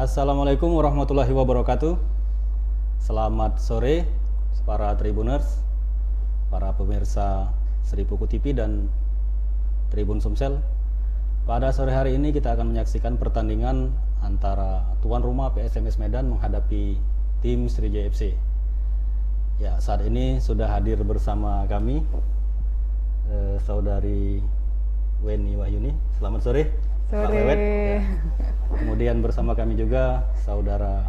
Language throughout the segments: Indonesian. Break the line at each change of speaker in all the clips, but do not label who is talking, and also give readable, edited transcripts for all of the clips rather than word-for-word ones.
Assalamualaikum warahmatullahi wabarakatuh. Selamat sore para Tribuners, para pemirsa Seripuku TV dan Tribun Sumsel. Pada sore hari ini kita akan menyaksikan pertandingan antara tuan rumah PSMS Medan menghadapi tim Sriwijaya FC. Ya, saat ini sudah hadir bersama kami Saudari Weni Wahyuni. Selamat sore.
Sore.
Pak Wewet. Ya. Kemudian bersama kami juga Saudara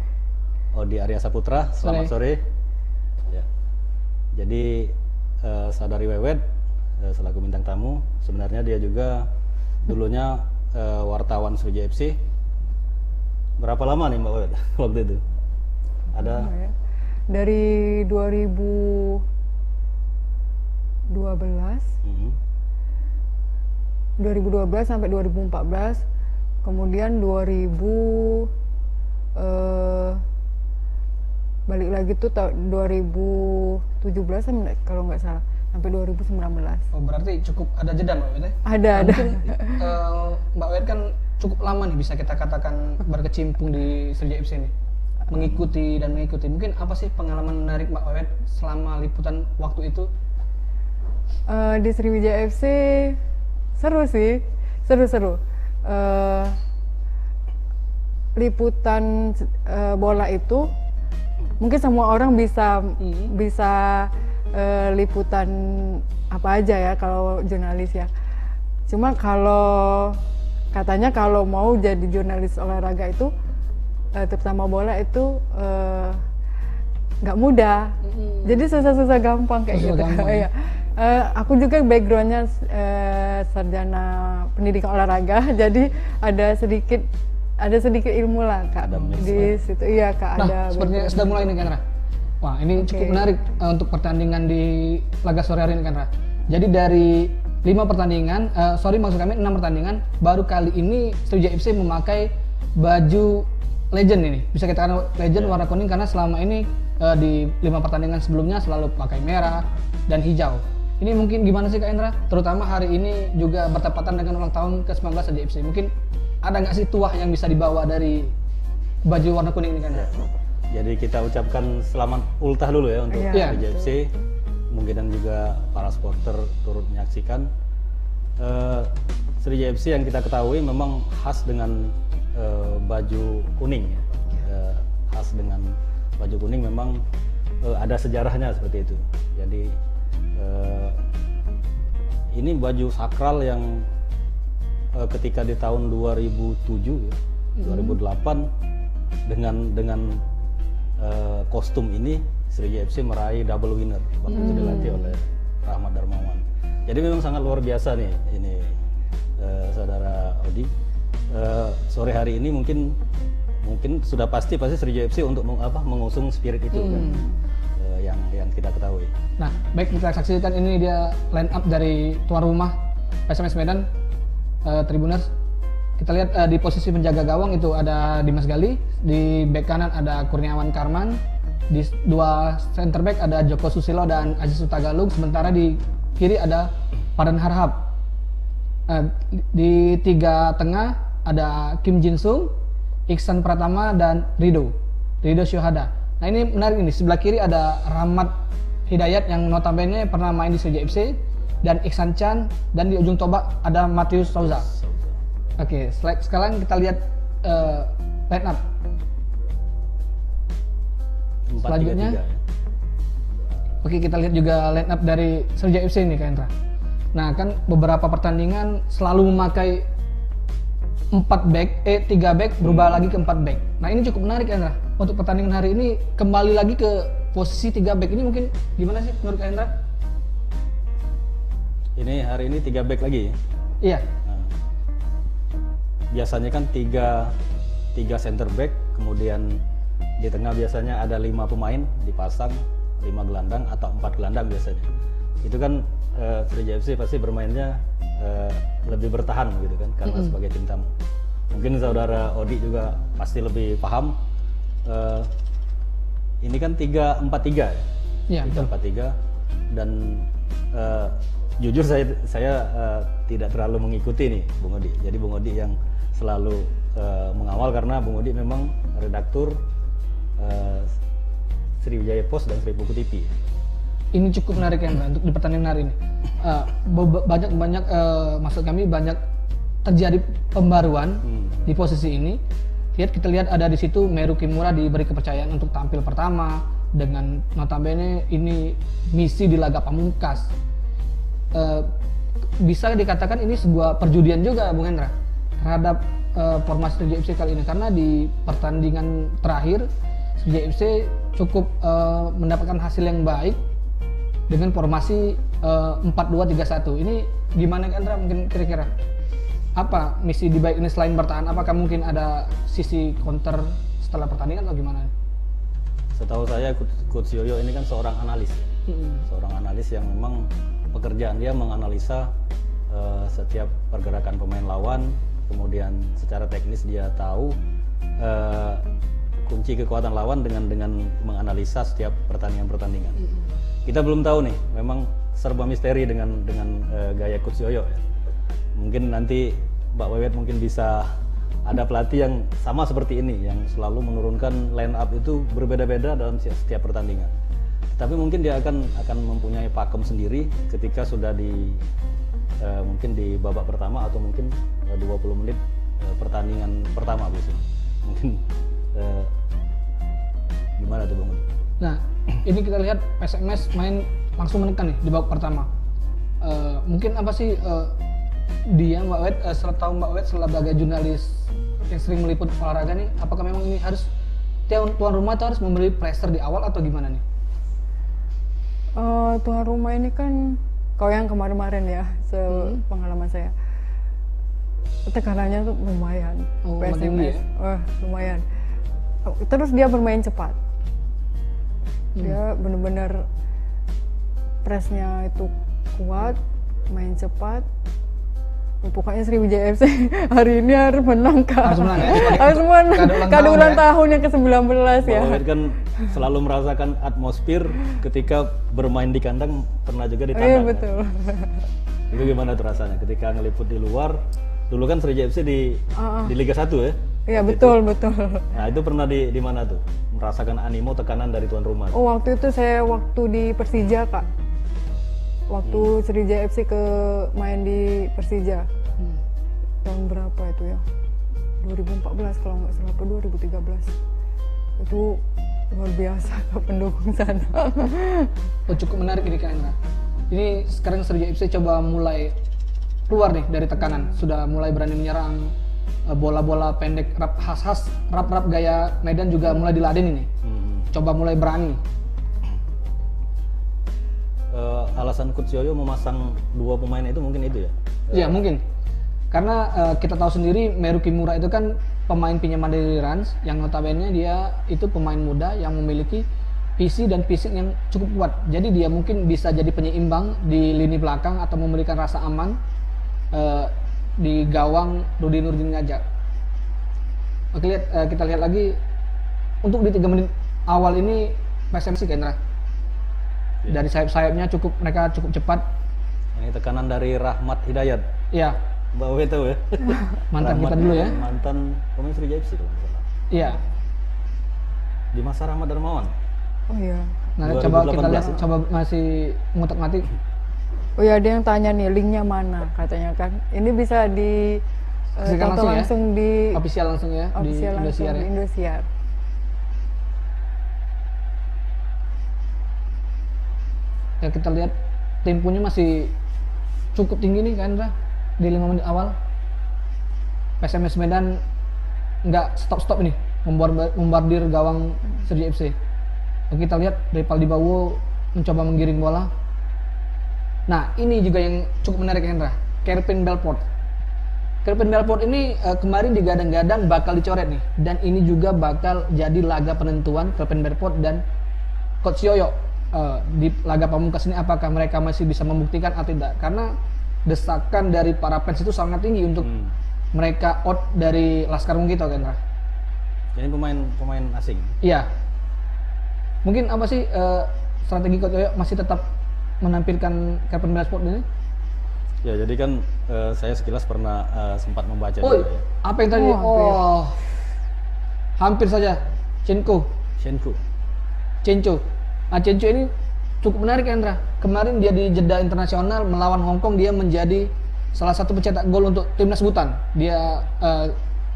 Odi Arya Saputra. Selamat sore. Ya. Jadi Saudari Wewet selaku bintang tamu, sebenarnya dia juga dulunya wartawan Sriwijaya FC. Berapa lama nih Mbak Wewet waktu itu? Ada
dari 2012 sampai 2014, kemudian 2000 balik lagi tuh tahun 2017 kalau nggak salah sampai 2019.
Oh, berarti cukup ada jeda Mbak Wet?
Ada.
Mungkin Mbak Wet kan cukup lama nih bisa kita katakan berkecimpung di Sriwijaya FC ini, mengikuti. Mungkin apa sih pengalaman menarik Mbak Wet selama liputan waktu itu?
Di Sriwijaya FC seru sih, seru. Liputan bola itu mungkin semua orang bisa liputan apa aja ya kalau jurnalis ya. Cuma kalau katanya kalau mau jadi jurnalis olahraga itu terutama bola itu nggak mudah. Jadi susah-susah gampang kayak gitu. Ya. Aku juga backgroundnya sarjana pendidikan olahraga, jadi ada sedikit ilmu lah Kak di situ. Iya Kak.
Nah,
ada
sepertinya sudah mulai nih Kendra. Wah, ini cukup menarik untuk pertandingan di laga sore hari ini Kendra. Jadi dari 6 pertandingan, baru kali ini Sriwijaya FC memakai baju legend ini. Bisa kita katakan legend warna kuning karena selama ini di 5 pertandingan sebelumnya selalu pakai merah dan hijau. Ini mungkin gimana sih Kak Endra? Terutama hari ini juga bertepatan dengan ulang tahun ke-19 Sriwijaya FC. Mungkin ada nggak sih tuah yang bisa dibawa dari baju warna kuning ini Kak Endra?
Jadi kita ucapkan selamat ultah dulu ya untuk Sriwijaya FC. Kemungkinan juga para supporter turut menyaksikan. Sriwijaya FC yang kita ketahui memang khas dengan baju kuning ya. Khas dengan baju kuning memang ada sejarahnya seperti itu. Jadi ini baju sakral yang ketika di tahun 2007 ya, 2008 dengan kostum ini Sriwijaya FC meraih double winner waktu itu dilatih oleh Rahmat Darmawan. Jadi memang sangat luar biasa nih ini Saudara Odi. Sore hari ini mungkin sudah pasti Sriwijaya FC untuk mengusung spirit itu kan, yang kita ketahui.
Nah, baik kita saksikan ini dia line up dari tuan rumah PSMS Medan, Tribuners. Kita lihat di posisi penjaga gawang itu ada Dimas Gali, di bek kanan ada Kurniawan Karman, di 2 center back ada Joko Susilo dan Aziz Utagalung, sementara di kiri ada Padan Harhab. Di 3 tengah ada Kim Jin Sung, Iksan Pratama dan Rido Syuhada. Nah, ini menarik ini, sebelah kiri ada Rahmat Hidayat yang notabene pernah main di Sriwijaya FC, dan Iksan Chan, dan di ujung tombak ada Matius Souza. Oke, sekarang kita lihat line up. Selanjutnya, oke, kita lihat juga line up dari Sriwijaya FC ini Kak Endra. Nah, kan beberapa pertandingan selalu memakai 3 back berubah lagi ke 4 back. Nah, ini cukup menarik Endra. Untuk pertandingan hari ini kembali lagi ke posisi 3 back ini mungkin gimana sih menurut Kak Endra?
Ini hari ini 3 back lagi ya?
Iya.
Nah, biasanya kan 3 center back, kemudian di tengah biasanya ada 5 pemain dipasang, 5 gelandang atau 4 gelandang biasanya. Itu kan Sriwijaya FC pasti bermainnya lebih bertahan gitu kan, karena sebagai tim tamu. Mungkin Saudara Odi juga pasti lebih paham. Ini kan 3-4-3 ya?
Iya,
3-4-3 dan jujur saya tidak terlalu mengikuti nih Bung Odi. Jadi Bung Odi yang selalu mengawal karena Bung Odi memang redaktur Sriwijaya Post dan Seribu Buku TV.
Ini cukup menarik ya Indra, untuk di pertandingan hari ini. Banyak maksud kami banyak terjadi pembaruan di posisi ini. Kita lihat ada di situ Meru Kimura diberi kepercayaan untuk tampil pertama dengan notabene ini misi di laga pamungkas. Bisa dikatakan ini sebuah perjudian juga Bung Hendra terhadap formasi Sriwijaya FC kali ini, karena di pertandingan terakhir Sriwijaya FC cukup mendapatkan hasil yang baik dengan formasi 4-2-3-1. Ini gimana Hendra, mungkin kira-kira apa misi di baik ini selain bertahan? Apakah mungkin ada sisi counter setelah pertandingan atau gimana?
Setahu saya Coach Yoyo ini kan seorang analis, seorang analis yang memang pekerjaan dia menganalisa setiap pergerakan pemain lawan, kemudian secara teknis dia tahu kunci kekuatan lawan dengan menganalisa setiap pertandingan. Kita belum tahu nih, memang serba misteri dengan gaya Coach Yoyo ya. Mungkin nanti Mbak Wewet mungkin bisa ada pelatih yang sama seperti ini, yang selalu menurunkan line up itu berbeda-beda dalam setiap pertandingan. Tapi mungkin dia akan mempunyai pakem sendiri ketika sudah mungkin di babak pertama atau mungkin 20 menit pertandingan pertama biasanya. Mungkin gimana tuh Bang? Nah,
ini kita lihat PSMS main langsung menekan nih di babak pertama. Mungkin apa sih dia Mbak Wet, Mbak Wet sebagai jurnalis yang sering meliput olahraga nih, apakah memang ini harus tuan rumah itu harus memberi pressure di awal atau gimana nih?
Tuan rumah ini kan kalau yang kemarin-kemarin ya, pengalaman saya tekanannya tuh lumayan. PSMS ya? Lumayan. Terus dia bermain cepat, dia benar-benar pressnya itu kuat, main cepat. Pokoknya Sriwijaya FC hari ini harus menang Kak. Harus menang. Kado ulang tahun yang ke-19 ya.
Mbak kan selalu merasakan atmosfer ketika bermain di kandang, pernah juga di tandang.
Iya betul.
Kan? Itu gimana tuh rasanya ketika ngeliput di luar? Dulu kan Sriwijaya FC di Liga 1 ya?
Iya betul.
Nah itu pernah di mana tuh? Merasakan animo tekanan dari tuan rumah?
Oh waktu itu saya di Persija Kak. Waktu Sriwijaya FC main di Persija tahun berapa itu ya, 2014 kalau nggak salah, atau 2013. Itu luar biasa pendukung sana.
Cukup menarik ini Kak Indra. Ini sekarang Sriwijaya FC coba mulai keluar nih dari tekanan, sudah mulai berani menyerang, bola-bola pendek rap gaya Medan juga mulai diladen ini. Coba mulai berani.
Alasan Coach Yoyo memasang dua pemain itu mungkin itu ya?
Iya mungkin, karena kita tahu sendiri Meru Kimura itu kan pemain pinjaman dari Rans, yang notabene dia itu pemain muda yang memiliki visi dan fisik yang cukup kuat. Jadi dia mungkin bisa jadi penyeimbang di lini belakang atau memberikan rasa aman di gawang Rudi Nurdin Ngajak. Oke, kita lihat lagi untuk di 3 menit awal ini PSMS Kendra. Dari sayap-sayapnya mereka cukup cepat.
Ini tekanan dari Rahmat Hidayat.
Iya.
Mbak Wewe tahu ya?
Mantan kita dulu ya.
Mantan pemain Sriwijaya FC kalau nggak salah.
Iya.
Di masa Rahmat Darmawan.
Oh iya.
Nah, coba kita lihat, coba masih ngutak-ngatik.
Oh iya, ada yang tanya nih linknya mana katanya kan. Ini bisa di langsung
ya?
di
official langsung ya,
official
di Indosiar
di
ya.
Indosiar.
Ya kita lihat temponya masih cukup tinggi nih kan Indra, di 5 menit awal. PSMS Medan nggak stop nih membordir gawang Sriwijaya FC. Kita lihat Ripaldi Bawo mencoba menggiring bola. Nah ini juga yang cukup menarik Indra, Kerpin Belfort. Kerpin Belfort ini kemarin digadang-gadang bakal dicoret nih, dan ini juga bakal jadi laga penentuan Kerpin Belfort dan Coach Yoyo. Di laga pamungkas ini apakah mereka masih bisa membuktikan atau tidak, karena desakan dari para fans itu sangat tinggi untuk mereka out dari Laskar Mungkito kan.
Ini pemain asing.
Iya. Mungkin apa sih strategi Coach Yoyo masih tetap menampilkan Kerpin Belfort ini?
Ya, jadi kan saya sekilas pernah sempat membaca
Oh,
juga ya.
apa yang tadi?
Oh, hampir.
Oh, hampir saja. Chenko.
Shenku.
Chencho. Nah, Chencho ini cukup menarik, Hendra. Kemarin dia di jeda internasional melawan Hong Kong, dia menjadi salah satu pencetak gol untuk timnas Butan. Dia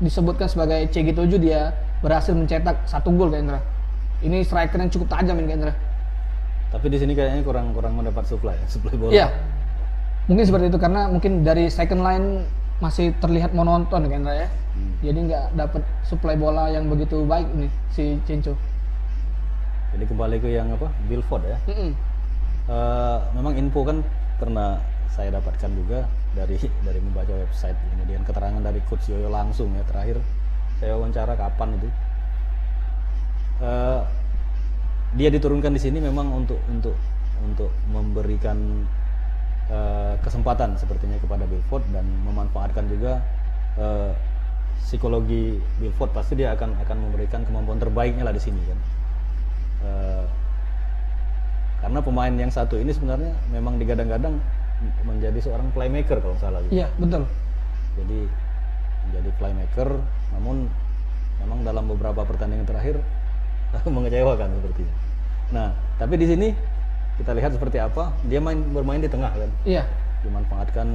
disebutkan sebagai CG7, dia berhasil mencetak 1 gol, Hendra. Ini striker yang cukup tajam ini, Hendra.
Tapi di sini kayaknya kurang mendapat supply bola.
Iya. Mungkin seperti itu karena mungkin dari second line masih terlihat monoton, Hendra ya. Jadi nggak dapat supply bola yang begitu baik ini si Chencho.
Jadi kembali ke yang apa? Bilford ya.
Mm-mm.
Memang info kan pernah saya dapatkan juga dari membaca website, kemudian keterangan dari Coach Yoyo langsung ya, terakhir saya wawancara kapan itu. Dia diturunkan di sini memang untuk memberikan kesempatan sepertinya kepada Bilford dan memanfaatkan juga psikologi Bilford. Pasti dia akan memberikan kemampuan terbaiknya lah di sini kan. Karena pemain yang satu ini sebenarnya memang digadang-gadang menjadi seorang playmaker kalau nggak salah.
Iya, betul.
Jadi menjadi playmaker, namun memang dalam beberapa pertandingan terakhir mengecewakan sepertinya. Nah, tapi di sini kita lihat seperti apa, dia bermain di tengah kan,
Iya.
dimanfaatkan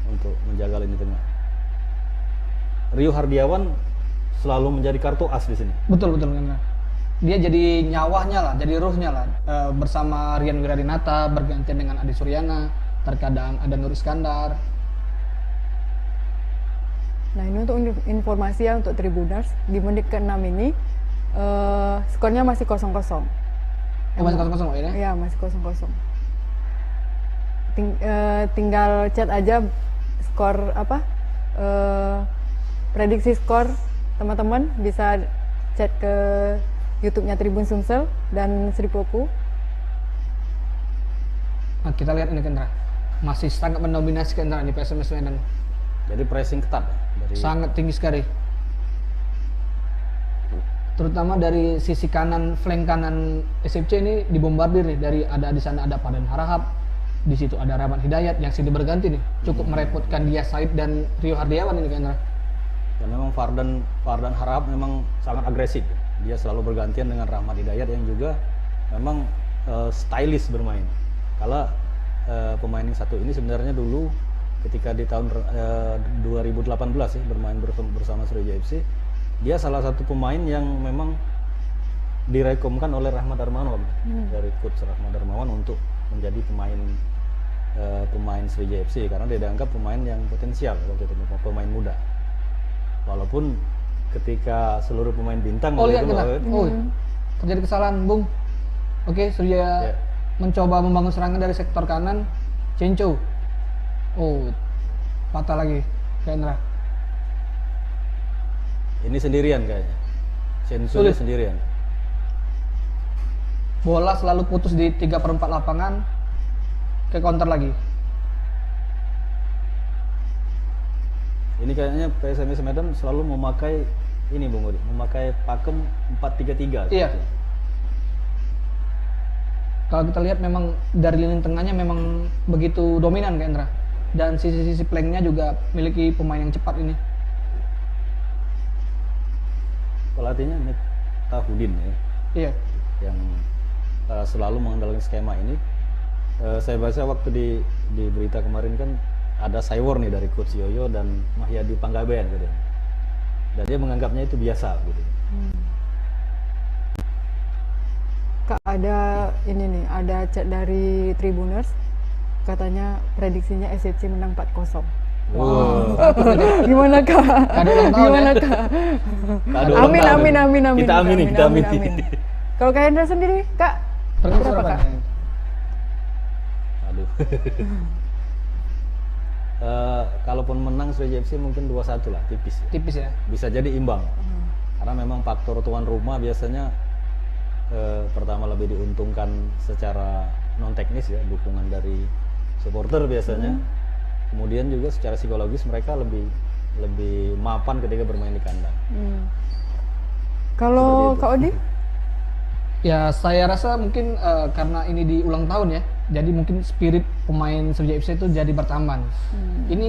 untuk menjaga lini tengah. Rio Hardiawan selalu menjadi kartu as di sini.
Betul, Hendra. Dia jadi nyawanya lah, jadi ruhnya lah. Bersama Rian Wiradinata, bergantian dengan Adi Suryana, terkadang ada Nur Iskandar.
Nah, ini untuk informasi ya untuk Tribuners, di menit ke-6 ini skornya masih 0-0.
Oh, masih 0-0 ya?
Iya, masih 0-0. Tinggal chat aja skor apa? Prediksi skor teman-teman bisa chat ke YouTube-nya Tribun Sumsel dan Sri Poku.
Nah, kita lihat ini, Kendra. Masih sangat mendominasi, Kendra, di PSMS Medan.
Jadi pressing ketat ya, dari
Sangat tinggi sekali. Terutama dari sisi kanan, flank kanan SFC ini dibombardir nih. Ada di sana ada Fardan Harahap, di situ ada Rahmat Hidayat yang silih berganti nih. Cukup merepotkan dia Said dan Rio Hardiawan ini, Kendra.
dan memang Fardan Harahap memang sangat agresif. Dia selalu bergantian dengan Rahmat Hidayat yang juga memang stylish bermain. Kalau pemain yang satu ini sebenarnya dulu ketika di tahun 2018 ya bermain bersama Sriwijaya FC, dia salah satu pemain yang memang direkomkan oleh Rahmat Darmawan dari coach Rahmat Darmawan untuk menjadi pemain Sriwijaya FC karena dia dianggap pemain yang potensial waktu itu, pemain muda. Walaupun ketika seluruh pemain bintang
Lihat kita.
itu,
Terjadi kesalahan, Bung. Oke, Sriwijaya
Ya.
mencoba membangun serangan dari sektor kanan. Chencho. Patah lagi, Kendra.
ini sendirian kayaknya. Sensu
Sulit.
sendirian.
Bola selalu putus di 3/4 lapangan. Ke counter lagi.
Ini kayaknya PSMS Medan selalu memakai ini Bung Udi, memakai pakem 4-3-3.
Iya.
sepertinya.
Kalau kita lihat memang dari lini tengahnya memang begitu dominan, Kendra. Dan sisi-sisi flanknya juga memiliki pemain yang cepat ini.
Pelatihnya Miftahudin ya,
Iya.
yang selalu mengandalkan skema ini. Saya baca waktu di berita kemarin kan ada Saywar nih dari Coach Yoyo dan Mahyadi Panggabean gitu. Dan dia menganggapnya itu biasa gitu.
Kak, ada ini nih, ada chat dari Tribuners, katanya prediksinya SCC menang 4-0.
Wow.
Gimana Kak?
Kado ulang tahun
Gimana
ya?
Kak?
Kado ulang
Amin,
tahun.
amin, amin, amin.
Kita aminin, kita aminin.
Kalau Kak Hendra sendiri, Kak, berapa Kak?
Aduh. Kalaupun menang Sriwijaya FC mungkin 2-1 lah, tipis ya.
Tipis ya.
Bisa jadi imbang. Karena memang faktor tuan rumah biasanya pertama lebih diuntungkan secara non teknis ya, dukungan dari supporter biasanya. Kemudian juga secara psikologis mereka lebih mapan ketika bermain di kandang.
Kalau
Seperti itu.
Kak Odi?
Ya, saya rasa mungkin karena ini di ulang tahun ya. Jadi mungkin spirit pemain Sriwijaya FC itu jadi bertambah nih. Ini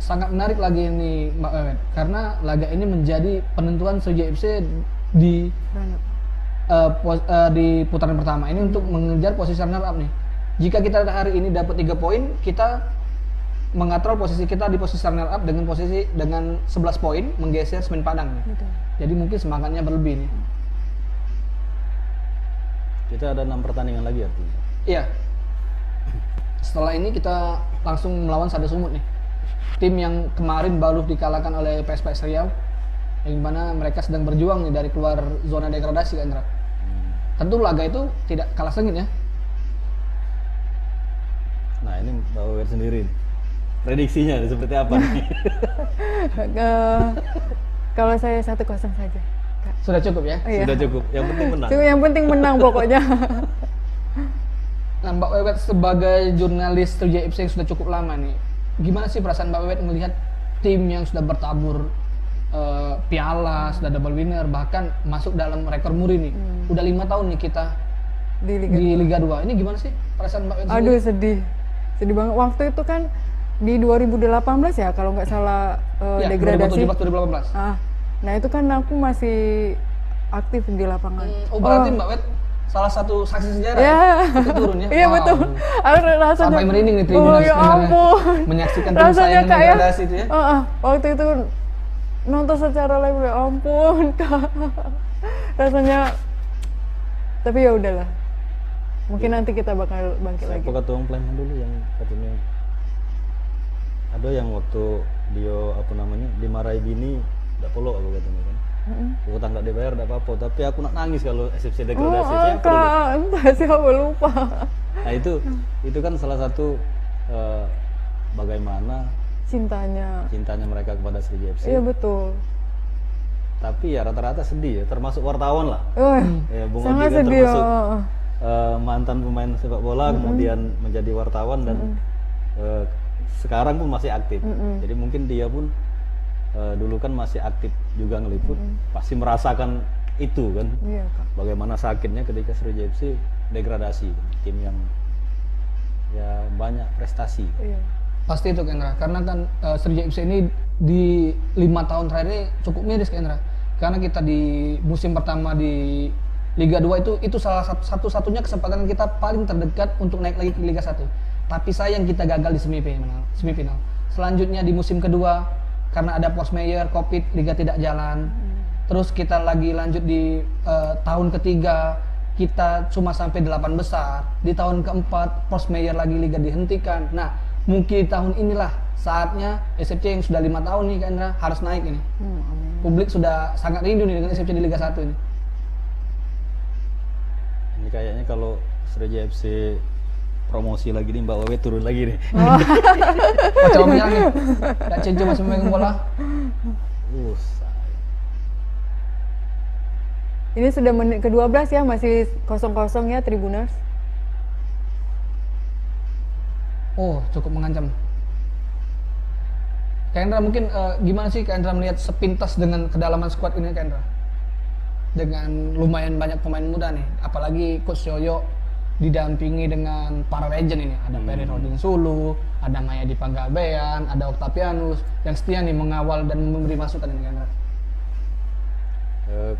sangat menarik lagi ini Mbak Wewet, karena laga ini menjadi penentuan Sriwijaya FC di di putaran pertama ini untuk mengejar posisi runner up nih. Jika kita hari ini dapat 3 poin, kita mengatrol posisi kita di posisi runner up dengan 11 poin menggeser Semen Padang nih.
Betul.
Jadi mungkin semangatnya berlebih nih.
Kita ada 6 pertandingan lagi artinya.
Iya. Setelah ini kita langsung melawan Sada Sumut nih. Tim yang kemarin baru dikalahkan oleh PSPS Riau, yang mana mereka sedang berjuang nih dari keluar zona degradasi kan, Indra. Tentu laga itu tidak kalah sengit ya.
Nah ini Mbak Wewet sendiri nih. Prediksinya nih, seperti apa nih?
Kalau saya 1-0 saja. Kak.
Sudah cukup ya?
Iya.
Sudah cukup, yang penting menang.
Cuma yang penting menang pokoknya.
Nah, Mbak Wewet sebagai jurnalis Sriwijaya FC yang sudah cukup lama nih, gimana sih perasaan Mbak Wewet melihat tim yang sudah bertabur piala, sudah double winner, bahkan masuk dalam rekor muri nih? Udah 5 tahun nih kita
Di
Liga 2. Ini gimana sih perasaan Mbak Wewet?
Aduh sedih banget. Waktu itu kan di 2018 ya kalau nggak salah
Ya,
degradasi.
2017-2018.
Nah itu kan aku masih aktif di lapangan.
Oh berarti Mbak Wewet salah satu saksi sejarah
Ya.
Itu turun ya?
Iya
Wow.
betul. Aku rasanya
Sampai merinding nih
Oh
tribunal
ya
sebenarnya.
ampun.
Menyaksikan tim
Rasanya
saya yang
Kak ya.
degradasi itu ya.
Waktu itu nonton secara live ya ampun Kak. Rasanya tapi ya udahlah. Mungkin nanti kita bakal bangkit lagi.
Siapa ketua Sleman dulu yang katanya ada yang waktu dia dimarahi bini tidak peluk aku katanya kan. Utang nggak dibayar tidak apa-apa, tapi aku nak nangis kalau SFC degradasi. Siapa dulu?
Kak, entah siapa lupa.
Nah itu kan salah satu bagaimana cintanya mereka kepada Sriwijaya FC.
Iya betul.
Tapi ya rata-rata sedih ya, termasuk wartawan lah. Ya, Bung
Sangat
Odi kan
sedih.
termasuk mantan pemain sepak bola, kemudian menjadi wartawan dan sekarang pun masih aktif. Jadi mungkin dia pun dulu kan masih aktif juga ngeliput, pasti merasakan itu kan.
Iya Kak.
Bagaimana sakitnya ketika Sriwijaya FC degradasi, tim yang ya banyak prestasi.
Iya.
Pasti itu Kendra, karena kan Sriwijaya FC ini di 5 tahun terakhir ini cukup miris Kendra. Karena kita di musim pertama di Liga 2 itu salah satu-satunya kesempatan kita paling terdekat untuk naik lagi ke Liga 1. Tapi sayang kita gagal di semifinal. Selanjutnya di musim kedua karena ada post mayor, Covid, Liga tidak jalan. Terus kita lagi lanjut di tahun ketiga kita cuma sampai 8 besar. Di tahun keempat post mayor lagi Liga dihentikan. Nah, mungkin tahun inilah saatnya SFC yang sudah 5 tahun nih Kendra harus naik ini. Publik sudah sangat rindu nih dengan SFC di Liga 1 ini.
Ini kayaknya kalau Sriwijaya FC promosi lagi nih, Mbak Wewet turun lagi nih.
Coba menyerang nih. Gak cincin masih memegang bola.
Ini sudah menit ke-12 ya, masih 0-0 ya Tribuners.
Oh, cukup mengancam. Kak Endra mungkin gimana sih Kak Endra melihat sepintas dengan kedalaman skuad ini Kak Endra? Dengan lumayan banyak pemain muda nih, apalagi Coach Yoyo didampingi dengan para legend ini. Ada Ferry Rodin Sulu, ada Mayadi Panggabean, ada Octavianus yang setia nih mengawal dan memberi masukan ini Kak Endra.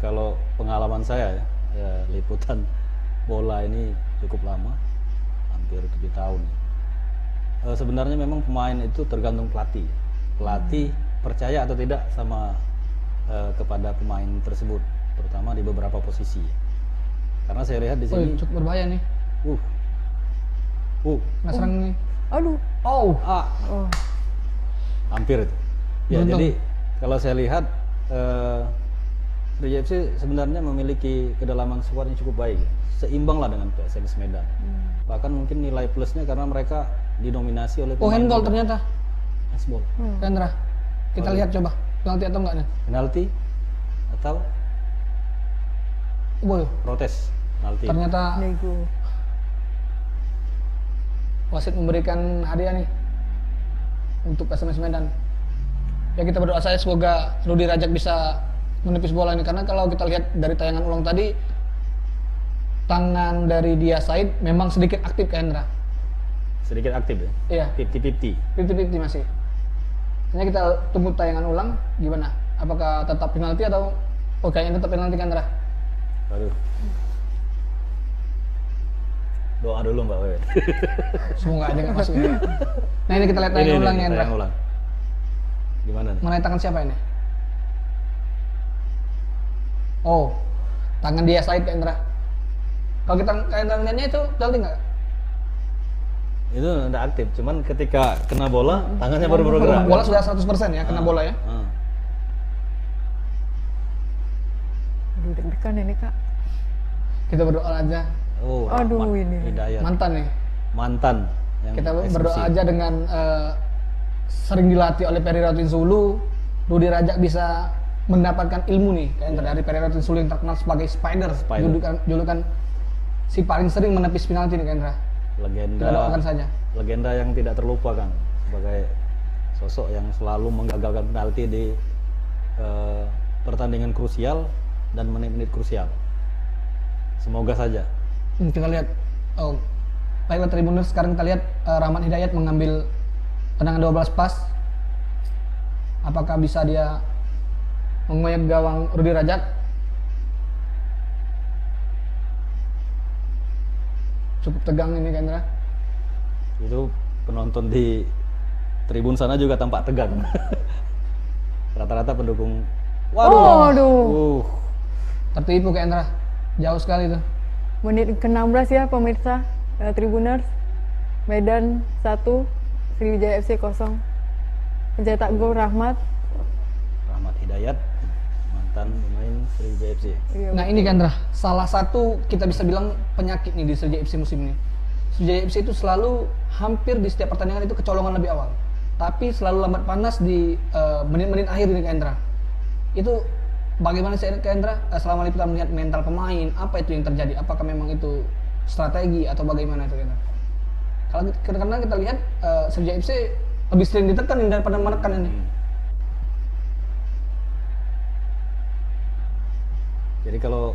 Kalau pengalaman saya ya, liputan bola ini cukup lama, hampir 7 tahun. Sebenarnya memang pemain itu tergantung pelatih. Pelatih percaya atau tidak sama kepada pemain tersebut, terutama di beberapa posisi. Karena saya lihat di sini
cukup berbahaya nih. Serang nih.
Aduh.
Hampir itu. Ya,
Beruntung.
jadi kalau saya lihat Sriwijaya FC sebenarnya memiliki kedalaman squad yang cukup baik, seimbang lah dengan PSMS Medan. Bahkan mungkin nilai plusnya karena mereka didominasi oleh pemain
handball
muda.
ternyata.
Handball.
Kendra, kita lihat coba penalti atau enggak nih?
Penalti atau
Boy,
protes penalti.
ternyata
Nego.
wasit memberikan hadiah nih untuk PSMS Medan. Ya kita berdoa saja semoga Rudi Rajak bisa menepis bola ini, karena kalau kita lihat dari tayangan ulang tadi tangan dari Dia Said memang sedikit aktif Kak Hendra.
sedikit aktif ya.
Iya.
50-50.
50-50 masih. Hanya kita tunggu tayangan ulang gimana? Apakah tetap penalti atau kayaknya tetap penalti kan, Ra?
Aduh. Doa dulu Mbak Wewet.
Semoga aja nggak masuk. Nah ini kita lihat tayangan ulang ya, Ra.
Tayangan ulang. Gimana nih?
Mengenai tangan siapa ini? Oh, tangan dia Said kan, Ra. Kalau kita tangannya itu penalti nggak?
Itu udah aktif, cuman ketika kena bola tangannya baru bergerak.
Bola sudah 100% ya, kena bola ya.
Aduh, deg-degan ini Kak.
Kita berdoa aja.
Oh,
Aduh,
Rahmat
ini.
Hidayat.
Mantan nih.
Mantan yang
Kita
eksekusi.
berdoa aja dengan sering dilatih oleh Peri Rautin Sulu, Rudi Rajak bisa mendapatkan ilmu nih kayak dari Peri Rautin Sulu yang terkenal sebagai Spider. Julukan si paling sering menepis penalti nih Kendra.
Legenda.
Kita doakan saja.
Legenda yang tidak terlupakan sebagai sosok yang selalu menggagalkan penalti di pertandingan krusial dan menit-menit krusial. Semoga saja.
Kita lihat, baiklah Tribuners, sekarang kita lihat Rahmat Hidayat mengambil tendangan 12 pas. Apakah bisa dia mengoyak gawang Rudi Rajak? Cukup tegang ini Kendra.
Itu penonton di tribun sana juga tampak tegang. Rata-rata pendukung.
Waduh.
Tertipu Kendra. Jauh sekali itu.
Menit ke-16 ya pemirsa Tribuners. Medan 1, Sriwijaya FC 0. Pencetak gol Rahmat
Hidayat, mantan pemain Sriwijaya FC.
Iya,
Nah ini Kendra, salah satu kita bisa bilang penyakit nih di Sriwijaya FC musim ini. Sriwijaya FC itu selalu hampir di setiap pertandingan itu kecolongan lebih awal. Tapi selalu lambat panas di menit-menit akhir ini Kendra. Itu bagaimana sih Kendra selama kita melihat mental pemain, apa itu yang terjadi? Apakah memang itu strategi atau bagaimana itu Kendra? Kalau karena kita lihat Sriwijaya FC lebih sering ditekan daripada menekan ini.
Jadi kalau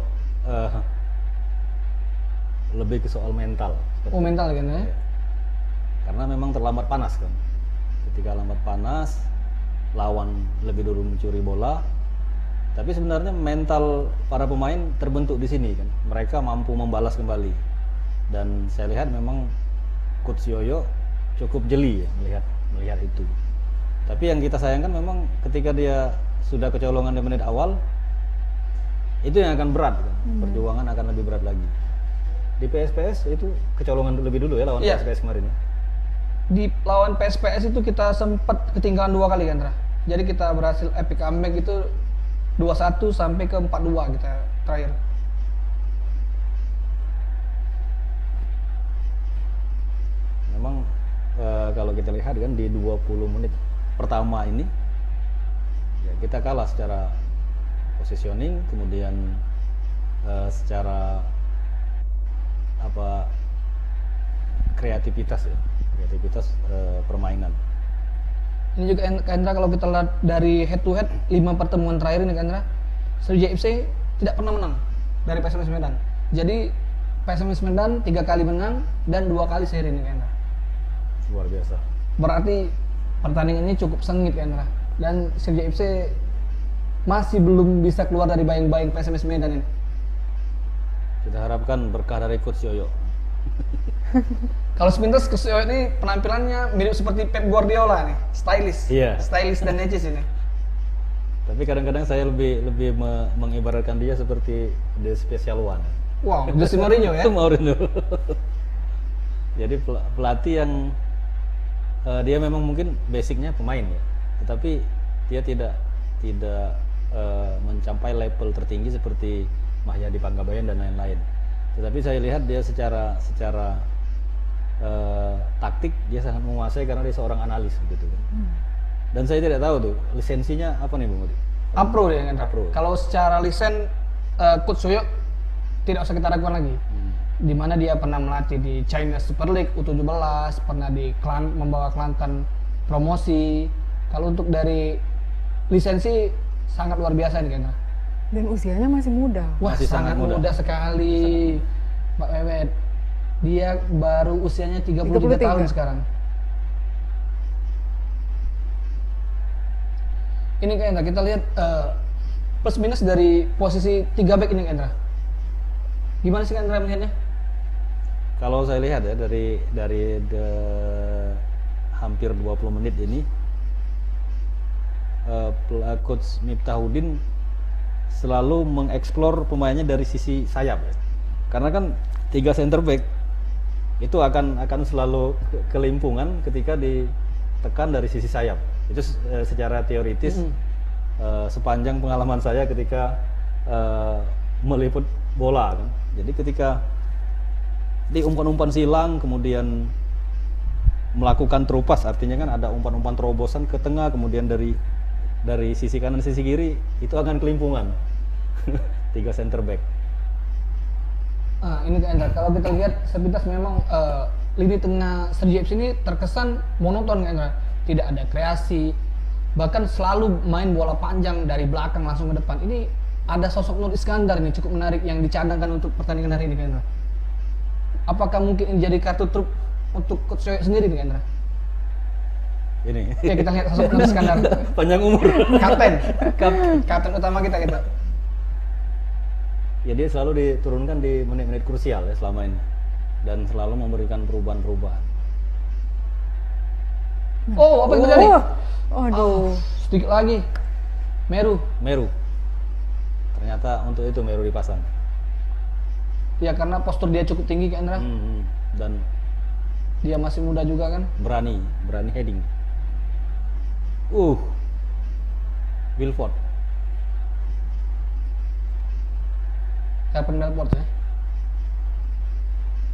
lebih ke soal mental.
Oh mental kan ya?
Karena memang terlambat panas kan. Ketika lambat panas, lawan lebih dulu mencuri bola. Tapi sebenarnya mental para pemain terbentuk di sini kan. Mereka mampu membalas kembali. Dan saya lihat memang Coach Yoyo cukup jeli ya melihat itu. Tapi yang kita sayangkan memang ketika dia sudah kecolongan di menit awal, itu yang akan berat kan. Perjuangan akan lebih berat lagi. Di PSPS itu kecolongan lebih dulu ya lawan PSPS kemarin ya.
Di lawan PSPS itu kita sempat ketinggalan 2 kali kan, Ra. Jadi kita berhasil epic comeback itu 2-1 sampai ke 4-2 kita terakhir.
Memang kalau kita lihat kan di 20 menit pertama ini ya kita kalah secara positioning, kemudian secara kreativitas permainan.
Ini juga Kendra kalau kita lihat dari head to head 5 pertemuan terakhir ini Kendra, Sriwijaya FC tidak pernah menang dari PSMS Medan. Jadi PSMS Medan 3 kali menang dan 2 kali seri ini Kendra.
Luar biasa.
Berarti pertandingan ini cukup sengit Kendra. Dan Sriwijaya FC masih belum bisa keluar dari bayang-bayang PSMS Medan ini.
Kita harapkan berkah dari Coach Yoyo.
Kalau sepintas Coach Yoyo ini penampilannya mirip seperti Pep Guardiola nih, stylish,
Iya.
stylish dan necis ini.
Tapi kadang-kadang saya lebih mengibaratkan dia seperti the special one.
Wow, Jose Mourinho ya?
Itu Mourinho. Jadi pelatih yang dia memang mungkin basicnya pemain ya, tetapi dia tidak mencapai level tertinggi seperti Mahyadi Panggabayan dan lain-lain. Tetapi saya lihat dia secara taktik dia sangat menguasai karena dia seorang analis gitu kan. Dan saya tidak tahu tuh lisensinya apa nih Bung Udi?
Apro dia kan.
Apro.
Kalau secara lisen Coach Yoyo tidak usah kita ragukan lagi. Di mana dia pernah melatih di China Super League U17, pernah membawa Kelantan promosi. Kalau untuk dari lisensi sangat luar biasa nih Kendra.
dan usianya masih muda.
Wah,
Masih
sangat
sangat
muda sekali, Mbak Wewet. Dia baru usianya 33 tahun
33.
sekarang. Ini Kak Endra, kita lihat plus minus dari posisi 3 back ini Kak Endra. Gimana sih Kak Endra melihatnya?
Kalau saya lihat ya dari hampir 20 menit ini Coach Miftahudin selalu mengeksplor pemainnya dari sisi sayap ya. Karena kan 3 center back itu akan selalu kelimpungan ketika ditekan dari sisi sayap. Itu secara teoritis sepanjang pengalaman saya ketika meliput bola kan. Jadi ketika di umpan-umpan silang kemudian melakukan terupas, artinya kan ada umpan-umpan terobosan ke tengah, kemudian dari sisi kanan sisi kiri itu akan kelimpungan. 3 center back.
Ini Kak Endra, kalau kita lihat sepintas memang lini tengah Sergi FC ini terkesan monoton Kak Endra. Tidak ada kreasi, bahkan selalu main bola panjang dari belakang langsung ke depan. Ini ada sosok Nur Iskandar ini cukup menarik yang dicadangkan untuk pertandingan hari ini Kak Endra. Apakah mungkin ini jadi kartu truk untuk Coach Yoyo sendiri Kak Endra?
Ini.
Ya kita lihat sosok Nur Iskandar.
Panjang umur.
Kapten utama kita gitu.
Ya dia selalu diturunkan di menit-menit krusial ya selama ini dan selalu memberikan perubahan-perubahan.
Oh, apa yang terjadi?
Aduh.
Sedikit lagi. Meru.
Ternyata untuk itu Meru dipasang.
Ya karena postur dia cukup tinggi Kak Endra.
Dan
Dia masih muda juga kan.
berani heading. Wilford.
Carpen Belfort ya.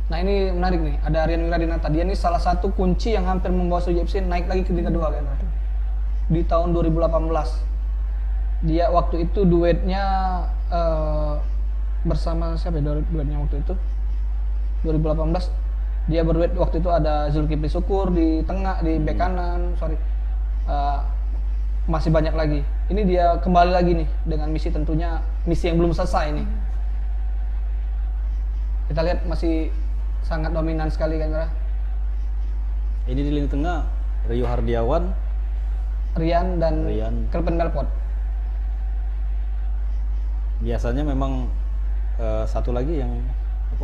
Nah ini menarik nih, ada Rian Wiradinata. Dia ini salah satu kunci yang hampir membawa Sergi FC naik lagi ke Liga 2 kan. Di tahun 2018. Dia waktu itu duetnya bersama siapa ya duetnya waktu itu? 2018 dia berduet waktu itu ada Zulkifli Syukur di tengah, di bek kanan, masih banyak lagi. Ini dia kembali lagi nih dengan misi, tentunya misi yang belum selesai nih. Kita lihat masih sangat dominan sekali kan Ra.
Ini di lini tengah Rio Hardiawan,
Rian dan Carpen Belfort.
Biasanya memang satu lagi yang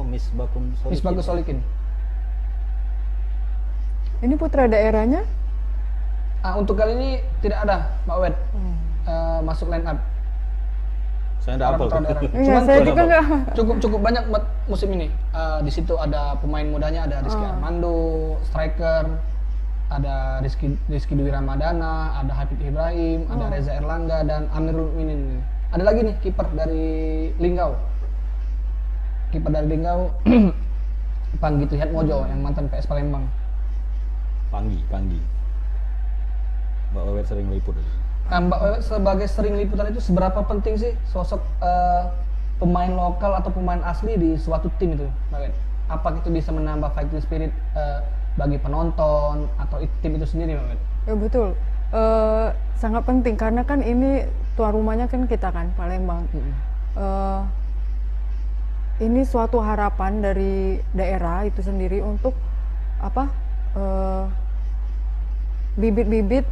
Misbakus Solikin.
Ini putra daerahnya?
Untuk kali ini tidak ada Mbak Wed masuk line up.
Saya nggak hafal.
Iya, saya juga nggak.
Cukup banyak buat musim ini. Di situ ada pemain mudanya, ada Rizky Armando, striker, ada Rizky Dwi Ramadana, ada Habib Ibrahim, ada Reza Erlangga dan Amirul Mukminin. Ada lagi nih kiper dari Linggau. Panggi Trihat Mojo yang mantan PS Palembang.
Panggi. Mbak Wewet sering liput.
Mbak Wewet sebagai sering liputan itu seberapa penting sih sosok pemain lokal atau pemain asli di suatu tim itu, Mbak Wewet? Apakah itu bisa menambah fighting spirit bagi penonton atau tim itu sendiri, Mbak Wewet?
Ya betul, sangat penting karena kan ini tuan rumahnya kan kita kan Palembang. Ini suatu harapan dari daerah itu sendiri untuk bibit-bibit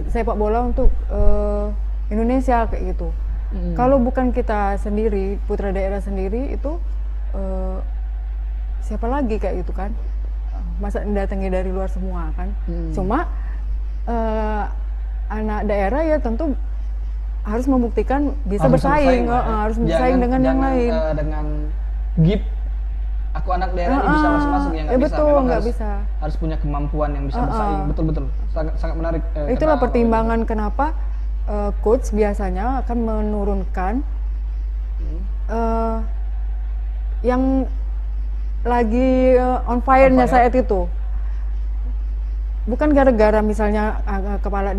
sepak bola untuk Indonesia kayak gitu. Kalau bukan kita sendiri, putra daerah sendiri itu siapa lagi kayak gitu kan? Masa datangnya dari luar semua kan? Cuma anak daerah ya tentu harus membuktikan bisa bersaing, harus bersaing dengan yang lain.
Dengan GIP, aku anak daerah ini bisa masuk-masuk ya nggak bisa.
Betul, nggak bisa.
Harus punya kemampuan yang bisa bersaing. Betul, sangat menarik.
Itulah pertimbangan kenapa coach biasanya akan menurunkan yang lagi on fire-nya saat itu. Bukan gara-gara misalnya kepala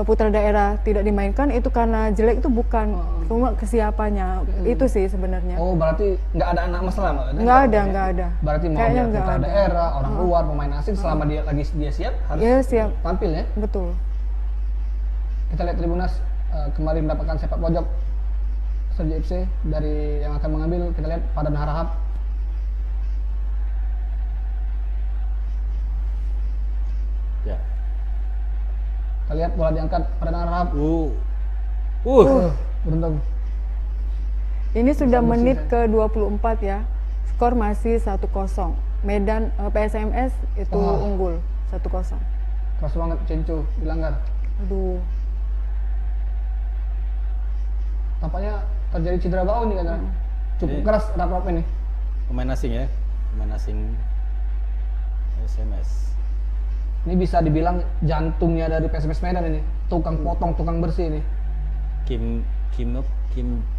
putra daerah tidak dimainkan itu karena jelek, itu bukan, cuma kesiapannya itu sih sebenarnya.
Oh, berarti nggak ada anak masalah Mbak?
Nggak ada.
Berarti mau dia putra daerah, orang luar, pemain asing, selama dia siap harus
siap
tampil ya.
Betul.
Kita lihat Tribunas kemarin mendapatkan sepak pojok Sergi FC dari yang akan mengambil. Kita lihat Padan Harahap lihat bola diangkat Pradana Arab. Beruntung.
Ini sudah
Bisa
menit
bersih,
ke 24 ya. Skor masih 1-0. Medan PSMS itu
Wah.
unggul 1-0.
Keras banget Cenco dilanggar.
Aduh.
Tampaknya terjadi cedera bau nih kan. Cukup
Ini-
keras Raff ini.
Pemain asing ya, pemain asing SMS.
Ini bisa dibilang jantungnya dari PSMS Medan ini. Tukang potong, tukang bersih ini.
Kim
Min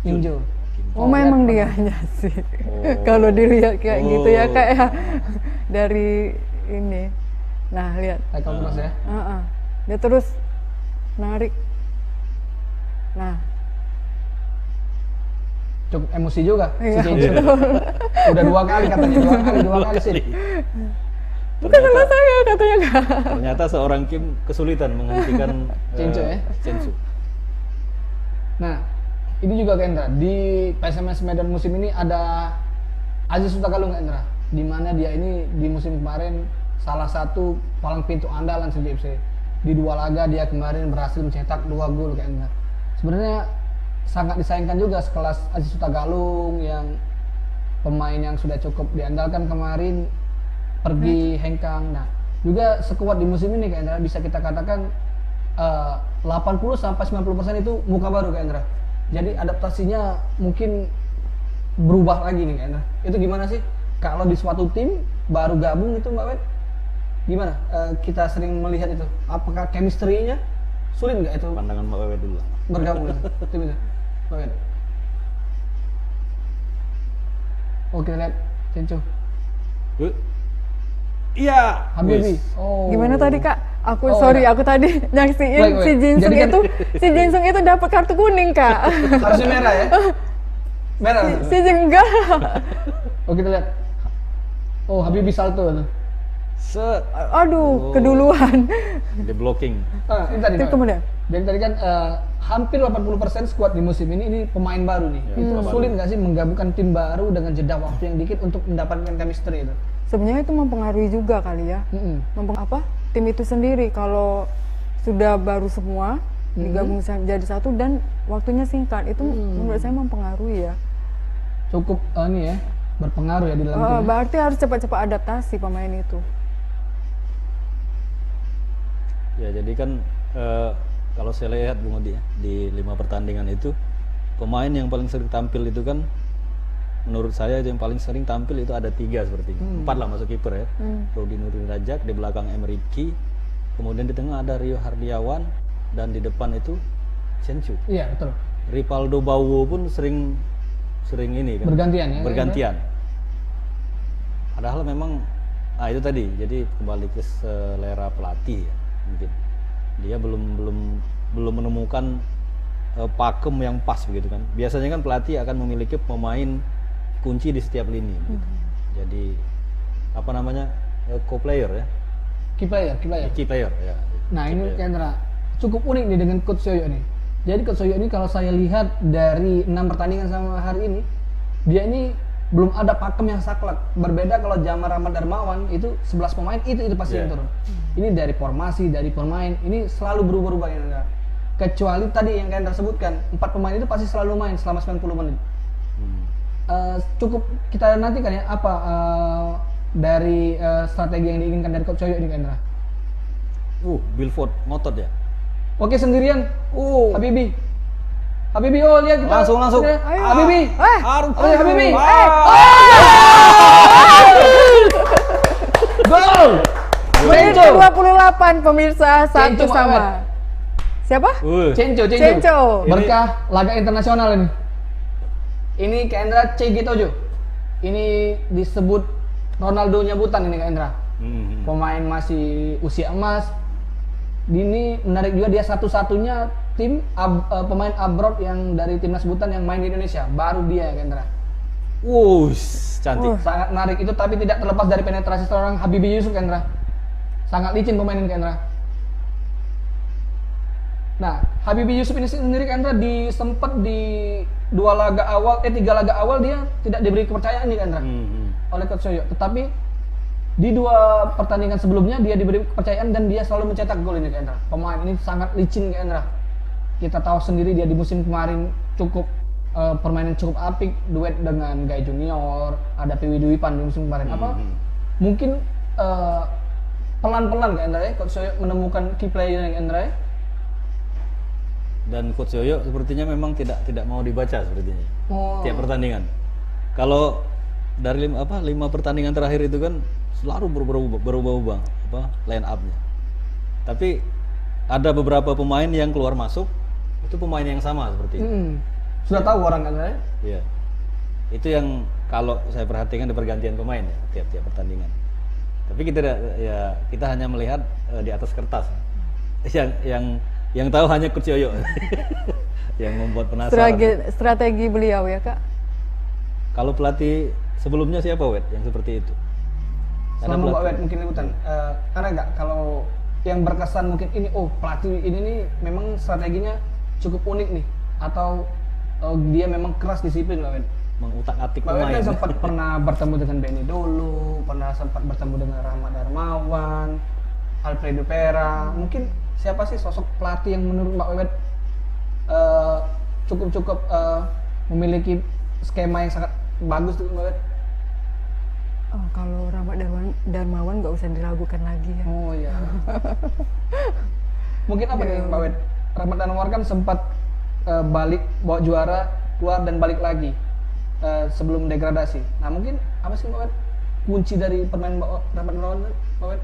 Jun.
Jo.
Kim
Oh,
Oh,
memang
lihat,
dia sih.
Oh.
Kalau dilihat kayak gitu ya
Oh.
kayak dari ini. Nah, lihat.
Tackle keras ya.
Dia terus narik. Nah,
Cukup emosi juga si
Iya.
Cenco. Udah 2 kali katanya, 2 kali sih.
bukan salah saya katanya Kak.
Ternyata seorang Kim kesulitan menghentikan
Cenco ya?
Cenco.
Nah, ini juga Kak Indra, di PSMS Medan musim ini ada Aziz Sutagalung Kak Indra, di mana dia ini di musim kemarin salah satu palang pintu andalan Sriwijaya FC. Di 2 laga dia kemarin berhasil mencetak 2 gol Kak Indra. Sebenarnya sangat disayangkan juga sekelas Aziz Sutagalung yang pemain yang sudah cukup diandalkan kemarin pergi hengkang. Nah, juga sekuat di musim ini Kak Indra, bisa kita katakan 80-90% itu muka baru Kak Indra. Jadi adaptasinya mungkin berubah lagi nih Kak Indra. Itu gimana sih kalau di suatu tim baru gabung itu Mbak Wet? Gimana? Kita sering melihat itu. Apakah chemistry-nya sulit nggak itu
Pandangan Mbak Wewe dulu lah.
bergabung itu tim itu? Mbak Wet. Oke, lihat Cenco.
Iya.
Habibi.
Wis.
Oh.
Gimana tadi Kak? Aku
Oh,
sorry,
enggak.
aku tadi nyaksiin
Baik, baik.
si Jinsung
Jadi kan-
itu, si Jinsung itu dapat kartu kuning Kak.
Harusnya merah ya? Merah.
si Jenggal.
Oh, kita lihat. Oh, Habibi salto tuh.
Set.
Aduh,
Oh.
keduluan.
Di blocking.
Ini tadi.
Tim
Mbak.
kemudian.
Jadi tadi kan hampir 80% skuad di musim ini pemain baru nih.
Ya,
Itu
baru.
sulit nggak sih menggabungkan tim baru dengan jeda waktu yang dikit untuk mendapatkan chemistry itu?
Sebenarnya itu mempengaruhi juga kali ya. Apa? Tim itu sendiri kalau sudah baru semua digabung jadi satu dan waktunya singkat itu menurut saya mempengaruhi ya.
Cukup ini ya berpengaruh ya di dalam tim. ya.
Berarti harus cepat-cepat adaptasi pemain itu.
Ya jadi kan kalau saya lihat Bung Odi ya, di 5 pertandingan itu pemain yang paling sering tampil itu kan menurut saya itu yang paling sering tampil itu ada 3 seperti ini. 4 lah masuk kiper ya. Rudi Nurdin Rajak, di belakang Emriki, kemudian di tengah ada Rio Hardiawan dan di depan itu Cencu.
Iya betul.
Rivaldo Bawo pun sering ini kan.
Bergantian ya.
Bergantian. Padahal memang itu tadi. Jadi kembali ke selera pelatih ya mungkin. Dia belum menemukan pakem yang pas begitu kan. Biasanya kan pelatih akan memiliki pemain kunci di setiap lini gitu. Jadi apa namanya? Co-player ya.
Key player.
Key player ya.
Nah
Key
ini
player.
Kendra cukup unik nih dengan Coach Soyo nih. Jadi Coach Soyo ini kalau saya lihat dari 6 pertandingan sama hari ini, dia ini belum ada pakem yang saklek. Berbeda kalau Jamar Ahmad Darmawan itu 11 pemain itu pasti yang
Yeah.
turun. Ini dari formasi, dari pemain, ini selalu berubah-ubah ya Kendra. Kecuali tadi yang Kendra sebutkan, 4 pemain itu pasti selalu main selama 90 menit. Cukup kita nantikan ya apa dari strategi yang diinginkan dari Coach Soyo ini Kendra.
Bilford ngotot ya.
Oke sendirian. Habibi, lihat kita.
Langsung.
Ayo.
Ayo.
Habibi.
Harus.
Habibi.
Gol! Menit
Cenco.
ke-28 pemirsa, 1
Cenco
sama.
banget.
Siapa?
Cenco.
Cenco.
Berkah laga internasional ini. Ini Kendra CG Tojo. Ini disebut Ronaldo nyabutan ini Kendra. Pemain masih usia emas. Ini menarik juga dia satu-satunya tim pemain abroad yang dari timnas sebutan yang main di Indonesia. Baru dia Kendra.
Cantik.
Sangat menarik itu tapi tidak terlepas dari penetrasi seorang Habibi Yusuf Kendra. Sangat licin pemain ini Kendra. Nah, Habibi Yusuf ini sendiri Kendra sempat di 3 laga awal dia tidak diberi kepercayaan nih Kendra oleh Coach Soyo. Tetapi Di 2 pertandingan sebelumnya dia diberi kepercayaan dan dia selalu mencetak gol ini Kak Endra. Pemain ini sangat licin Kak Endra. Kita tahu sendiri dia di musim kemarin cukup permainan cukup apik, duet dengan Gai Junior, ada Piwi Dwi-Pan di musim kemarin. Apa mungkin pelan-pelan Kak Endra ya, Coach Yoyo menemukan key player Kak Endra ya.
Dan Coach Yoyo sepertinya memang tidak mau dibaca sepertinya.
Oh.
Tiap pertandingan. Kalau dari 5 pertandingan terakhir itu kan selalu berubah-ubah line up-nya. Tapi ada beberapa pemain yang keluar masuk itu pemain yang sama seperti itu.
Sudah tahu orang Kak Endra ya?
Iya. Itu yang kalau saya perhatikan di pergantian pemain ya tiap-tiap pertandingan. Tapi kita hanya melihat di atas kertas. Yang tahu hanya Coach Yoyo. Yang membuat penasaran.
Strategi beliau ya Kak.
Kalau pelatih sebelumnya siapa Wet yang seperti itu?
Selama Mbak Wet mungkin liputan. Karena enggak kalau yang berkesan mungkin ini pelatih ini nih memang strateginya cukup unik nih atau dia memang keras disiplin Mbak Wet.
Mengutak-atik
Mbak Wet
pemain.
kan sempat pernah bertemu dengan Benny dulu, pernah sempat bertemu dengan Rahmat Darmawan, Alfredo Pera. Mungkin siapa sih sosok pelatih yang menurut Mbak Wet cukup memiliki skema yang sangat bagus tuh Mbak Wet?
Oh, kalau Rahmat Darmawan nggak usah diragukan lagi ya.
Oh iya. Mungkin apa nih Mbak Wet? Rahmat Darmawan kan sempat balik bawa juara, keluar dan balik lagi sebelum degradasi. Nah mungkin apa sih Mbak Wet kunci dari permainan Rahmat Darmawan Mbak Wet?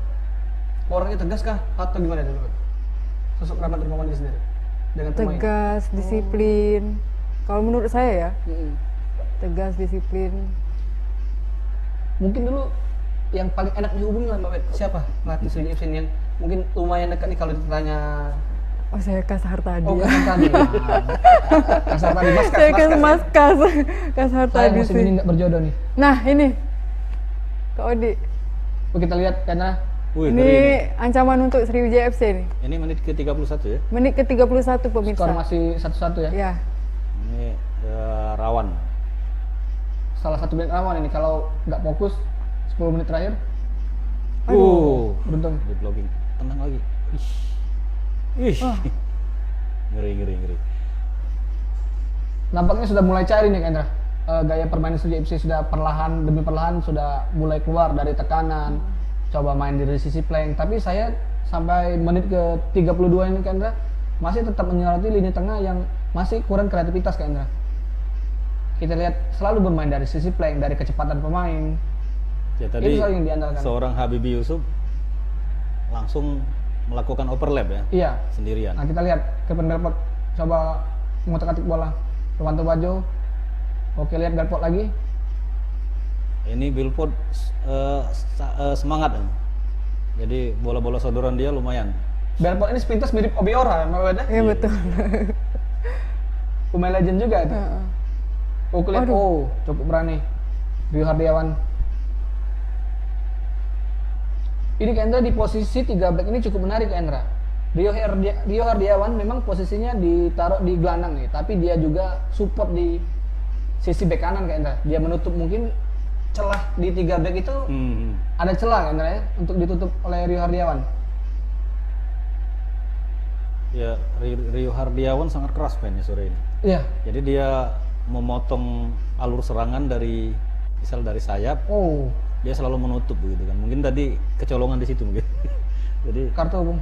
Orangnya tegas kah atau gimana dulu? Sosok Rahmat Darmawan ini sendiri dengan pemain.
Tegas, disiplin. Kalau menurut saya ya, tegas, disiplin.
Mungkin dulu yang paling enak dihubungi lah Mbak Wet siapa? Pelatih Sriwijaya FC yang mungkin lumayan dekat nih kalau ditanya.
Oh saya Kasar tadi.
Oh
ya.
Kasar tadi. Kasar tadi
Saya Mas Kasar
Saya
tadi
musim
sih.
ini nggak berjodoh nih.
Nah ini, Kak Odi.
Kita lihat karena
Wih,
Ini ancaman untuk Sriwijaya FC nih.
ini menit ke-31 ya.
Menit ke-31 pemirsa.
skor masih 1-1 ya.
Ya.
Ini rawan.
Salah satu menit rawan ini kalau nggak fokus 10 menit terakhir. Beruntung.
Di blocking. Tenang lagi. Ih. Ngeri.
Nampaknya sudah mulai cari nih Kak Endra. Gaya permainan Sriwijaya FC sudah perlahan demi perlahan sudah mulai keluar dari tekanan. Coba main dari sisi flank, tapi saya sampai menit ke 32 ini Kak Endra masih tetap menyoroti lini tengah yang masih kurang kreativitas Kak Endra. Kita lihat selalu bermain dari sisi flank, dari kecepatan pemain.
Ya tadi
Itu yang diandalkan.
seorang Habibie Yusuf langsung melakukan overlap ya.
Iya.
Sendirian.
Nah kita lihat Kevin Belfort coba mengutak-atik bola. Romanto Baggio. Oke lihat Belfort lagi.
Ini Belfort semangat. Jadi bola-bola sodoran dia lumayan.
Belfort ini sepintas mirip Obiora, Mbak Weda.
Iya betul.
Pemain legend juga itu. Oke lihat, cukup berani. Rio Hardiawan. Ini Kak Endra di posisi 3 back ini cukup menarik Kak Endra. Rio Hardiawan memang posisinya ditaruh di gelandang nih, tapi dia juga support di sisi back kanan Kak Endra. Dia menutup mungkin celah di 3 back itu ada celah Kak Endra ya untuk ditutup oleh Rio Hardiawan.
Ya Rio Hardiawan sangat keras mainnya sore ini.
Iya.
Jadi dia memotong alur serangan dari sayap.
Oh,
Dia selalu menutup begitu kan. Mungkin tadi kecolongan di situ mungkin. Jadi
kartu Bung.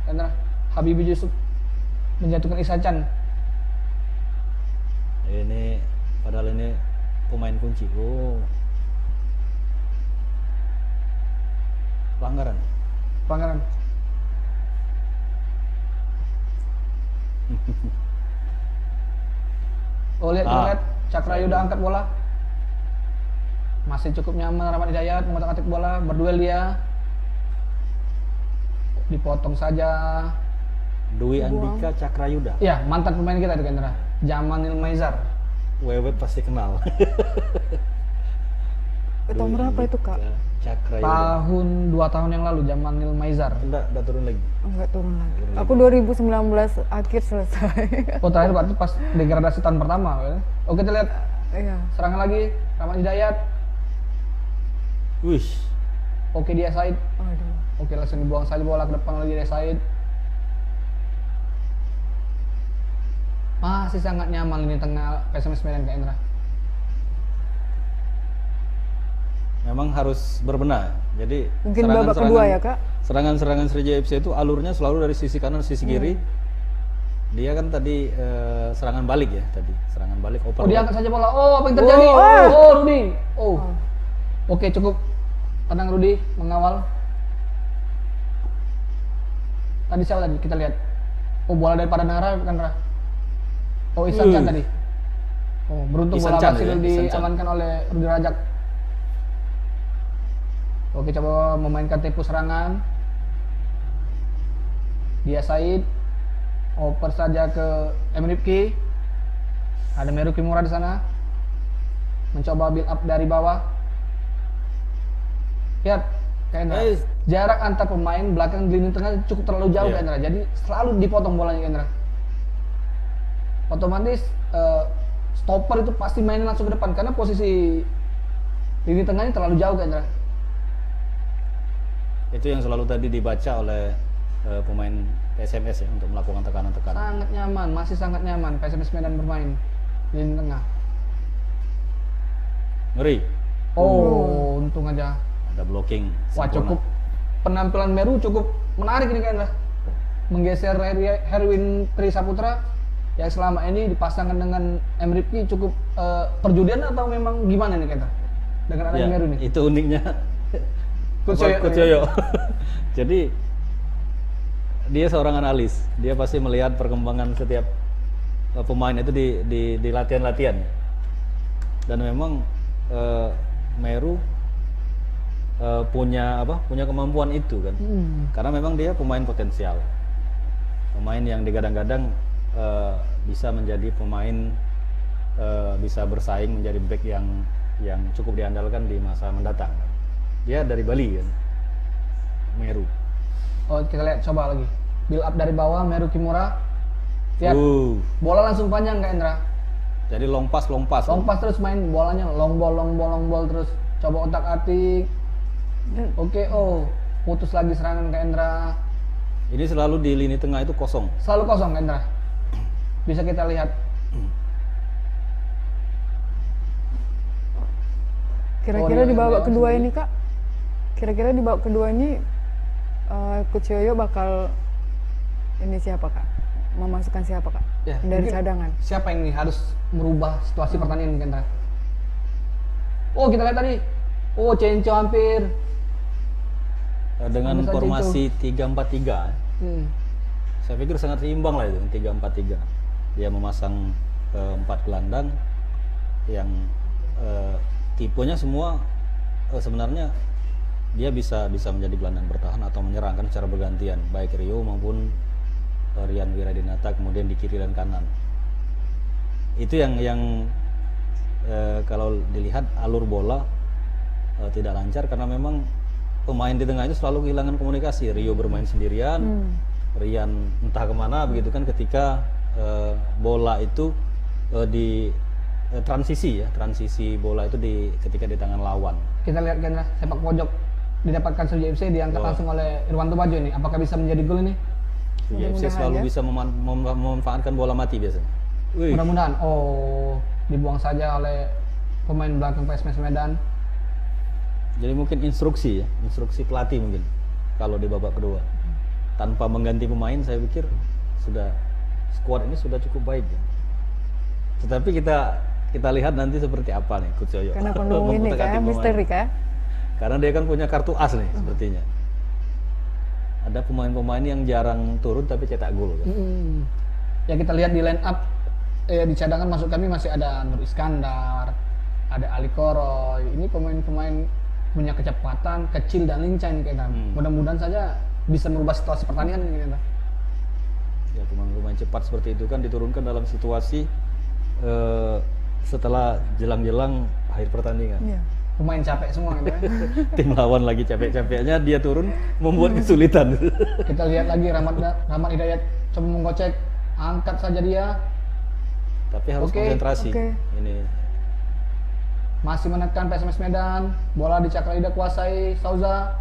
Kak Endra, Habibie Yusuf menjatuhkan Isacan.
ini padahal ini pemain kunci. Pelanggaran.
Lihat Cakrayuda angkat bola. Masih cukup nyaman Rahmat Hidayat mengotak-atik bola, berduel dia. Dipotong saja.
Dwi Andika Cakrayuda.
Ya, mantan pemain kita itu Kak Endra. Jamanil Maizar.
Wewe pasti kenal.
Tahun berapa itu Kak?
Cakrayuda.
Tahun 2 tahun yang lalu Jamanil Maizar.
Enggak turun lagi.
Enggak turun lagi. Aku 2019 akhir selesai.
Oh terakhir berarti pas degradasi tahun pertama kan? Oh kita lihat
Iya.
serangan lagi Rahmat Hidayat.
Wih.
Oke, dia Said.
Aduh.
Oke, langsung dibuang saja bola ke depan lagi dia Said. Masih sangat nyaman ini tengah PSMS Medan Kak Indra.
Memang harus berbenah. Jadi
Mungkin babak kedua ya, Kak?
Serangan-serangan Sriwijaya FC itu alurnya selalu dari sisi kanan, sisi kiri. Dia kan tadi serangan balik ya tadi, serangan balik oper.
Oh, diangkat saja bola. Oh, apa yang terjadi? Rudi. Oh. Oke, cukup. Tenang Rudi, mengawal. Tadi siapa tadi? Kita lihat. Oh, bola daripada Nara kan, Ra? Oh, Ihsan Chan tadi. Oh, beruntung
Ihsan
bola
Chan
berhasil
ya, Ihsan Chan.
diamankan oleh Rudi Rajak. Oke, coba memainkan tempo serangan. Dia Said. Oper saja ke Emripki. Ada Meru Kimura di sana. Mencoba build up dari bawah. Lihat, Kendra. Jarak antar pemain belakang di lini tengah cukup terlalu jauh, Kendra. Jadi selalu dipotong bolanya, Kendra. Otomatis stopper itu pasti mainin langsung ke depan karena posisi lini tengahnya terlalu jauh, Kendra.
Itu yang selalu tadi dibaca oleh pemain PSMS ya untuk melakukan tekanan-tekanan.
Sangat nyaman, masih sangat nyaman PSMS Medan bermain di lini tengah.
Ngeri.
Oh, untung aja.
Ada blocking.
Wah,
sempurna.
cukup penampilan Meru cukup menarik ini kan, menggeser Herwin Trisaputra yang selama ini dipasangkan dengan Emripki cukup perjudian atau memang gimana nih Kendra dengan adanya
Ya,
Meru nih?
itu uniknya
Coach
Yoyo. Jadi dia seorang analis, dia pasti melihat perkembangan setiap pemain itu di latihan-latihan. Dan memang Meru punya kemampuan itu kan. Karena memang dia pemain potensial, pemain yang digadang-gadang bisa menjadi pemain bisa bersaing menjadi back yang cukup diandalkan di masa mendatang. Dia dari Bali kan, Meru.
Oh, kita lihat coba lagi build up dari bawah Meru Kimura. Lihat bola langsung panjang Kak Indra.
Jadi long pass
Terus main bolanya long ball terus coba otak-atik. Oke, putus lagi serangan Kak Indra.
Ini selalu di lini tengah itu kosong.
Selalu kosong Kak Indra. Bisa kita lihat.
Kira-kira di babak kedua ini, Kak? Kira-kira di babak kedua ini Coach Yoyo bakal ini siapa, Kak? Memasukkan siapa, Kak?
Ya,
dari
mungkin
cadangan.
Siapa yang ini harus merubah situasi pertandingan Kendra? Oh, kita lihat tadi. Oh, Cenco hampir
Dengan
Bisa
formasi 3-4-3. Saya pikir sangat seimbang lah itu 3-4-3. Dia memasang 4 gelandang yang tipenya semua sebenarnya dia bisa menjadi gelandang bertahan atau menyerang kan secara bergantian, baik Rio maupun Rian Wiradinata kemudian di kiri dan kanan. Itu yang kalau dilihat alur bola tidak lancar karena memang pemain di tengah itu selalu kehilangan komunikasi. Rio bermain sendirian, Rian entah kemana begitu kan ketika bola itu di transisi bola itu ketika di tangan lawan.
Kita lihat Kendra, sepak pojok didapatkan Sriwijaya FC diangkat langsung oleh Irwanto Bajo ini. Apakah bisa menjadi gol ini?
UFC selalu bisa memanfaatkan bola mati biasanya.
Mudah-mudahan. Oh, dibuang saja oleh pemain belakang PSMS Medan.
Jadi mungkin instruksi pelatih mungkin kalau di babak kedua tanpa mengganti pemain saya pikir skuad ini sudah cukup baik ya. Tetapi kita lihat nanti seperti apa nih Coach Yoyo.
Karena penuh ini kayak misteri kayak.
Karena dia kan punya kartu as nih sepertinya. Ada pemain-pemain yang jarang turun tapi cetak gol kan.
Ya kita lihat di line up di cadangan masuk kami masih ada Nur Iskandar, ada Ali Koroy. Ini pemain-pemain punya kecepatan, kecil dan lincah nih kita. Mudah-mudahan saja bisa merubah situasi pertandingan ini kita.
Ya pemain-pemain cepat seperti itu kan diturunkan dalam situasi setelah jelang-jelang akhir pertandingan.
Iya.
Pemain capek semua gitu ya.
Tim lawan lagi capek-capeknya dia turun membuat kesulitan.
Kita lihat lagi Rahmat Hidayat coba menggocek, angkat saja dia.
Tapi harus konsentrasi. Ini
Masih menekan PSMS Medan. Bola di Cakralida kuasai Sauza.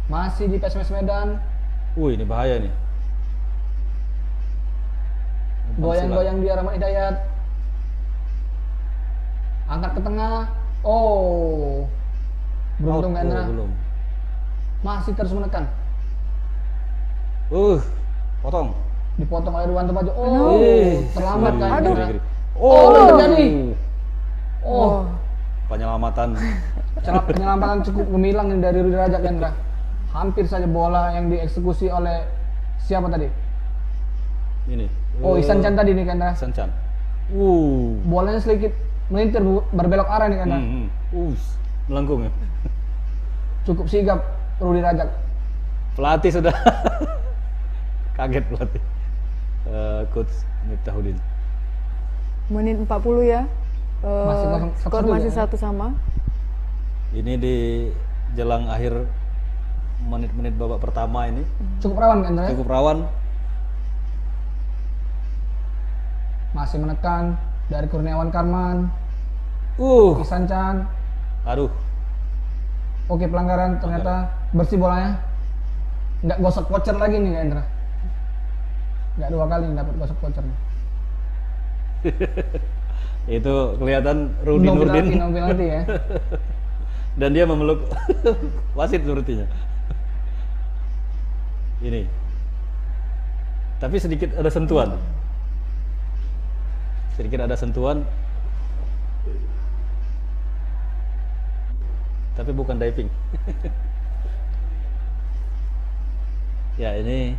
Masih di PSMS Medan.
Ini bahaya nih.
Goyang-goyang dia Rahmat Hidayat. Angkat ke tengah. Oh. Beruntung
Out.
Hendra.
Belum.
Masih terus menekan.
Potong.
Dipotong oleh Ruanto Bajo. Terlambat kan.
Aduh.
Ngeri.
Apa yang terjadi?
Penyelamatan.
Penyelamatan cukup gemilang dari Rudi Rajak Hendra. Hampir saja bola yang dieksekusi oleh siapa tadi?
Ini.
Ihsan Chan tadi nih Hendra.
Ihsan Chan.
Bolanya sedikit melintir berbelok arah nih Hendra.
Melengkung ya.
Cukup sigap Rudi Rajak.
Pelatih sudah kaget pelatih. Coach Miftahudin.
Menit 40 ya.
Masih kosong,
Skor
satu
masih
ya?
1 sama.
Ini di jelang akhir menit-menit babak pertama ini
Cukup rawan kan Hendra?
cukup rawan.
Masih menekan dari Kurniawan Karman. Ihsan Chan.
Aduh.
Oke, pelanggaran ternyata bersih bolanya. Nggak gosok voucher lagi nih Hendra. Nggak 2 kali dapat gosok voucher.
Itu kelihatan Rudi Nurdin.
No penalti ya.
Dan dia memeluk wasit sepertinya. Ini. Tapi sedikit ada sentuhan. Tapi bukan diving. Ya, ini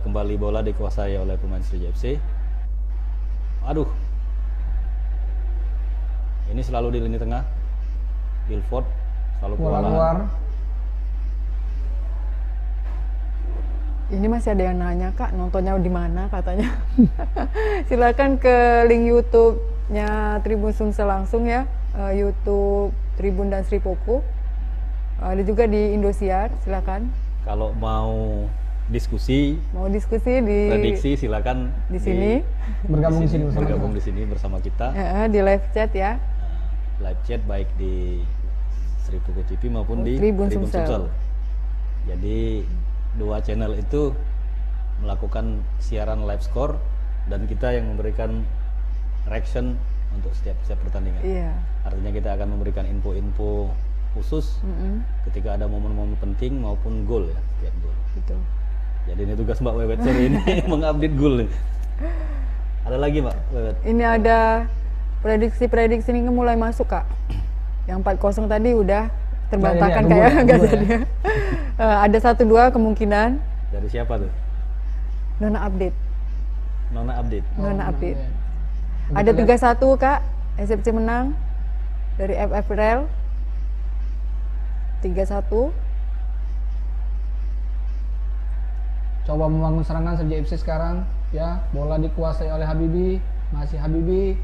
kembali bola dikuasai oleh pemain Srija FC. Aduh. Ini selalu di lini tengah. Guilford selalu
Bola
kewalahan.
keluar.
Ini masih ada yang nanya Kak, nontonnya di mana katanya. Silakan ke link YouTube-nya Tribun Sumsel langsung ya, YouTube Tribun dan Sri Poko. Ada juga di Indosiar, silakan.
Kalau mau diskusi,
di
prediksi silakan
di sini.
Bergabung di sini bersama
bergabung di sini bersama kita.
Di live chat ya.
Live chat baik di Sri Poko TV maupun di
Tribun
Tribun
Sumsel.
Sumsel. Jadi 2 channel itu melakukan siaran live score dan kita yang memberikan reaction untuk setiap pertandingan.
Iya.
Artinya kita akan memberikan info-info khusus ketika ada momen-momen penting maupun gol ya, setiap gol.
Betul.
Jadi ini tugas Mbak Wewet sore ini mengupdate gol nih. Ada lagi Mbak Wewet?
Ini ada prediksi ini mulai masuk Kak. Yang 4-0 tadi udah terbantahkan
Nggak jadi,
kayak nggak
dua ya?
jadi. Ada 1-2 kemungkinan.
Dari siapa tuh?
Nona update.
Nona update.
Nona update.
Iya.
Ada 3-1 Kak. SFC menang dari FF Rel. 3-1.
Coba membangun serangan Srija FC sekarang ya. Bola dikuasai oleh Habibi. Masih Habibi.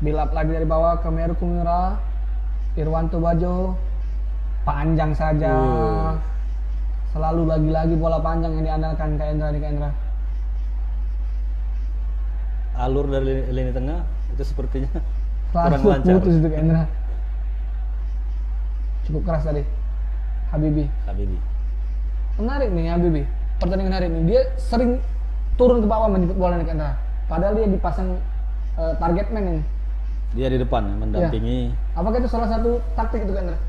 Build up lagi dari bawah ke Meru Kumira. Irwanto Bajo. Panjang saja. Selalu lagi-lagi bola panjang yang diandalkan Kak Hendra nih Kak Hendra.
Alur dari lini tengah itu sepertinya kurang
Selalu
lancar.
putus itu Kak Hendra. Cukup keras tadi. Habibi. Menarik nih Habibi. Pertandingan hari ini dia sering turun ke bawah menjemput bola nih Kak Hendra. Padahal dia dipasang target man ini.
Dia di depan mendampingi.
Apakah itu salah satu taktik itu Kak Hendra?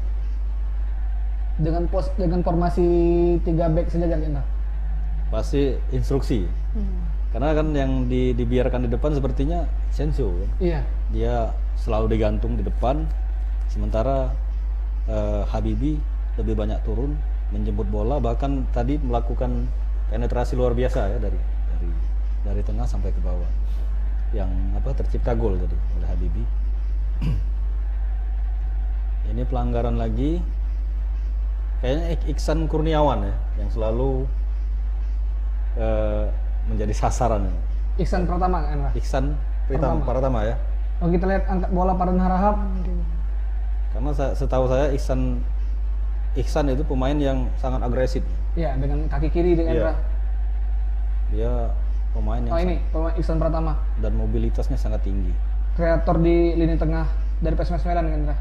Dengan formasi 3 back sejajar Kak Hendra.
Pasti instruksi. Karena kan yang dibiarkan di depan sepertinya Sensio kan?
Iya.
Dia selalu digantung di depan, sementara Habibi lebih banyak turun menjemput bola, bahkan tadi melakukan penetrasi luar biasa ya dari tengah sampai ke bawah, yang tercipta gol tadi oleh Habibi. Ini pelanggaran lagi, kayaknya Ihsan Kurniawan ya yang selalu menjadi sasaran.
Ihsan Pratama Kak Hendra.
Ihsan Pratama ya.
Oh, kita lihat angkat bola Paran Harahap.
Karena setahu saya Ihsan itu pemain yang sangat agresif.
Iya, dengan kaki kiri dengan
Iya.
Hendra.
Dia pemain yang
Oh ini pemain Ihsan Pratama.
dan mobilitasnya sangat tinggi.
kreator di lini tengah dari PSMS Medan kan Indra.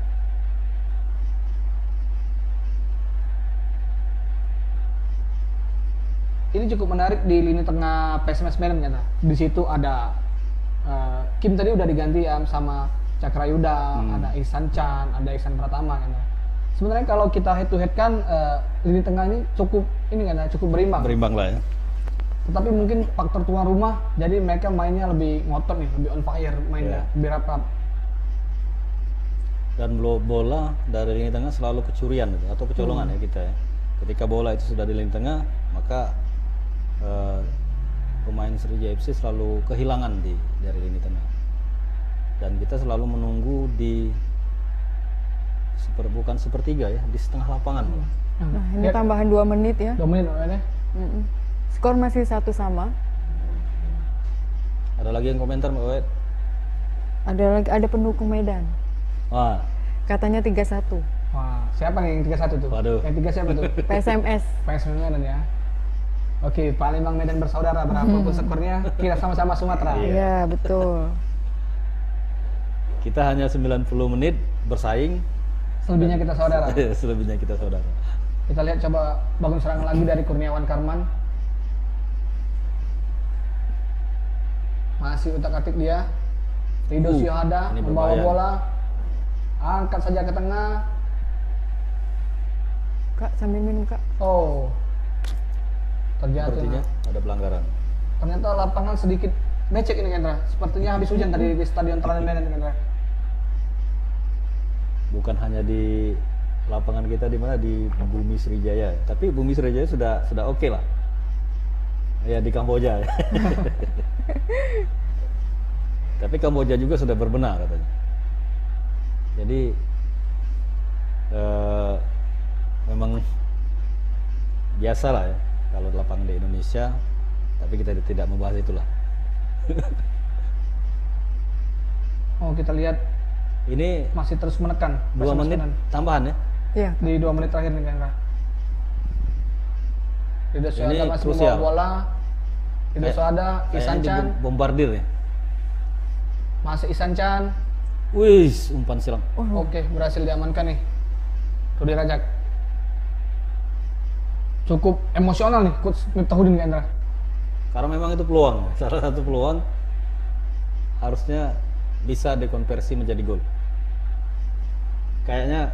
Ini cukup menarik di lini tengah PSMS Medan kan. Di situ ada Kim tadi udah diganti sama Cakrayuda, ada Ihsan Chan, ada Ihsan Pratama kan. Sebenarnya kalau kita head to head kan lini tengah ini cukup berimbang.
Berimbang lah ya.
Tetapi mungkin faktor tuan rumah jadi mereka mainnya lebih ngotot nih, lebih on fire mainnya, lebih rapat.
Dan bola dari lini tengah selalu kecurian gitu, atau kecolongan ya kita ya. Ketika bola itu sudah di lini tengah, maka pemain Sriwijaya FC selalu kehilangan dari lini tengah. Dan kita selalu menunggu di bukan sepertiga ya, di setengah lapangan.
Nah, ini tambahan 2 menit ya.
2 menit ya.
Skor masih 1 sama.
Ada lagi yang komentar Mbak Wet?
Ada pendukung Medan.
Wah,
Katanya 3-1.
Wah, siapa nih yang 3-1 tuh?
Waduh.
Yang 3 siapa tuh?
PSMS.
PSMS Medan ya. Oke, Palembang Medan bersaudara, berapapun skornya kita sama-sama Sumatera.
Iya, betul.
kita hanya 90 menit bersaing.
Selebihnya kita saudara.
Selebihnya kita saudara.
Kita lihat coba bangun serangan lagi dari Kurniawan Karman. Masih utak-atik dia. Ridho Syuhada
ini
membawa
berbahaya.
bola. Angkat saja ke tengah.
Kak, sambil minum, Kak.
Oh. Terjatuh.
Sepertinya ada pelanggaran.
Ternyata lapangan sedikit becek ini Kendra. Sepertinya habis hujan tadi di Stadion Teranen Medan Kendra.
Bukan hanya di lapangan kita di mana di Bumi Sriwijaya, tapi Bumi Sriwijaya sudah oke lah. Ya di Kamboja ya. Tapi Kamboja juga sudah berbenah katanya. Jadi memang biasa lah ya kalau lapangan di Indonesia, tapi kita tidak membahas itulah.
Oh, kita lihat
Ini
masih terus menekan.
2 menit tambahan ya.
Iya.
Di 2 menit terakhir nih Kendra. Ridho Syuhada
Ini
masih
krusial.
membawa bola. Ridho Syuhada, Ihsan
Kayaknya
Chan,
bombardir ya.
masih Ihsan Chan.
Wih, umpan silang.
Oke, berhasil diamankan nih. Rudi Rajak. Cukup emosional nih Coach Miftahudin Kendra.
Karena memang itu peluang, salah satu peluang harusnya bisa dikonversi menjadi gol. Kayaknya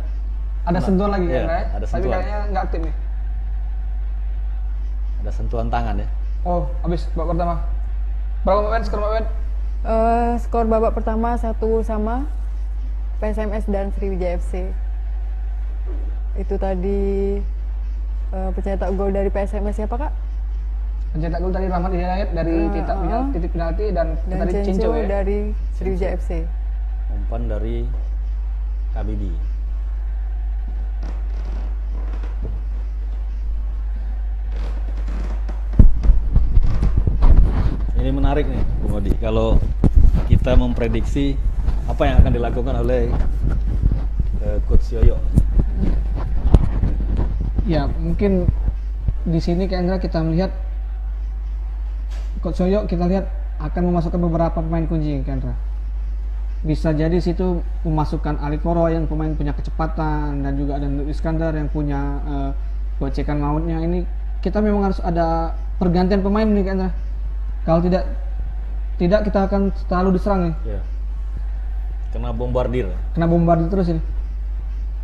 Ada sentuhan lagi
Iya,
Kendra ya?
ada
Tapi
sentuhan.
kayaknya nggak aktif nih.
ada sentuhan tangan ya.
Oh, habis babak pertama. Berapa menit skor babak?
Skor babak pertama 1 sama PSMS dan Sriwijaya FC. Itu tadi pencetak gol dari PSMS siapa, Kak?
Pencetak gol tadi Rahmat Hidayat dari titik penalti dan
Dan
tadi Cinco
Cenco
ya.
dari Sriwijaya FC.
Umpan dari KBB. Ini menarik nih, Bung Odi. Kalau kita memprediksi apa yang akan dilakukan oleh Coach Yoyo.
Ya, mungkin di sini Kendra kita melihat Coach Yoyo kita lihat akan memasukkan beberapa pemain kunci Kendra. Bisa jadi situ memasukkan Ali Koro yang pemain punya kecepatan dan juga ada Nur Iskandar yang punya gocekan mautnya. Ini kita memang harus ada pergantian pemain nih Kendra. Kalau tidak kita akan selalu diserang nih.
Ya. Kena bombardir.
Kena bombardir terus ini.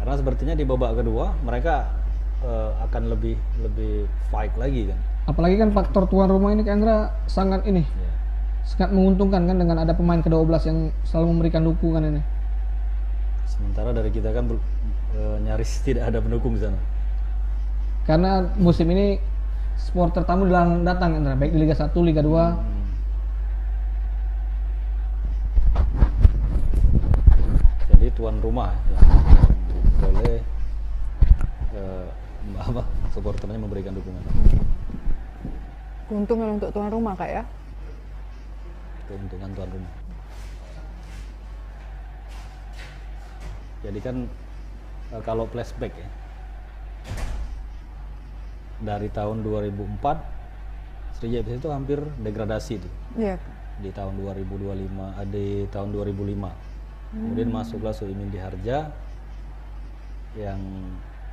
Karena sepertinya di babak kedua mereka akan lebih fight lagi kan.
Apalagi kan faktor tuan rumah ini Kendra sangat ini.
Ya.
Sangat menguntungkan kan dengan ada pemain ke-12 yang selalu memberikan dukungan ini.
Sementara dari kita kan nyaris tidak ada pendukung di sana.
Karena musim ini supporter tamu datang Kendra, baik di Liga 1, Liga 2.
Jadi tuan rumah yang boleh supporternya memberikan dukungan.
Keuntungan untuk tuan rumah, Kak ya.
Keuntungan tuan rumah. Jadi kan kalau flashback ya, dari tahun 2004 Sriwijaya FC itu hampir degradasi itu.
Iya.
di tahun 2025, di tahun 2005. Kemudian masuklah Suimin Diharja yang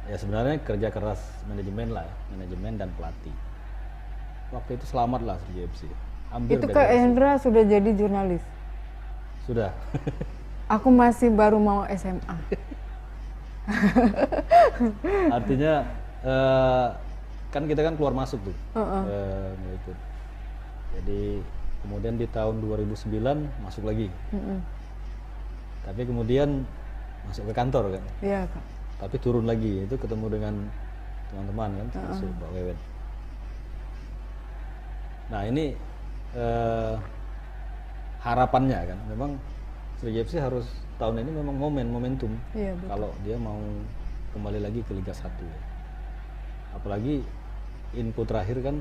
ya sebenarnya kerja keras manajemen lah, manajemen dan pelatih. Waktu itu selamat lah Sriwijaya FC. Hampir
Itu Kak Hendra sudah jadi jurnalis?
Sudah.
Aku masih baru mau SMA.
Artinya kan kita kan keluar masuk tuh. Meliput. Jadi kemudian di tahun 2009 masuk lagi. Tapi kemudian masuk ke kantor kan.
Iya Kak.
Tapi turun lagi, itu ketemu dengan teman-teman kan, termasuk Mbak Wewen. Nah ini harapannya kan, memang Sriwijaya FC harus tahun ini memang momentum.
Iya, betul.
Kalau dia mau kembali lagi ke Liga 1 ya. Apalagi info terakhir kan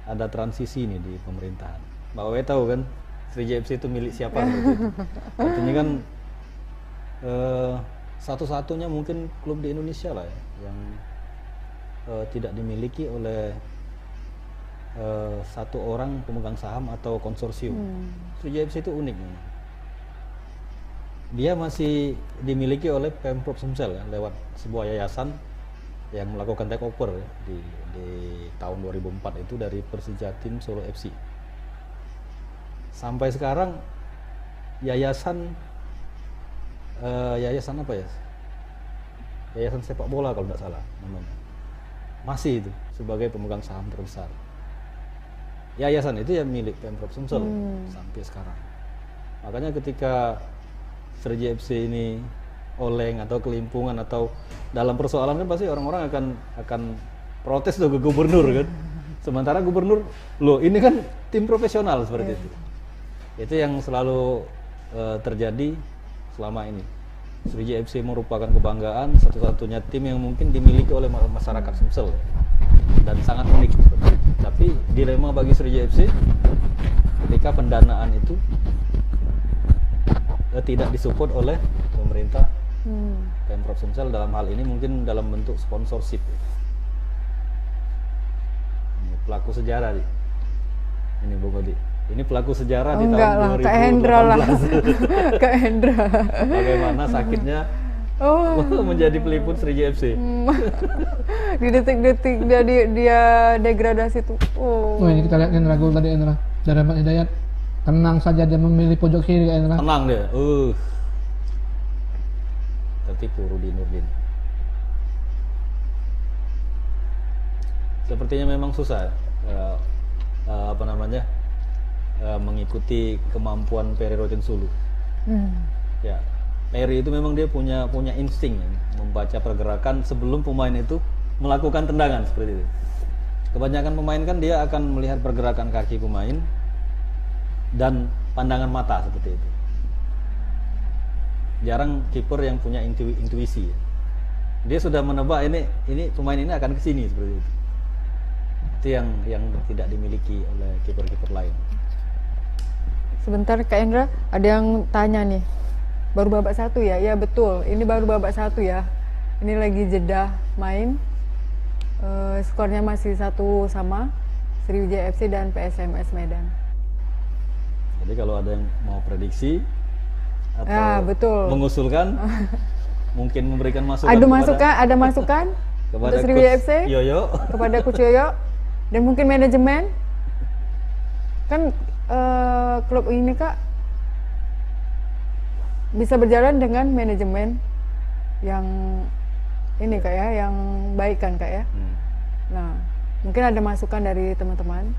ada transisi nih di pemerintahan. Mbak Wewe tahu kan Sriwijaya FC itu milik siapa waktu itu. Artinya kan satu-satunya mungkin klub di Indonesia lah ya, yang tidak dimiliki oleh satu orang pemegang saham atau konsorsium. Sriwijaya FC itu unik memang. Dia masih dimiliki oleh Pemprov Sumsel ya, lewat sebuah yayasan yang melakukan takeover ya, di tahun 2004 itu dari Persija Tim Solo FC. Sampai sekarang yayasan apa ya? Yayasan sepak bola kalau tidak salah namanya. Masih itu sebagai pemegang saham terbesar. Yayasan itu ya milik Pemprov Sumsel sampai sekarang. Makanya ketika Sriwijaya FC ini oleng atau kelimpungan atau dalam persoalan kan pasti orang-orang akan protes tuh ke gubernur kan. Sementara gubernur, loh ini kan tim profesional seperti itu. Itu yang selalu terjadi selama ini. Sriwijaya FC merupakan kebanggaan, satu-satunya tim yang mungkin dimiliki oleh masyarakat Sumsel dan sangat unik. Tapi dilema bagi Sriwijaya FC ketika pendanaan itu tidak disupport oleh pemerintah Pemprov Sumsel, dalam hal ini mungkin dalam bentuk sponsorship. Ini pelaku sejarah nih. Ini Bung Odi. Ini pelaku sejarah di tahun 2018.
Kak Hendra lah. Kak Hendra.
Bagaimana sakitnya menjadi peliput Sriwijaya FC.
Di detik-detik dia degradasi tuh.
Oh ini kita lihat Hendra gol tadi Hendra. Dari Ahmad Hidayat. Tenang saja dia memilih pojok kiri Hendra.
Tenang dia. Tertipu Rudi Nurdin. Sepertinya memang susah mengikuti kemampuan Peri Rotinsulu. Ya, Peri itu memang dia punya insting ya, membaca pergerakan sebelum pemain itu melakukan tendangan seperti itu. Kebanyakan pemain kan dia akan melihat pergerakan kaki pemain dan pandangan mata seperti itu. Jarang kiper yang punya intuisi. Ya. Dia sudah menebak ini pemain ini akan kesini seperti itu. Itu yang tidak dimiliki oleh kiper-kiper lain.
Sebentar Kak Hendra, ada yang tanya nih. Baru babak 1 ya? Ya betul, ini baru babak 1 ya. Ini lagi jeda main. Skornya masih 1 sama Sriwijaya FC dan PSMS Medan.
Jadi kalau ada yang mau prediksi atau
betul.
mengusulkan, mungkin memberikan masukan.
Ada masukan
kepada
untuk Sriwijaya FC,
Yoyo,
kepada Coach Yoyo, dan mungkin manajemen. Kan klub ini Kak bisa berjalan dengan manajemen yang ini Kak ya, yang baik kan Kak ya. Nah, mungkin ada masukan dari teman-teman.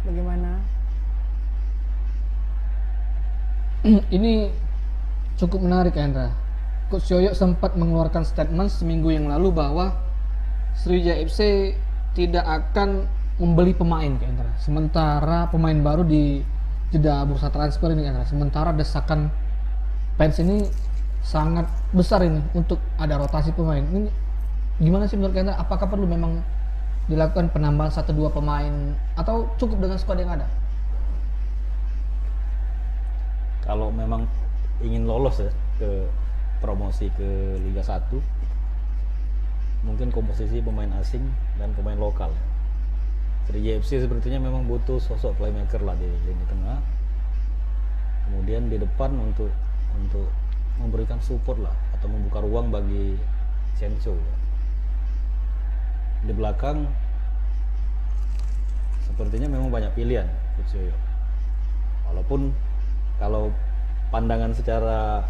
Bagaimana?
Ini cukup menarik Hendra. Coach Yoyo sempat mengeluarkan statement seminggu yang lalu bahwa Sriwijaya FC tidak akan membeli pemain Hendra. Sementara pemain baru di jeda bursa transfer ini Hendra. Sementara desakan fans ini sangat besar ini untuk ada rotasi pemain. Ini gimana sih menurut Hendra? Apakah perlu memang dilakukan penambahan 1-2 pemain atau cukup dengan skuad yang ada?
kalau memang ingin lolos ya ke promosi ke Liga 1, mungkin komposisi pemain asing dan pemain lokal. Sriwijaya FC sepertinya memang butuh sosok playmaker lah di lini tengah. Kemudian di depan untuk memberikan support lah atau membuka ruang bagi Senso. Di belakang sepertinya memang banyak pilihan Coach Yoyo. Walaupun kalau pandangan secara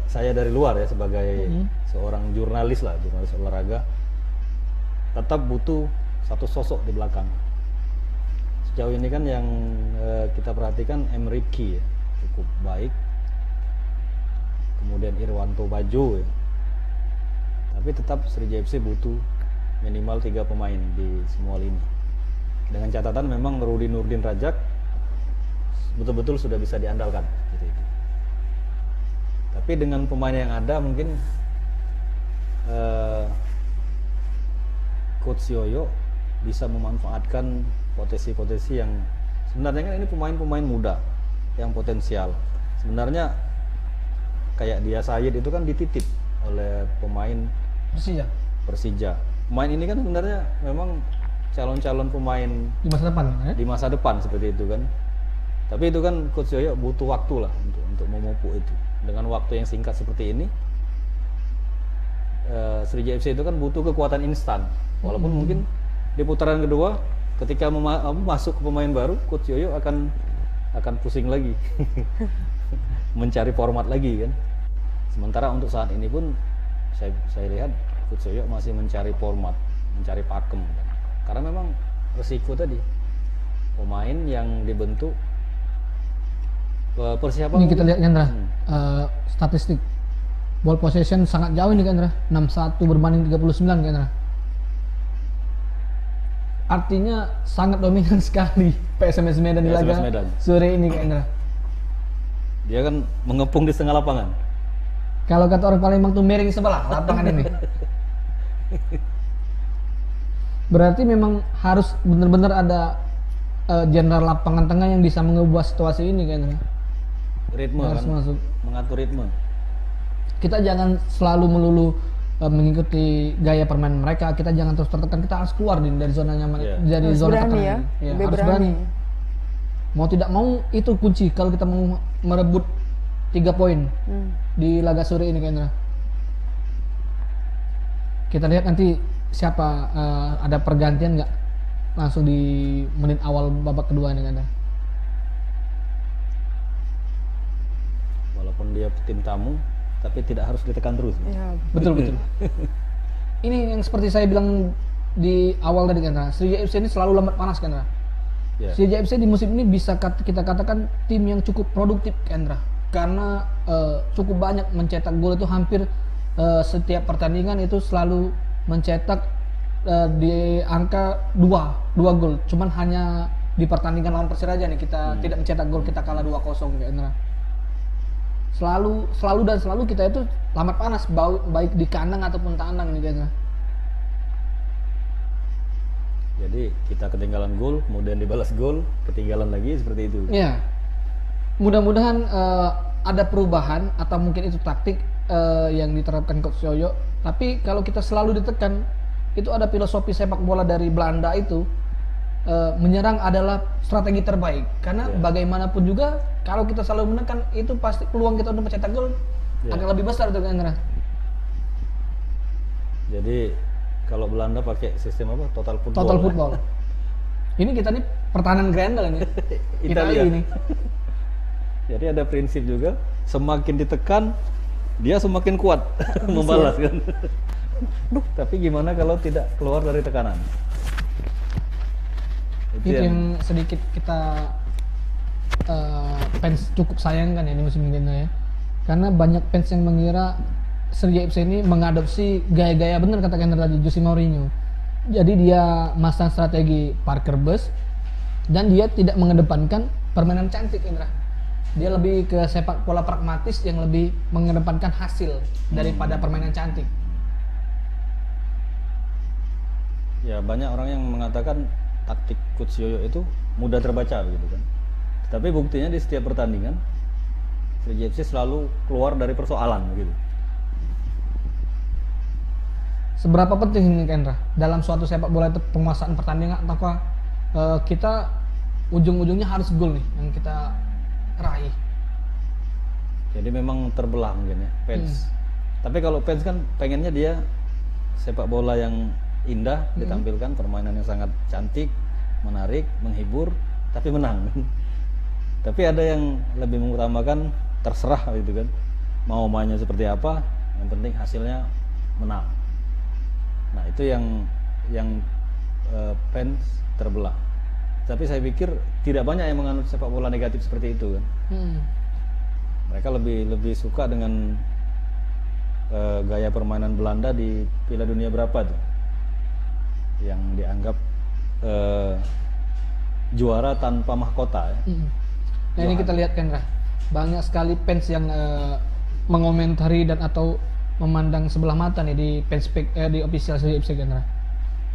saya dari luar ya sebagai seorang jurnalis olahraga, tetap butuh satu sosok di belakang. Sejauh ini kan yang kita perhatikan Emriki ya, cukup baik. Kemudian Irwanto Bajo ya. Tapi tetap Sriwijaya FC butuh minimal 3 pemain di semua lini. Dengan catatan memang Rudi Nurdin Rajak betul-betul sudah bisa diandalkan gitu itu. Tapi dengan pemain yang ada mungkin Coach Yoyo bisa memanfaatkan potensi-potensi yang sebenarnya kan ini pemain-pemain muda yang potensial. Sebenarnya kayak Dia Said itu kan dititip oleh pemain Persija. Pemain ini kan sebenarnya memang calon-calon pemain
di masa depan ya?
Di masa depan seperti itu kan. Tapi itu kan Coach Yoyo butuh waktu lah untuk memupuk itu. Dengan waktu yang singkat seperti ini, Sriwijaya FC itu kan butuh kekuatan instan. Walaupun mungkin di putaran kedua ketika masuk ke pemain baru, Coach Yoyo akan pusing lagi mencari format lagi kan. Sementara untuk saat ini pun saya lihat Coach Yoyo masih mencari format, mencari pakem kan. Karena memang resiko tadi pemain yang dibentuk persiapan.
Ini kita lihat Kendra, statistik ball possession sangat jauh ini Kendra, 61 berbanding 39 Kendra. Artinya sangat dominan sekali PSMS Medan di laga sore ini Kendra.
Dia kan mengepung di setengah lapangan.
Kalau kata orang Palembang tuh miring sebelah lapangan ini. Berarti memang harus benar-benar ada jenderal lapangan tengah yang bisa mengubah situasi ini Kendra.
Ritme
harus
kan,
masuk.
mengatur ritme.
Kita jangan selalu melulu mengikuti gaya permainan mereka. Kita jangan terus tertekan. Kita harus keluar dari zona nyaman, dari
harus
zona
berani
tekanan.
ya, lebih
Harus
berani.
Mau tidak mau itu kunci kalau kita mau merebut 3 poin di laga sore ini Kendra. Kita lihat nanti siapa ada pergantian nggak langsung di menit awal babak kedua ini Kendra.
Walaupun dia tim tamu, tapi tidak harus ditekan terus.
Ya,
Betul. Ini yang seperti saya bilang di awal tadi Kendra, Sriwijaya FC ini selalu lambat panas Kendra. Sriwijaya FC di musim ini bisa kita katakan tim yang cukup produktif Kendra, karena cukup banyak mencetak gol. Itu hampir setiap pertandingan itu selalu mencetak di angka 2 gol. Cuman hanya di pertandingan lawan Persiraja nih kita tidak mencetak gol, kita kalah 2-0 Kendra. Selalu kita itu lambat panas, baik di kandang ataupun tandang nih Kendra.
Jadi kita ketinggalan gol, kemudian dibalas gol, ketinggalan lagi seperti itu.
Iya. Mudah-mudahan ada perubahan atau mungkin itu taktik yang diterapkan Coach Yoyo. Tapi kalau kita selalu ditekan, itu ada filosofi sepak bola dari Belanda itu, menyerang adalah strategi terbaik. Karena bagaimanapun juga kalau kita selalu menekan, itu pasti peluang kita untuk mencetak gol akan lebih besar tuh Kendra.
Jadi kalau Belanda pakai sistem apa? Total football.
Total football. Ini kita nih pertahanan Grendel ini. Italia ini.
Jadi ada prinsip juga, semakin ditekan dia semakin kuat membalas kan. Tapi gimana kalau tidak keluar dari tekanan?
Itu yang sedikit kita fans cukup sayangkan ya di musim ini ya. Karena banyak fans yang mengira Sriwijaya FC ini mengadopsi gaya-gaya benar kata Kendra tadi, Jose Mourinho. Jadi dia masang strategi Parker Bus dan dia tidak mengedepankan permainan cantik Kendra. Dia lebih ke sepak bola pragmatis yang lebih mengedepankan hasil daripada permainan cantik.
Ya banyak orang yang mengatakan taktik Coach Yoyo itu mudah terbaca begitu kan. Tapi buktinya di setiap pertandingan Sriwijaya FC selalu keluar dari persoalan begitu.
Seberapa penting ini Kendra dalam suatu sepak bola itu penguasaan pertandingan ataukah kita ujung-ujungnya harus gol nih yang kita raih.
Jadi memang terbelah mungkin ya fans. Tapi kalau fans kan pengennya dia sepak bola yang indah ditampilkan, permainan yang sangat cantik, menarik, menghibur, tapi menang. Tapi ada yang lebih mengutamakan terserah gitu kan, mau mainnya seperti apa, yang penting hasilnya menang. Nah itu yang fans terbelah. Tapi saya pikir tidak banyak yang menganut sepak bola negatif seperti itu kan. Mereka lebih suka dengan gaya permainan Belanda di Piala Dunia berapa tuh, yang dianggap juara tanpa mahkota ya.
Nah ini kita lihat kan Rah, banyak sekali fans yang mengomentari dan atau memandang sebelah mata nih di fanspage di official Sriwijaya FC kan Rah.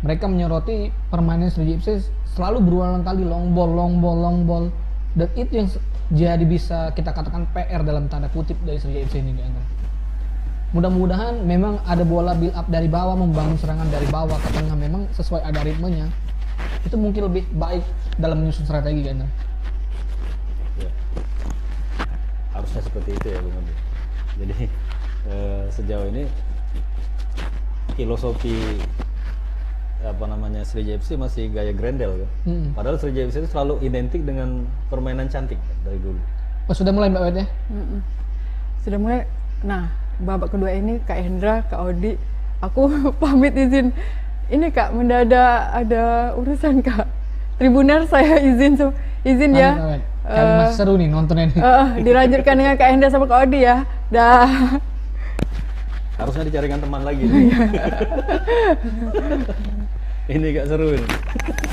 Mereka menyoroti permainan Sriwijaya FC selalu berulang kali long ball, dan itu yang jadi bisa kita katakan PR dalam tanda kutip dari Sriwijaya FC ini kan. Mudah-mudahan memang ada bola build up dari bawah, membangun serangan dari bawah ke tengah, memang sesuai ada ritmenya. Itu mungkin lebih baik dalam menyusun strategi kan.
Ya. Harusnya seperti itu ya Bung Adi. Jadi sejauh ini filosofi Sriwijaya FC masih gaya Grendel kan. Padahal Sriwijaya FC itu selalu identik dengan permainan cantik dari dulu.
Oh, sudah mulai Mbak Wet ya?
Sudah mulai. Nah, babak kedua ini Kak Hendra, Kak Odi, aku pamit izin. Ini Kak, mendadak ada urusan Kak. Tribuner saya izin ya.
Kali masih seru nih nonton ini.
Dilanjutkan dengan Kak Hendra sama Kak Odi ya. Dah.
Harusnya dicarikan teman lagi. Ini gak seru ini.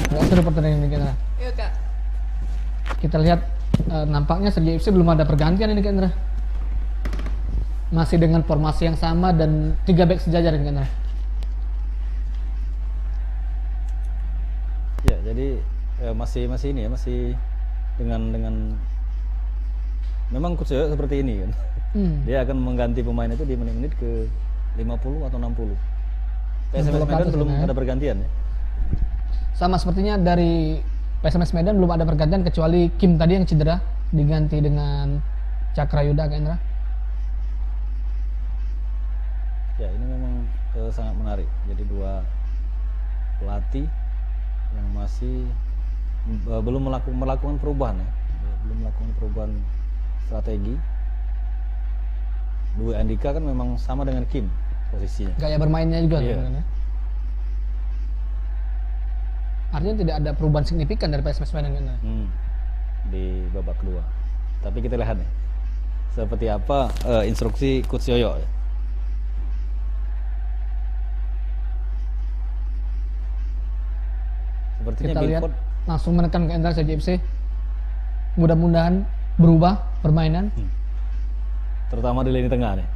Gak seru pertandingan ini Kendra.
Iya Kak.
Kita lihat nampaknya Sriwijaya FC belum ada pergantian ini Kendra. Masih dengan formasi yang sama dan 3 back sejajar ini Kendra.
Ya, jadi masih ini ya, masih dengan memang Coach Yoyo seperti ini kan. Dia akan mengganti pemain itu di menit-menit ke 50 atau 60. PSMS Medan belum ada pergantian ya.
Sama sepertinya dari PSMS Medan belum ada pergantian kecuali Kim tadi yang cedera diganti dengan Cakrayuda kan Indra.
Ya, ini memang sangat menarik. Jadi dua pelatih yang masih belum melakukan perubahan ya. Belum melakukan perubahan strategi. Dwi Andika kan memang sama dengan Kim posisinya.
Gaya bermainnya juga sebenarnya. Artinya tidak ada perubahan signifikan dari PSMS Medan kan?
Di babak kedua. Tapi kita lihat nih seperti apa instruksi Coach Yoyo. Sepertinya
kita lihat
Billboard
langsung menekan ke Endra Sriwijaya FC. Mudah-mudahan berubah permainan.
Terutama di lini tengah nih.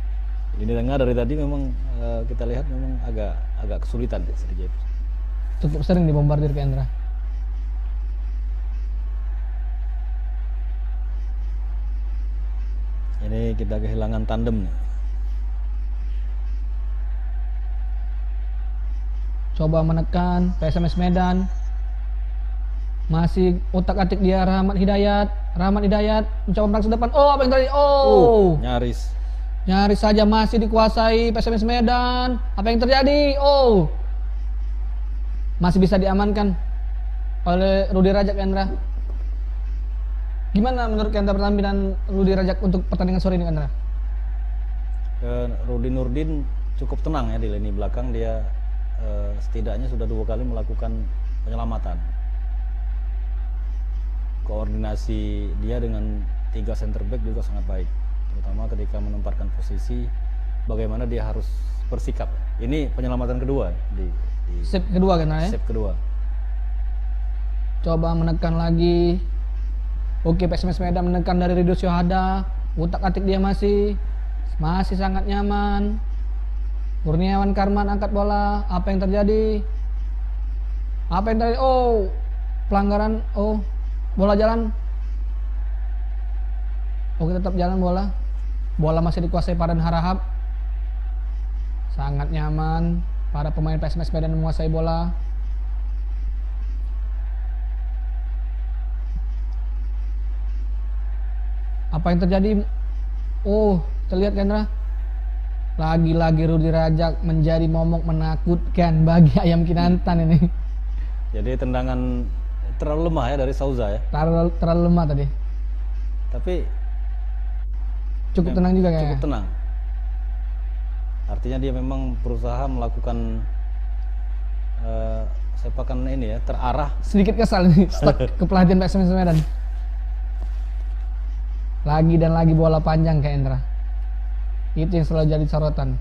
Lini tengah dari tadi memang kita lihat memang agak kesulitan di Sriwijaya FC.
Cukup sering dibombardir ke Endra.
Ini kita kehilangan tandem nih.
Coba menekan PSMS Medan. Masih otak-atik dia Rahmat Hidayat mencoba merangkak depan. Oh, apa yang tadi? Oh, nyaris saja masih dikuasai PSMS Medan. Apa yang terjadi? Oh, masih bisa diamankan oleh Rudi Rajak Endra. Gimana menurut Endra penampilan Rudi Rajak untuk pertandingan sore ini Endra?
Rudi Nurdin cukup tenang ya di lini belakang. Dia setidaknya sudah 2 kali melakukan penyelamatan. Koordinasi dia dengan 3 center back juga sangat baik, terutama ketika menempatkan posisi bagaimana dia harus bersikap. Ini penyelamatan kedua di
save kedua kan ya?
Save kedua.
Coba menekan lagi. Oke, PSMS Medan menekan dari Ridho Syuhada. Utak-atik dia masih sangat nyaman. Kurniawan Karman angkat bola. Apa yang terjadi? Oh, pelanggaran. Oh, bola jalan. Oke, tetap jalan bola. Bola masih dikuasai Fardan Harahap. Sangat nyaman. Para pemain PSMS Medan menguasai bola. Apa yang terjadi? Oh, terlihat kan, Ra? Lagi-lagi Rudi Rajak menjadi momok menakutkan bagi ayam Kinantan ini.
Jadi tendangan terlalu lemah ya dari Souza ya.
Terlalu lemah tadi.
Tapi
Cukup tenang juga kayaknya.
cukup tenang. Artinya dia memang berusaha melakukan sepakan ini ya, terarah.
Sedikit kesal nih, stuck ke pelatihan PSMS Medan. Lagi dan lagi bola panjang kayak Indra. Itu yang selalu jadi sorotan.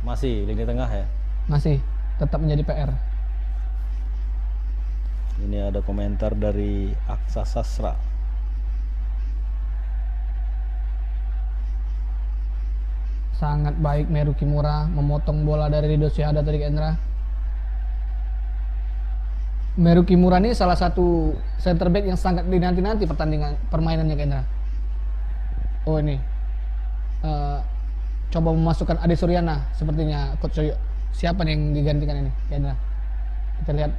Masih lini tengah ya.
Masih tetap menjadi PR.
Ini ada komentar dari Aksa Sasra.
Sangat baik Meru Kimura memotong bola dari Rido Syahada tadi ke Indra. Meru Kimura ini salah satu center back yang sangat dinanti-nanti permainannya ke Indra. Oh ini coba memasukkan Ade Suryana sepertinya Coach Soyo. Siapa nih yang digantikan ini ke Indra? Kita lihat.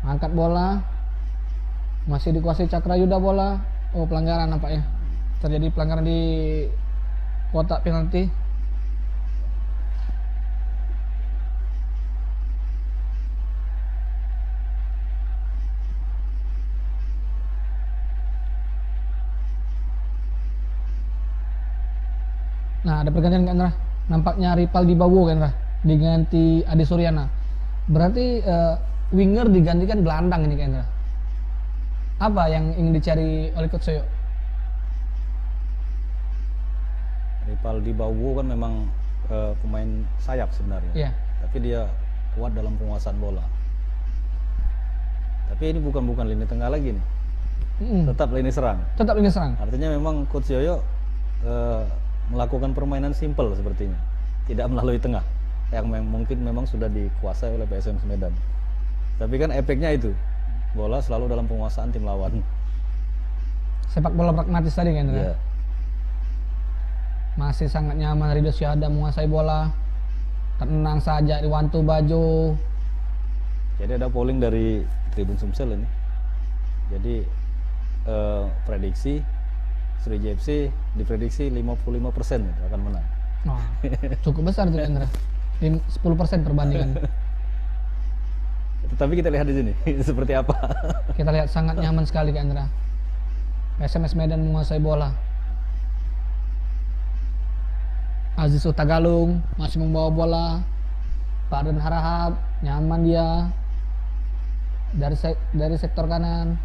Angkat bola. Masih dikuasai Cakra Yuda bola. Oh, pelanggaran nampaknya. Terjadi pelanggaran di kotak penalti. Nah, ada pergantian kan, Indra? Nampaknya Ripal Dibawo kan, Indra? Diganti Ade Suryana. Berarti winger digantikan gelandang ini kan, Indra? Apa yang ingin dicari oleh Coach Soyo?
Ripaldi Bawo kan memang pemain sayap sebenarnya.
Iya.
Tapi dia kuat dalam penguasaan bola. Tapi ini bukan lini tengah lagi nih. Tetap lini serang.
Tetap lini serang.
Artinya memang Coach Yoyo melakukan permainan simpel sepertinya. Tidak melalui tengah. Yang mungkin memang sudah dikuasai oleh PSMS Medan. Tapi kan efeknya itu. Bola selalu dalam penguasaan tim lawan.
Sepak bola pragmatis tadi kan, Indra?
Iya.
Masih sangat nyaman Rido Syahada menguasai bola. Tenang saja Riwanto Bajo.
Jadi ada polling dari Tribun Sumsel ini. Jadi prediksi Sriwijaya FC diprediksi 55% akan menang.
Nah, cukup besar tuh Indra. 10% perbandingan.
Tetapi kita lihat di sini seperti apa.
Kita lihat sangat nyaman sekali Kak Indra. PSMS Medan menguasai bola. Aziz Utagalung masih membawa bola. Parden Harahap nyaman dia dari sektor kanan.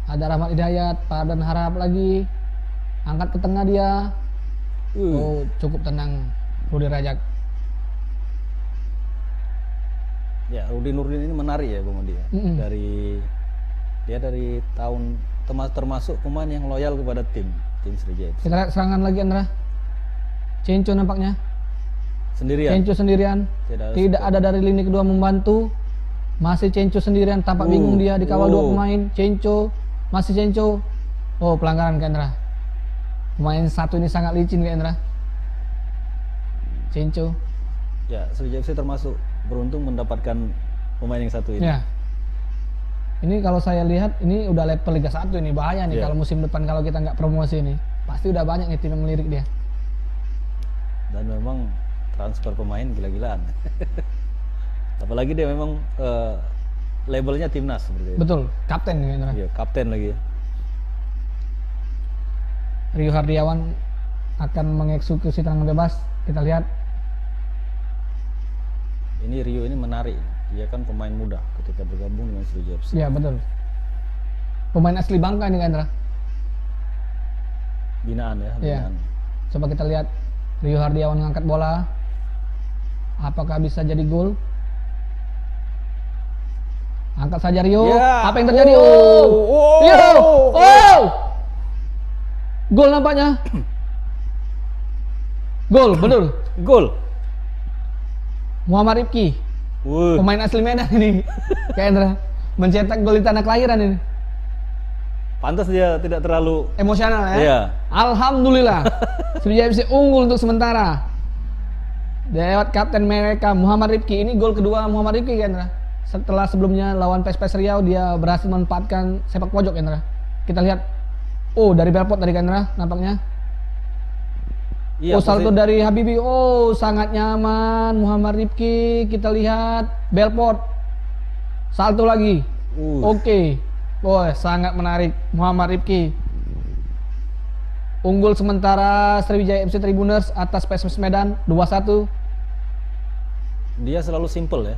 Ada Rahmat Hidayat, Parden Harahap lagi angkat ke tengah dia. Oh, cukup tenang Rudi Rajak.
Ya, Rudi Nurdin ini menarik ya Bung Adi ya. Dari tahun termasuk pemain yang loyal kepada tim Sriwijaya FC.
Kita lihat serangan lagi Andra. Cenco nampaknya.
Sendirian.
Cenco sendirian. Tidak ada dari lini kedua membantu. Masih Cenco sendirian, tampak bingung dia dikawal dua pemain. Cenco, masih Cenco. Oh, pelanggaran Kak Indra. Pemain satu ini sangat licin Kak Indra. Cenco.
Ya, Sriwijaya FC termasuk beruntung mendapatkan pemain yang satu ini.
Ya. Ini kalau saya lihat ini udah level Liga 1 ini, bahaya nih kalau musim depan kalau kita nggak promosi ini. Pasti udah banyak nih tim yang melirik dia.
Dan memang transfer pemain gila-gilaan. Apalagi dia memang labelnya timnas seperti itu.
Betul, kapten Kak Indra.
Iya, kapten lagi.
Rio Hardiawan akan mengeksekusi tendangan bebas. Kita lihat.
Ini Rio ini menarik. Dia kan pemain muda ketika bergabung dengan Sriwijaya FC.
Iya betul. Pemain asli Bangka ini Kak Indra.
Binaan ya.
Binaan. Coba kita lihat Rio Hardiawan mengangkat bola. Apakah bisa jadi gol? Angkat saja Rio.
Ya.
Apa yang terjadi? Rio. Gol nampaknya. Gol, betul.
Gol.
Muhammad Rifki. Pemain asli Medan ini. Kak Indra mencetak gol di tanah kelahiran ini.
Pantas dia tidak terlalu
emosional ya.
Iya.
Alhamdulillah. Sriwijaya FC unggul untuk sementara. Lewat kapten mereka Muhammad Rifki. Ini gol kedua Muhammad Rifki Kak Indra. Setelah sebelumnya lawan PSPS Riau dia berhasil memanfaatkan sepak pojok Kendra. Kita lihat, oh dari Belpot tadi Kendra nampaknya.
Iya,
Oh salto dari Habibie, oh sangat nyaman Muhammad Rifki. Kita lihat Belpot, salto lagi. Oke, oh sangat menarik Muhammad Rifki. Unggul sementara Sriwijaya FC Tribuners atas PSMS Medan 2-1.
Dia selalu simple ya.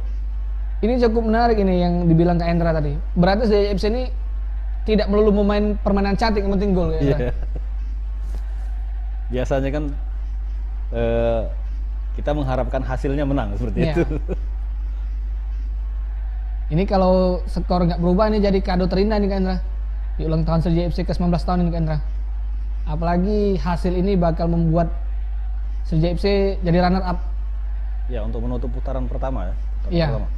Ini cukup menarik ini yang dibilang Kak Endra tadi. Berarti Sriwijaya FC ini tidak melulu memain permainan cantik, yang penting gol ya.
Iya. Biasanya kan kita mengharapkan hasilnya menang seperti
Iya.
itu.
Ini kalau skor nggak berubah ini jadi kado terindah nih Kak Endra. Di ulang tahun Sriwijaya FC ke 19 tahun ini Kak Endra. Apalagi hasil ini bakal membuat Sriwijaya FC jadi runner up.
Ya, untuk menutup putaran pertama ya. Putaran
Iya.
pertama.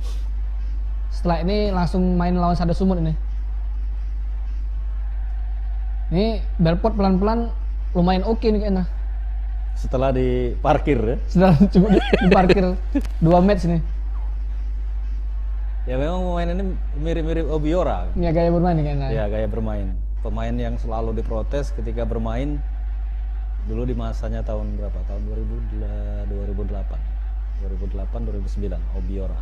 Setelah ini langsung main lawan Sada Sumut ini. Ini Belpot pelan-pelan lumayan oke nih Kak Endra.
Setelah diparkir ya.
Sudah cukup diparkir 2 match nih.
Ya memang pemain ini mirip-mirip Obiora.
Ini gaya bermain nih Kak Endra.
Ya, gaya bermain. Pemain yang selalu diprotes ketika bermain dulu di masanya tahun berapa? Tahun 2008. 2009 Obiora.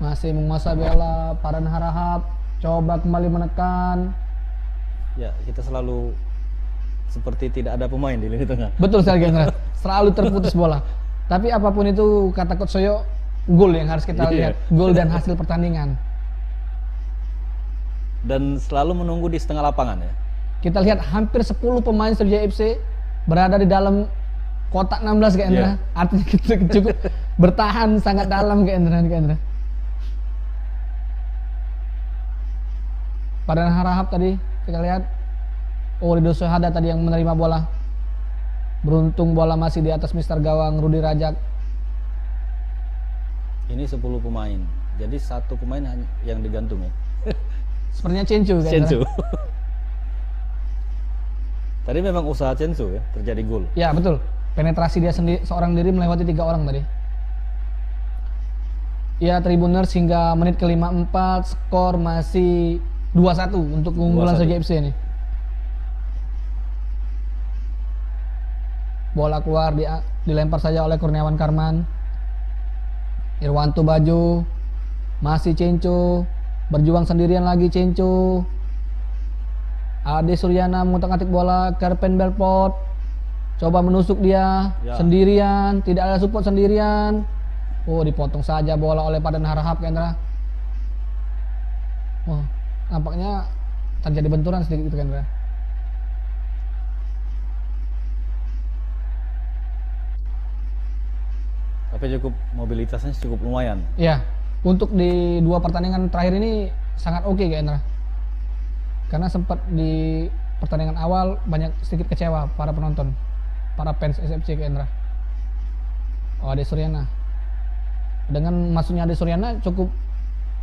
Masih menguasai bola, Padan Harahap coba kembali menekan.
Ya, kita selalu seperti tidak ada pemain di lini tengah.
Betul sekali Kak Endra. Selalu terputus bola. Tapi apapun itu kata Coach Soyo, gol yang harus kita
Iya.
lihat, gol dan hasil pertandingan.
Dan selalu menunggu di setengah lapangan ya.
Kita lihat hampir 10 pemain Sriwijaya FC berada di dalam kotak 16 Kak Endra.
Iya.
Artinya kita cukup bertahan sangat dalam Kak Endra. Padan Harahap tadi kita lihat, oh Ridho Sohada tadi yang menerima bola. Beruntung bola masih di atas Mister Gawang Rudi Rajak.
Ini 10 pemain. Jadi satu pemain hanya yang digantung ya.
Sepertinya Cencu Kak Endra.
Censu. Tadi memang usaha Censu ya, terjadi gol.
Ya betul, penetrasi dia sendiri seorang diri melewati 3 orang tadi. Ya Tribuners hingga menit ke-54 skor masih 2-1 untuk keunggulan
2-1.
Sriwijaya FC ini. Bola keluar dilempar saja oleh Kurniawan Karman. Irwanto Bajo, masih Cenco, berjuang sendirian lagi Cenco. Ade Suryana mengutak-atik bola, Karpen Belpot coba menusuk dia
Ya.
sendirian, tidak ada support sendirian. Oh dipotong saja bola oleh Padan Harahap Kendra. Oh nampaknya terjadi benturan sedikit itu Kendra.
Tapi cukup mobilitasnya cukup lumayan.
Ya, untuk di 2 pertandingan terakhir ini sangat oke Kendra. Karena sempat di pertandingan awal banyak sedikit kecewa para penonton, para fans SFC Kendra. Oh Ade Suryana. Dengan masuknya Ade Suryana cukup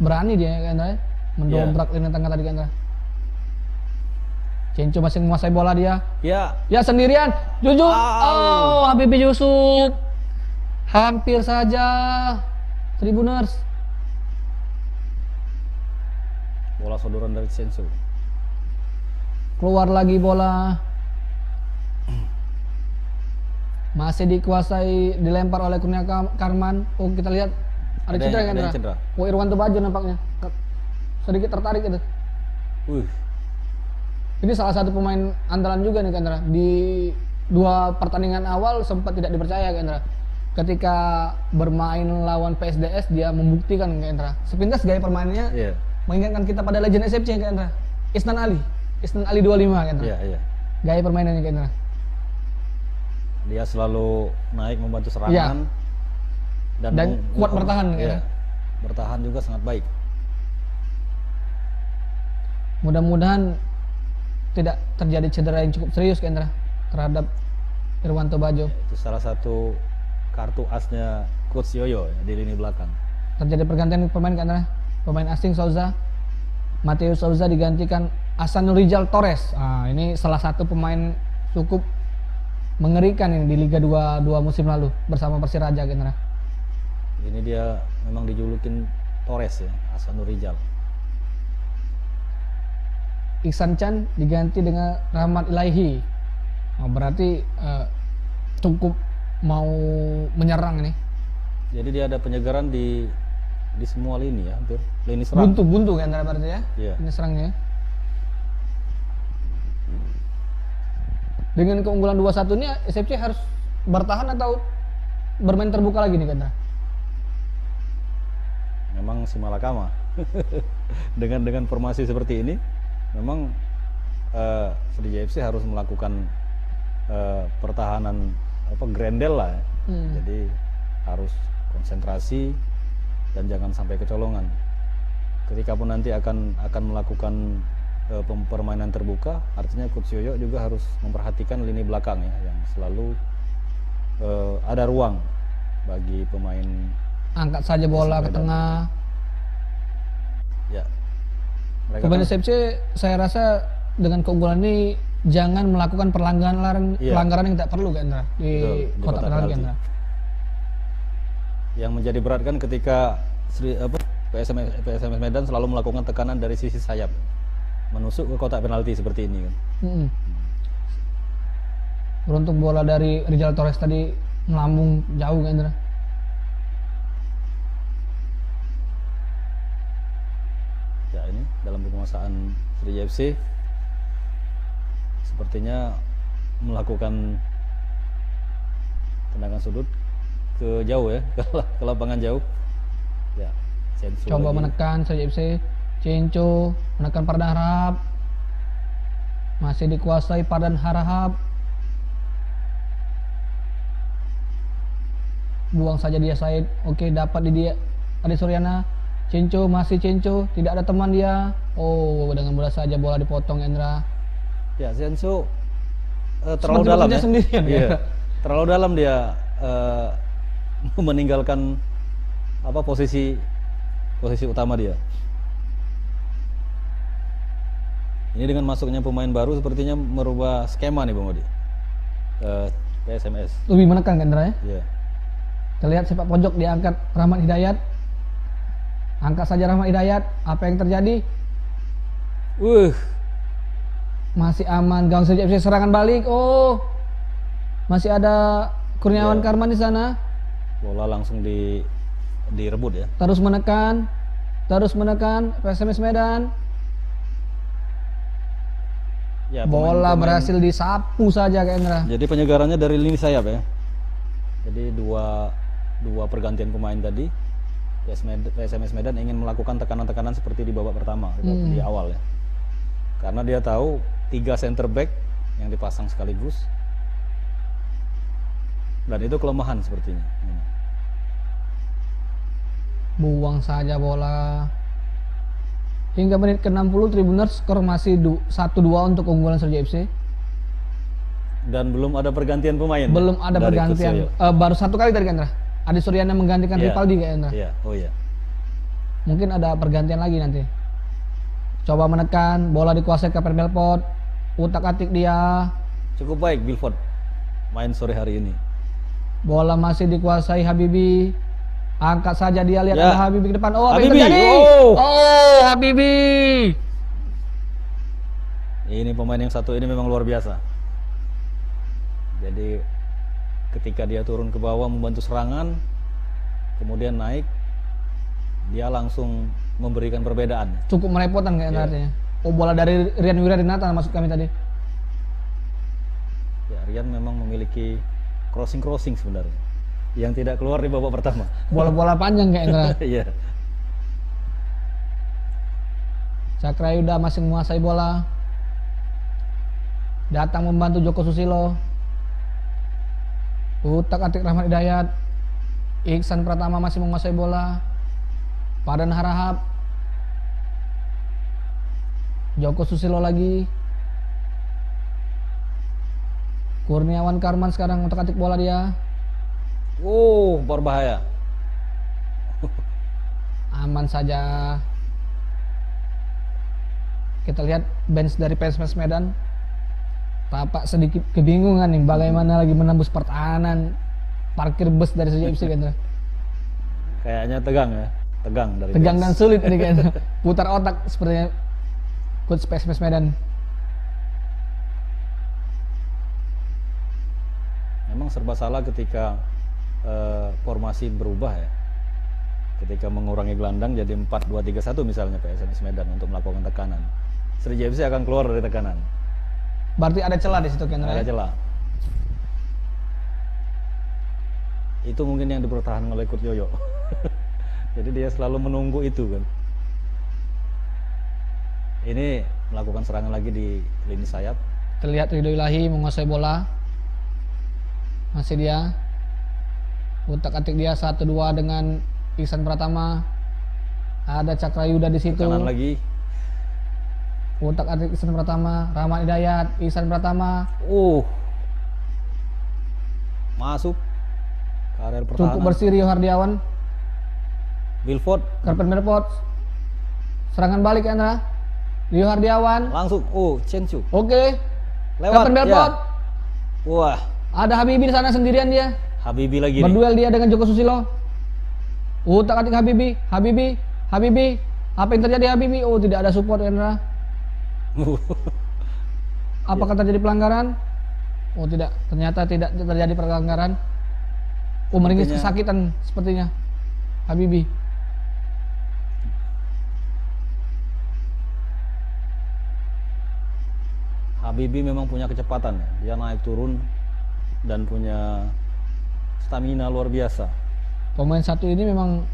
berani dia Kendra, mendobrak lini tengah tadi Kendra. Cenco masih menguasai bola dia.
Ya,
Ya sendirian, Jujur. Oh, Habibie Yusuf. Hampir saja Tribuners.
bola sodoran dari Censu.
Keluar lagi bola. Masih dikuasai, dilempar oleh Kurnia Karman. Oh, kita lihat ada
Ada
cedera
yang-
kan?
ada yang cedera.
Oh, Irwanto Bajo nampaknya. Sedikit tertarik itu. Ini salah satu pemain andalan juga nih Kendra. Di 2 pertandingan awal sempat tidak dipercaya Kendra. Ketika bermain lawan PSDS dia membuktikan Kendra. Sepintas gaya permainannya
Iya.
mengingatkan kita pada legend SFC Kendra. Isnan Ali 25 Kendra.
Iya, iya.
Gaya permainannya Kendra.
Dia selalu naik membantu serangan
Iya. Dan kuat bertahan,
Iya.
ya.
Bertahan juga sangat baik.
Mudah-mudahan tidak terjadi cedera yang cukup serius Kendra terhadap Irwanto Bajo.
Itu salah satu kartu asnya Coach Yoyo ya, di lini belakang.
Terjadi pergantian pemain Kendra. Pemain asing Souza, Mateus Souza digantikan Hasan Rizal Torres. Ah, ini salah satu pemain cukup mengerikan ini di Liga 2 musim lalu bersama Persiraja Kendra.
Ini dia memang dijulukin Torres ya, Hasanur Rijal.
Iksan Chan diganti dengan Rahmat Ilaihi. Oh, berarti cukup mau menyerang nih.
Jadi dia ada penyegaran di semua lini ya, hampir lini serang.
Buntu kan antara berarti ya?
Iya.
Ini serangnya. Dengan keunggulan 2-1 ini SFC harus bertahan atau bermain terbuka lagi nih Kandra?
Memang si Malakama dengan formasi seperti ini memang Sriwijaya FC harus melakukan pertahanan grendel lah ya. Jadi harus konsentrasi dan jangan sampai kecolongan. Ketika pun nanti akan melakukan permainan terbuka, artinya Coach Yoyo juga harus memperhatikan lini belakang ya, yang selalu ada ruang bagi pemain.
Angkat saja bola ke tengah.
Ya.
Pemain SFC saya rasa dengan keunggulan ini jangan melakukan pelanggaran yang tidak perlu kan di kotak penalti kan.
Yang menjadi berat kan ketika PSMS Medan selalu melakukan tekanan dari sisi sayap menusuk ke kotak penalti seperti ini kan.
Beruntung bola dari Rijal Torres tadi melambung jauh kan Indra.
Ya ini dalam penguasaan Sriwijaya FC sepertinya melakukan tendangan sudut ke jauh ya, ke lapangan jauh. Ya,
coba menekan Sriwijaya FC. Cenco menekan Pardan Harahap, masih dikuasai Pardan Harahap. Buang saja dia Said. Oke, dapat di dia Adi Suryana. Cenco, masih Cenco, tidak ada teman dia. Oh, dengan mudah saja bola dipotong Endra.
Ya, Cenco terlalu dalam ya.
Sendirian,
iya. Terlalu dalam dia meninggalkan posisi utama dia. Ini dengan masuknya pemain baru sepertinya merubah skema nih Bang Odi. PSMS.
Lebih menekan kan Indra ya?
Iya.
Terlihat sepak pojok diangkat Rahmat Hidayat. Angkat saja Rahmat Hidayat. Apa yang terjadi? Masih aman gawang Sriwijaya FC, serangan balik. Oh. Masih ada Kurniawan Karman di sana. Bola
langsung direbut ya.
Terus menekan PSMS Medan. Ya, bola berhasil disapu saja ke Indra.
Jadi penyegarannya dari lini sayap ya. Jadi dua pergantian pemain tadi, PSMS Medan ingin melakukan tekanan-tekanan seperti di babak pertama di awal ya. Karena dia tahu 3 center back yang dipasang sekaligus. Dan itu kelemahan sepertinya.
Buang saja bola. Hingga menit ke-60 Tribuners skor masih 1-2 untuk keunggulan Sriwijaya FC.
Dan belum ada pergantian pemain.
Belum ada pergantian. Baru 1 kali tadi kan, Indra. Adi Suryana menggantikan Ripaldi kan, Indra.
Iya, oh iya.
Mungkin ada pergantian lagi nanti. Coba menekan, bola dikuasai ke Belfort. Utak-atik dia.
Cukup baik Belfort main sore hari ini.
Bola masih dikuasai Habibi. Angkat saja dia, lihat ada Habibi ke depan. Oh, apa yang
Habibi.
terjadi? Oh, Habibi.
Ini pemain yang satu ini memang luar biasa. Jadi ketika dia turun ke bawah membantu serangan, kemudian naik, dia langsung memberikan perbedaan.
Cukup merepotkan kayaknya artinya. Oh, bola dari Rian Wiradinata maksud kami tadi.
Ya, Rian memang memiliki crossing sebenarnya yang tidak keluar di babak pertama.
Bola-bola panjang kayak Indra.
Iya.
Cakrayuda masih menguasai bola. Datang membantu Joko Susilo. Utak-atik Rahmat Hidayat. Iksan Pratama masih menguasai bola. Pardan Harahap. Joko Susilo lagi. Kurniawan Karman sekarang utak-atik bola dia.
Berbahaya.
Aman saja. Kita lihat bench dari PSMS Medan. Tapak sedikit kebingungan nih bagaimana lagi menembus pertahanan parkir bus dari Sriwijaya FC kan.
Kayaknya tegang ya, tegang dari
Tegang dan
Dance.
sulit ini kan. Putar otak sepertinya coach PSMS Medan.
Memang serba salah ketika formasi berubah ya. Ketika mengurangi gelandang jadi 4-2-3-1 misalnya PSMS Medan untuk melakukan tekanan. Sriwijaya FC akan keluar dari tekanan.
Berarti ada celah di situ kan.
Ada celah. Itu mungkin yang dipertahankan oleh Coach Yoyo. Jadi dia selalu menunggu itu kan. Ini melakukan serangan lagi di lini sayap.
Terlihat Ridho Ilahi menguasai bola. Masih dia. Utak-atik dia 1-2 dengan Ihsan Pratama. Ada Cakrayuda di situ.
Kanan lagi.
Utak-atik Ihsan Pratama, Rahmat Hidayat, Ihsan Pratama.
Masuk ke area
Cukup
pertahanan.
bersih Rio Hardiawan.
Wilford
Karpen Merpot. Serangan balik Andra. Rio Hardiawan.
langsung. Chenchu.
Oke.
Lewat.
Karpen Merpot.
Ya. Wah,
Ada Habibie di sana sendirian dia.
Habibie lagi nih.
Berduel dia dengan Joko Susilo. Utak-atik Habibie. Apa yang terjadi Habibie? Tidak ada support Andra. Apakah terjadi pelanggaran? Tidak. Ternyata tidak terjadi pelanggaran. Meringis kesakitan sepertinya Habibie.
Habibie memang punya kecepatan ya. Dia naik turun dan punya stamina luar biasa.
Pemain satu ini memang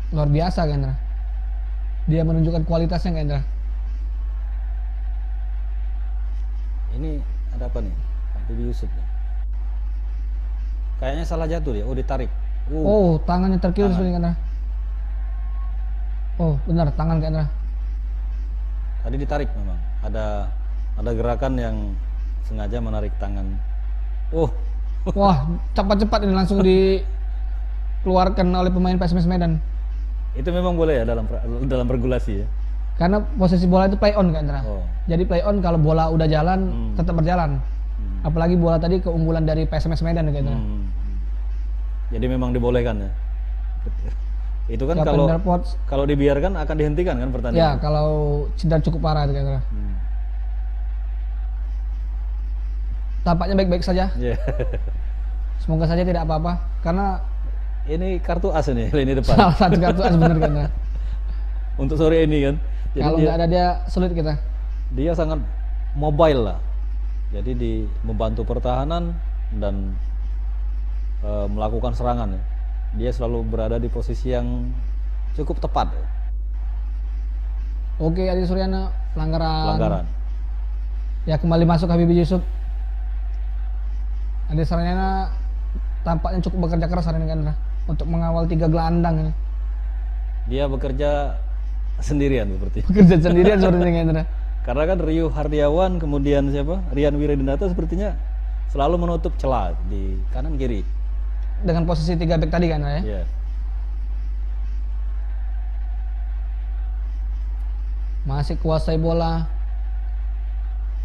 luar biasa Kendra. Dia menunjukkan kualitasnya Kendra.
Ini ada apa nih? Habibie Yusuf nih. Kayaknya salah jatuh dia. Ditarik.
Tangannya terkilir seperti Kendra. Benar, tangan Kendra.
Tadi ditarik memang. Ada gerakan yang sengaja menarik tangan.
Wah, cepat-cepat ini langsung dikeluarkan oleh pemain PSMS Medan.
Itu memang boleh ya dalam regulasi ya.
Karena posisi bola itu play on Kendra. Jadi play on kalau bola udah jalan tetap berjalan. Apalagi bola tadi keunggulan dari PSMS Medan Kendra.
Jadi memang dibolehkan ya. Itu kan
Karpen
kalau
Merpot.
kalau dibiarkan akan dihentikan kan pertandingan.
Ya, kalau cedera cukup parah itu Kendra. Tampaknya baik-baik saja.
Yeah.
Semoga saja tidak apa-apa. Karena
Ini kartu as ini lini depan.
salah satu kartu as benar Kendra.
Untuk sore ini kan. Jadi
Kalau nggak ada dia sulit kita.
dia sangat mobile lah. Jadi membantu pertahanan dan melakukan serangan ya. Dia selalu berada di posisi yang cukup tepat ya.
Oke, Adi Suryana pelanggaran.
Pelanggaran.
Ya kembali masuk Habibie Yusuf. Adi Suryana tampaknya cukup bekerja keras hari ini Kendra untuk mengawal 3 gelandang ini.
Dia bekerja sendirian seperti.
Bekerja sendirian sepertinya Kendra.
Karena kan Rio Hardiawan kemudian siapa? Rian Wiradinata sepertinya selalu menutup celah di kanan kiri.
Dengan posisi 3 back tadi kan ya.
Iya.
Masih kuasai bola.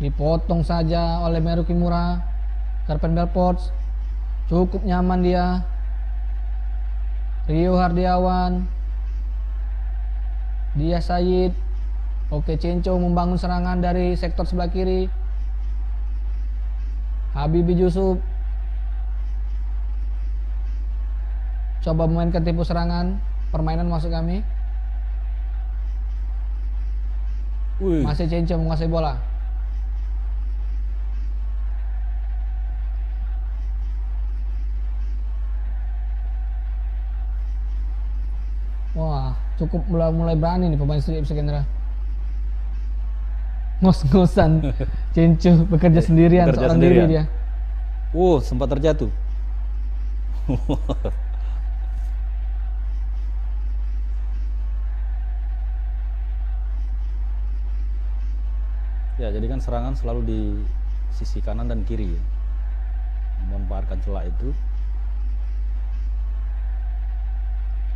Dipotong saja oleh Meru Kimura. Karpen Belfort. Cukup nyaman dia. Rio Hardiawan. Dia Said. Oke, Cenco membangun serangan dari sektor sebelah kiri. Habibie Yusuf coba memainkan tipu serangan. Permainan masuk kami. Masih Cenco menguasai bola. Wah, cukup mulai berani nih pemain Sriwijaya FC Kendra. Ngos-ngosan Cenco bekerja sendirian, seorang diri dia.
Sempat terjatuh. Ya, jadi kan serangan selalu di sisi kanan dan kiri ya. Memanfaatkan celah itu.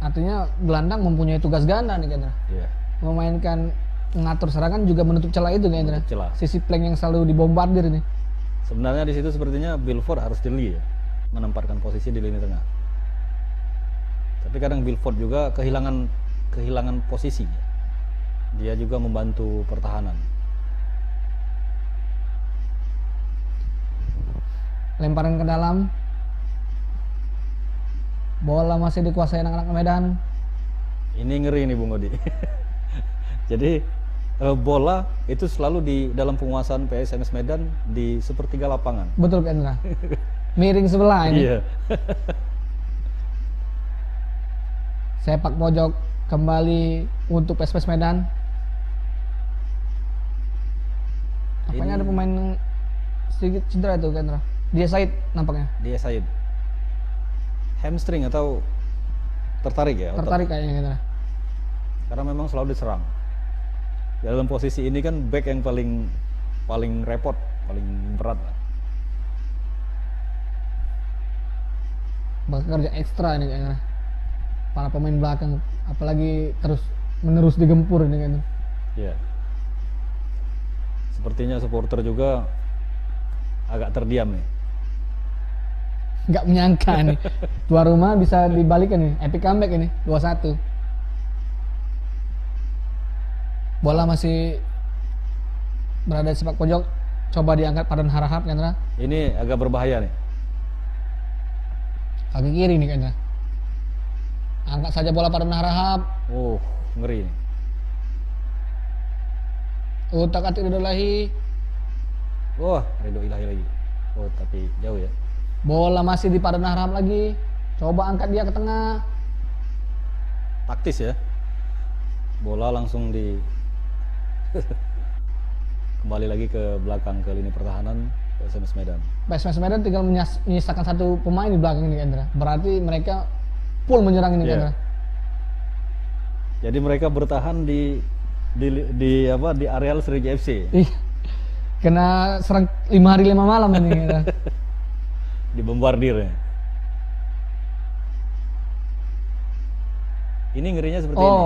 Artinya gelandang mempunyai tugas ganda nih Kendra.
Iya.
Memainkan mengatur serangan juga menutup celah itu Kendra.
Menutup celah.
Sisi flank yang selalu dibombardir nih.
Sebenarnya di situ sepertinya Wilford harus jeli ya, menempatkan posisi di lini tengah. Tapi kadang Bilford juga kehilangan posisi. Dia juga membantu pertahanan.
Lemparan ke dalam. Bola masih dikuasai anak-anak Medan.
Ini ngeri nih Bung Odi. Jadi bola itu selalu di dalam penguasaan PSMS Medan di sepertiga lapangan.
Betul Kak Indra. Miring sebelah ini.
Iya.
Sepak pojok kembali untuk PSMS Medan. Apanya ada pemain yang sedikit cedera itu Kak Indra? Dia Said nampaknya.
Dia Said. Hamstring atau tertarik ya?
Tertarik kayaknya Kak Indra.
Karena memang selalu diserang. Dalam posisi ini kan back yang paling repot, paling berat.
Bakal kerja ekstra ini Kak Indra. Para pemain belakang, apalagi terus menerus digempur ini kan.
Iya. Sepertinya supporter juga agak terdiam nih.
Nggak menyangka nih, tuan rumah bisa dibalikan nih, epic comeback ini, 2-1. Bola masih berada di sepak pojok, coba diangkat Padan Harahap kan Indra.
Ini agak berbahaya nih.
Kaki kiri nih kan Indra. Angkat saja bola Padan Harahap.
Oh, ngeri nih.
Utak-atik Ridho Ilahi.
Wah, Ridho Ilahi lagi. Oh, tapi jauh ya.
Bola masih di Padan Harahap lagi. Coba angkat dia ke tengah.
Taktis ya. Bola langsung di kembali lagi ke belakang ke lini pertahanan PSMS Medan.
PSMS Medan tinggal menyisakan satu pemain di belakang ini Indra. Berarti mereka full menyerang ini Indra.
Jadi mereka bertahan di areal Sriwijaya FC.
Ih, kena serang 5 hari 5 malam ini Indra.
Dibombardir ya. Ini ngerinya seperti ini.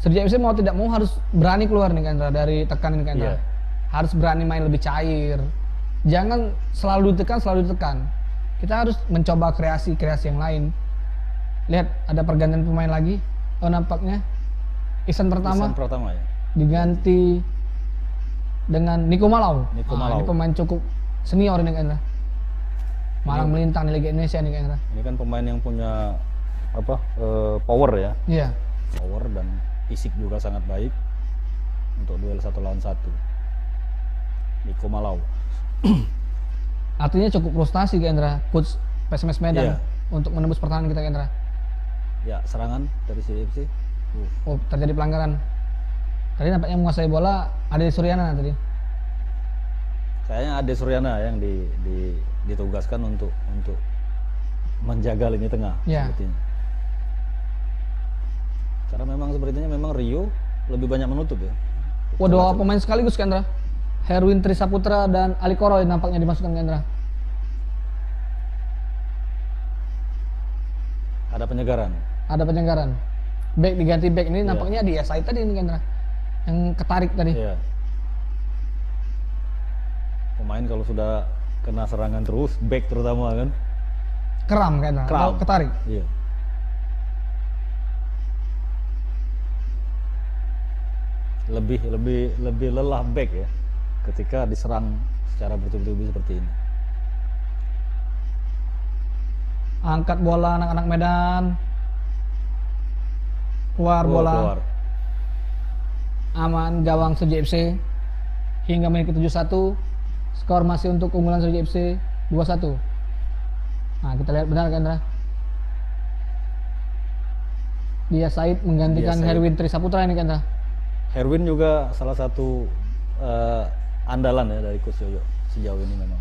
Sriwijaya FC mau tidak mau harus berani keluar nih Indra dari tekanan ini Indra. Harus berani main lebih cair. Jangan selalu ditekan. Kita harus mencoba kreasi yang lain. Lihat ada pergantian pemain lagi. Oh nampaknya Ihsan Pratama
ya.
Diganti dengan Niko Malau. Ini pemain cukup senior ini Indra. Malang melintang di Liga Indonesia nih Indra.
Ini kan pemain yang punya power ya.
Iya.
Power dan fisik juga sangat baik untuk duel 1 lawan 1. Niko Malau.
Artinya cukup frustasi Indra, coach PSMS Medan untuk menembus pertahanan kita Indra.
Ya, serangan dari CFC.
Oh, terjadi pelanggaran. Tadi nampaknya menguasai bola Ade Suryana tadi.
Kayaknya Ade Suryana yang ditugaskan untuk menjaga lini tengah sepertinya. Karena memang Rio lebih banyak menutup ya.
Dua pemain sekaligus Indra. Herwin Trisaputra dan Ali Koroy nampaknya dimasukkan Indra.
Ada penyegaran.
Back diganti back ini nampaknya dia Said tadi ini Indra. Yang ketarik tadi.
Iya. Pemain kalau sudah kena serangan terus, back terutama kan.
Keram kan Indra. Atau ketarik.
Iya. Lebih lelah back ya ketika diserang secara bertubi-tubi seperti ini.
Angkat bola anak-anak Medan. Keluar bola. Aman gawang Sriwijaya FC. Hingga menit ke-71 skor masih untuk keunggulan Sriwijaya FC 2-1. Nah, kita lihat benar kan Indra? Dia Said menggantikan Herwin Trisaputra ini kan Indra?
Herwin juga salah satu andalan ya dari Coach Yoyo sejauh ini memang.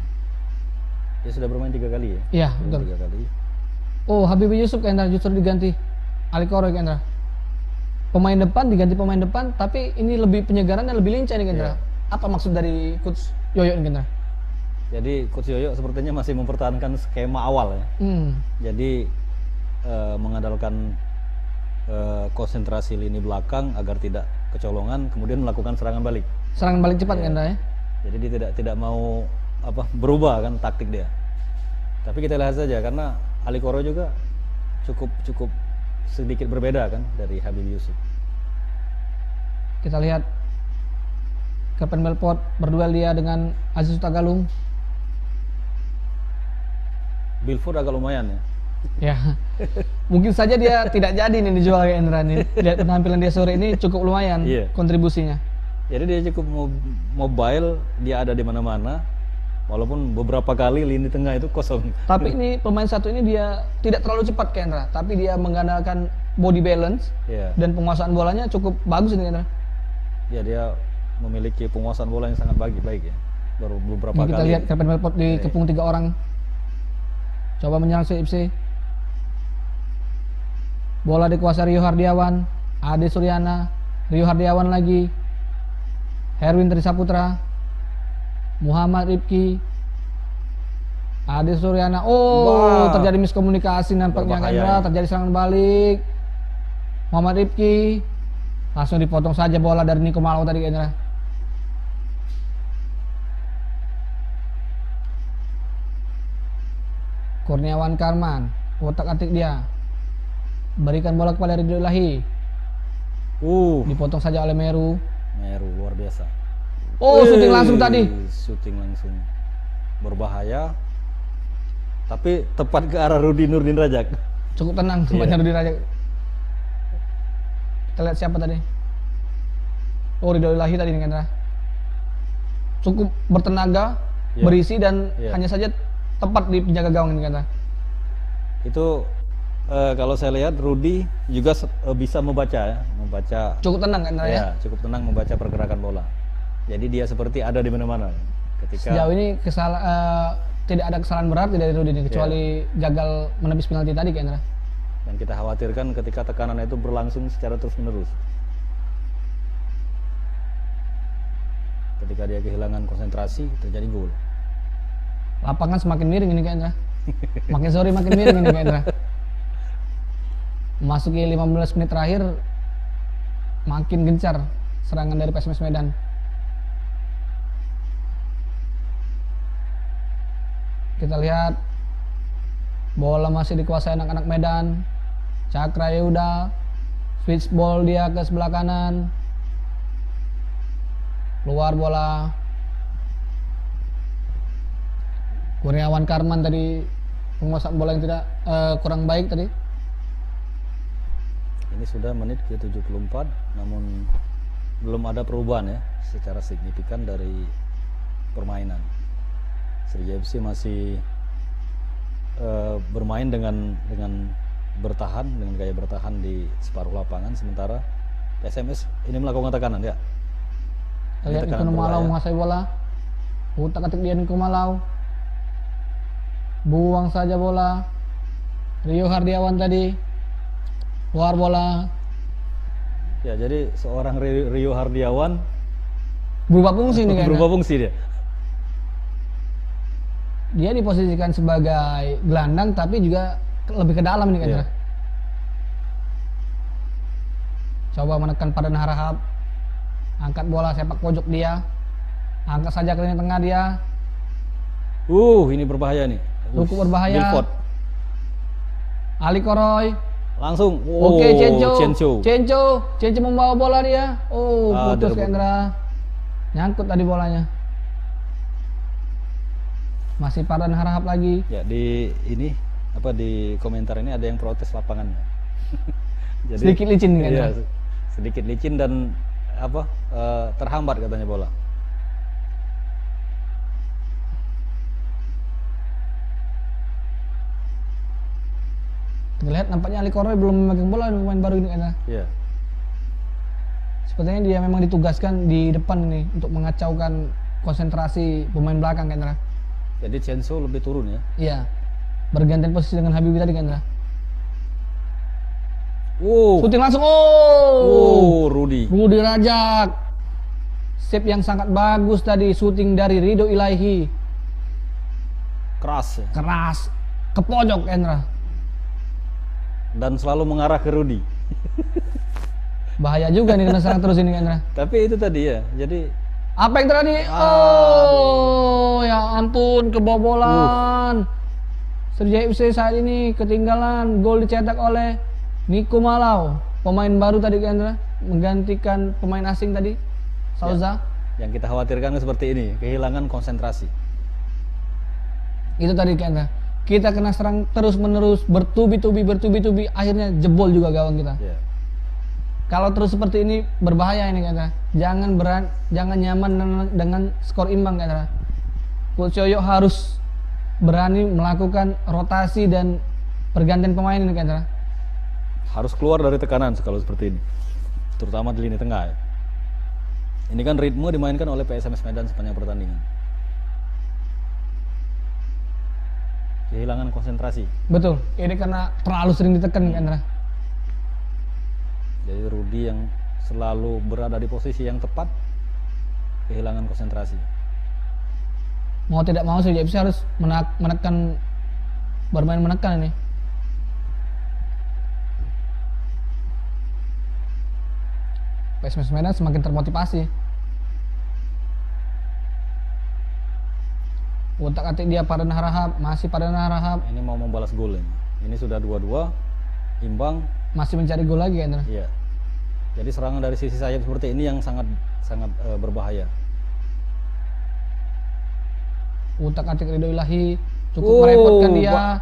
Dia sudah bermain 3 kali ya?
Iya, betul.
3 kali.
Oh, Habibie Yusuf Indra justru diganti Ali Koroy Indra. Pemain depan diganti pemain depan, tapi ini lebih penyegaran dan lebih lincah nih Indra. Apa maksud dari Coach Yoyo ini Indra?
Jadi Coach Yoyo sepertinya masih mempertahankan skema awal ya. Jadi mengandalkan konsentrasi lini belakang agar tidak kecolongan, kemudian melakukan serangan balik.
Serangan balik cepat Indra ya.
Jadi dia tidak mau berubah kan taktik dia. Tapi kita lihat saja karena Ali Koro juga cukup sedikit berbeda kan dari Habib Yusuf.
Kita lihat Kapten Belfort berduel dia dengan Aziz Tagalung.
Belfort agak lumayan ya.
Ya, mungkin saja dia tidak jadi nih dijual ke Endra nih. Lihat penampilan dia sore ini cukup lumayan
Iya.
kontribusinya.
Jadi dia cukup mobile, dia ada di mana-mana. Walaupun beberapa kali lini tengah itu kosong.
Tapi ini pemain satu ini dia tidak terlalu cepat ke Endra, tapi dia mengandalkan body balance
Iya.
dan penguasaan bolanya cukup bagus ini Endra.
Ya dia memiliki penguasaan bola yang sangat baik ya. Baru beberapa
Ini kita
kali.
lihat Kapten Belfort dikepung 3 orang. Coba menyerang CFC. Bola dikuasai Rio Hardiawan, Ade Suryana, Rio Hardiawan lagi, Herwin Trisaputra, Muhammad Rifki, Ade Suryana. Oh,
Wah.
terjadi miskomunikasi nampaknya
Berbahaya
Kendra,
ini.
terjadi serangan balik. Muhammad Rifki langsung dipotong saja bola dari Niko Malau tadi Kendra. Kurniawan Karman, otak-atik dia. Berikan bola kepada Ridho Ilahi. Dipotong saja oleh Meru.
Meru luar biasa.
Oh, syuting langsung tadi.
Syuting langsung. Berbahaya. Tapi tepat ke arah Rudi Nurdin Rajak.
Cukup tenang tempatnya Rudi Rajak. Kita lihat siapa tadi. Oh, Ridho Ilahi tadi nih Kendra. Cukup bertenaga,
Iya.
berisi dan
Iya.
hanya saja tepat di penjaga gawang ini Kendra.
Itu kalau saya lihat Rudi juga bisa membaca
Cukup tenang Kendra ya.
ya, cukup tenang membaca pergerakan bola. Jadi dia seperti ada di mana-mana ketika
Sejauh ini tidak ada kesalahan berat dari Rudi ini kecuali gagal menepis penalti tadi Kendra.
dan kita khawatirkan ketika tekanan itu berlangsung secara terus-menerus. Ketika dia kehilangan konsentrasi terjadi gol.
Lapangan semakin miring ini Kendra. Makin sore makin miring ini Kendra. Masuki 15 menit terakhir makin gencar serangan dari PSMS Medan. Kita lihat bola masih dikuasai anak-anak Medan. Cakra Yehuda switch ball dia ke sebelah kanan. Keluar bola. Kurniawan Karman tadi penguasaan bola yang tidak kurang baik tadi.
Ini sudah menit ke-74 namun belum ada perubahan ya secara signifikan dari permainan. Sriwijaya FC masih bermain dengan bertahan dengan gaya bertahan di separuh lapangan, sementara PSMS ini melakukan tekanan ya. Ini
Lihat
tekanan
Niko Malau
berbahaya.
menguasai bola. Utak-atik dia Niko Malau. Buang saja bola. Rio Hardiawan tadi. Keluar bola.
Ya, jadi seorang Rio Hardiawan
Berubah fungsi nih kayaknya.
berubah fungsi dia.
Dia diposisikan sebagai gelandang tapi juga lebih ke dalam nih kayaknya.
Iya.
Coba menekan Fardan Harahap. Angkat bola sepak pojok dia. Angkat saja ke lini tengah dia.
Ini berbahaya nih.
Cukup berbahaya.
Belfort.
Ali Koroy.
Langsung.
Oke,
Chencho.
Chencho membawa bola dia. Putus
direbut.
Kendra. Nyangkut tadi bolanya. Masih Fardan Harahap lagi.
Ya, di komentar ini ada yang protes lapangannya. Jadi,
Sedikit licin nih,
iya,
Kendra.
sedikit licin dan terhambat katanya bola.
Kita lihat nampaknya Ali Koroy belum memegang bola, pemain baru ini Kendra.
Iya.
Sepertinya dia memang ditugaskan di depan ini untuk mengacaukan konsentrasi pemain belakang Kendra.
Jadi Chencho lebih turun ya.
Iya. Bergantian posisi dengan Habibie tadi Kendra. Syuting langsung.
Rudi.
Rudi Rajak. Save yang sangat bagus tadi, syuting dari Ridho Ilahi.
Keras ya.
Keras ke pojok Kendra.
Dan selalu mengarah ke Rudi.
Bahaya juga nih kena serang terus ini Kendra.
Tapi itu tadi ya. Jadi
Apa yang terjadi? Ya ampun, kebobolan. Sriwijaya FC saat ini ketinggalan gol dicetak oleh Niko Malau, pemain baru tadi kan, menggantikan pemain asing tadi, Souza.
Yang kita khawatirkan seperti ini, kehilangan konsentrasi.
Itu tadi kan, kita kena serang terus menerus, bertubi-tubi, akhirnya jebol juga gawang kita.
Ya.
Kalau terus seperti ini berbahaya ini kan, jangan nyaman dengan skor imbang kan. Coach Yoyo harus berani melakukan rotasi dan pergantian pemain ini kan.
Harus keluar dari tekanan kalau seperti ini, terutama di lini tengah ya. Ini kan ritme dimainkan oleh PSMS Medan sepanjang pertandingan. Kehilangan konsentrasi.
Betul, ini karena terlalu sering ditekan kan.
Jadi Rudi yang selalu berada di posisi yang tepat, kehilangan konsentrasi.
Mau tidak mau Sriwijaya FC harus menekan, bermain menekan ini. PSMS Medan semakin termotivasi. Utak-atik dia pada Harahap, masih pada Harahap.
Ini mau membalas gol ini. Ini sudah 2-2, imbang.
Masih mencari gol lagi kan.
Iya. Jadi serangan dari sisi sayap seperti ini yang sangat berbahaya.
Utak-atik Ridho Ilahi cukup merepotkan dia.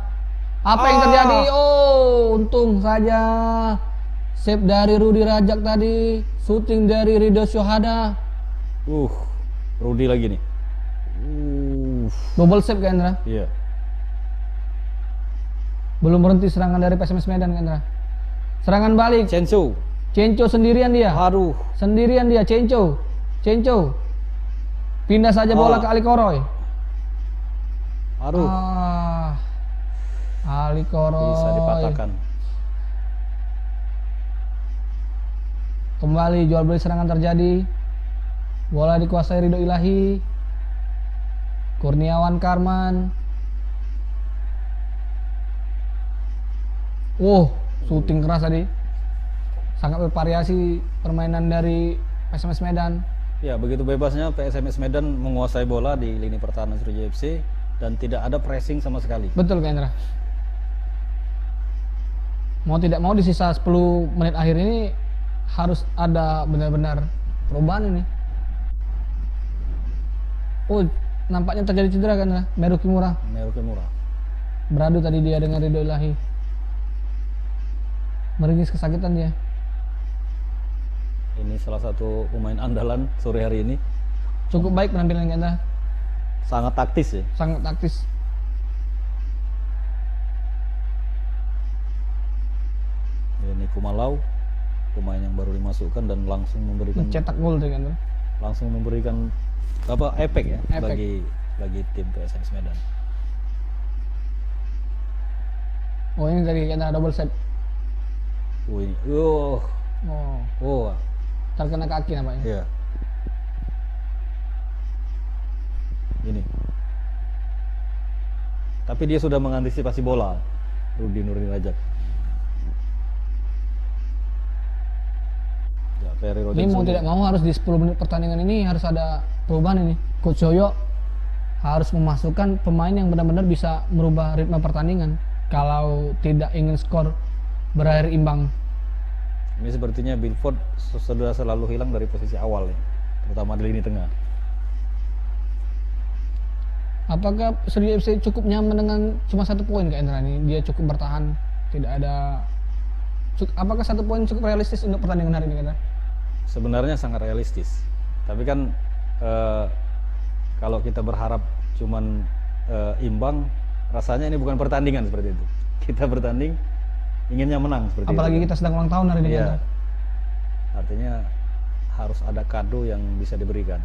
Apa yang terjadi? Oh, untung saja save dari Rudi Rajak tadi, shooting dari Ridho Syuhada.
Rudi lagi nih.
Double save kan, Indra?
Iya.
Belum berhenti serangan dari PSMS Medan kan, Indra? Serangan balik.
Cenco
Sendirian dia.
Aduh.
Sendirian dia, Cenco. Pindah saja bola ke Ali Koroy.
Aduh.
Ali Koroy.
Bisa dipatahkan.
Kembali jual beli serangan terjadi. Bola dikuasai Ridho Ilahi. Kurniawan Karman. Shooting keras tadi. Sangat bervariasi permainan dari PSMS Medan.
Ya, begitu bebasnya PSMS Medan menguasai bola di lini pertahanan Sriwijaya FC dan tidak ada pressing sama sekali.
Betul, Kak Indra. Mau tidak mau di sisa 10 menit akhir ini harus ada benar-benar perubahan ini. Nampaknya terjadi cedera kan, Meru Kimura. Beradu tadi dia dengan Ridho Ilahi. Meringis kesakitan dia.
Ini salah satu pemain andalan sore hari ini.
Cukup baik penampilan kita.
Sangat taktis ya.
Sangat taktis.
Ini Kumalau, pemain yang baru dimasukkan dan langsung memberikan
cetak gol kan.
Langsung memberikan efek ya
Efek.
bagi tim PSMS Medan.
Ini dari kita double set.
Ini.
Terkena kaki nampaknya.
Iya. Ini. Tapi dia sudah mengantisipasi bola. Rudi Nurdin Rajak. Ya, Ferry
Ini mau tidak mau harus di 10 menit pertandingan ini harus ada perubahan ini. Coach Yoyo harus memasukkan pemain yang benar-benar bisa merubah ritme pertandingan. Kalau tidak ingin skor berakhir imbang.
Ini sepertinya Bilford sudah selalu hilang dari posisi awal ya, terutama di lini tengah.
Apakah Sriwijaya FC cukup nyaman dengan cuma 1 poin Kak Indra ini? Dia cukup bertahan, tidak ada. Apakah 1 poin cukup realistis untuk pertandingan hari ini Kak Indra?
Sebenarnya sangat realistis, tapi kan kalau kita berharap cuman imbang, rasanya ini bukan pertandingan seperti itu. Kita bertanding inginnya menang seperti
apalagi
itu.
Kita sedang ulang tahun hari ini.
Iya. Artinya harus ada kado yang bisa diberikan.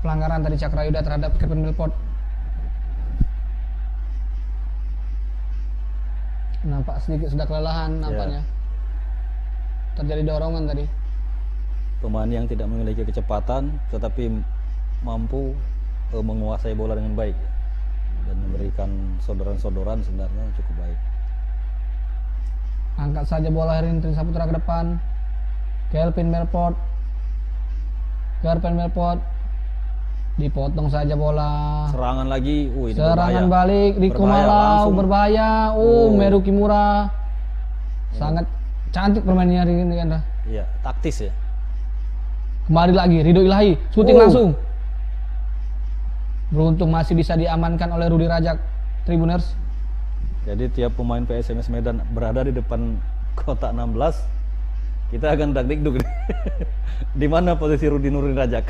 Pelanggaran tadi Cakrayuda terhadap Kevin Milford. Nampak sedikit sudah kelelahan nampaknya. Terjadi dorongan tadi.
Pemain yang tidak memiliki kecepatan tetapi mampu menguasai bola dengan baik dan memberikan sodoran-sodoran sebenarnya cukup baik.
Angkat saja bola hari ini Trin Saputra ke depan. Kelvin Melford. Dipotong saja bola.
Serangan lagi. Ini
Serangan
berbahaya.
balik Riko
Berbahaya,
Malau
langsung.
berbahaya. Meru Kimura. Sangat cantik permainannya hari ini kan.
Iya, taktis ya.
Kembali lagi Ridho Ilahi, syuting
Oh.
langsung. Beruntung masih bisa diamankan oleh Rudi Rajak, Tribuners.
Jadi tiap pemain PSMS Medan berada di depan kotak 16, kita akan dak-dikduk. Di mana posisi Rudi Nurdin Rajak?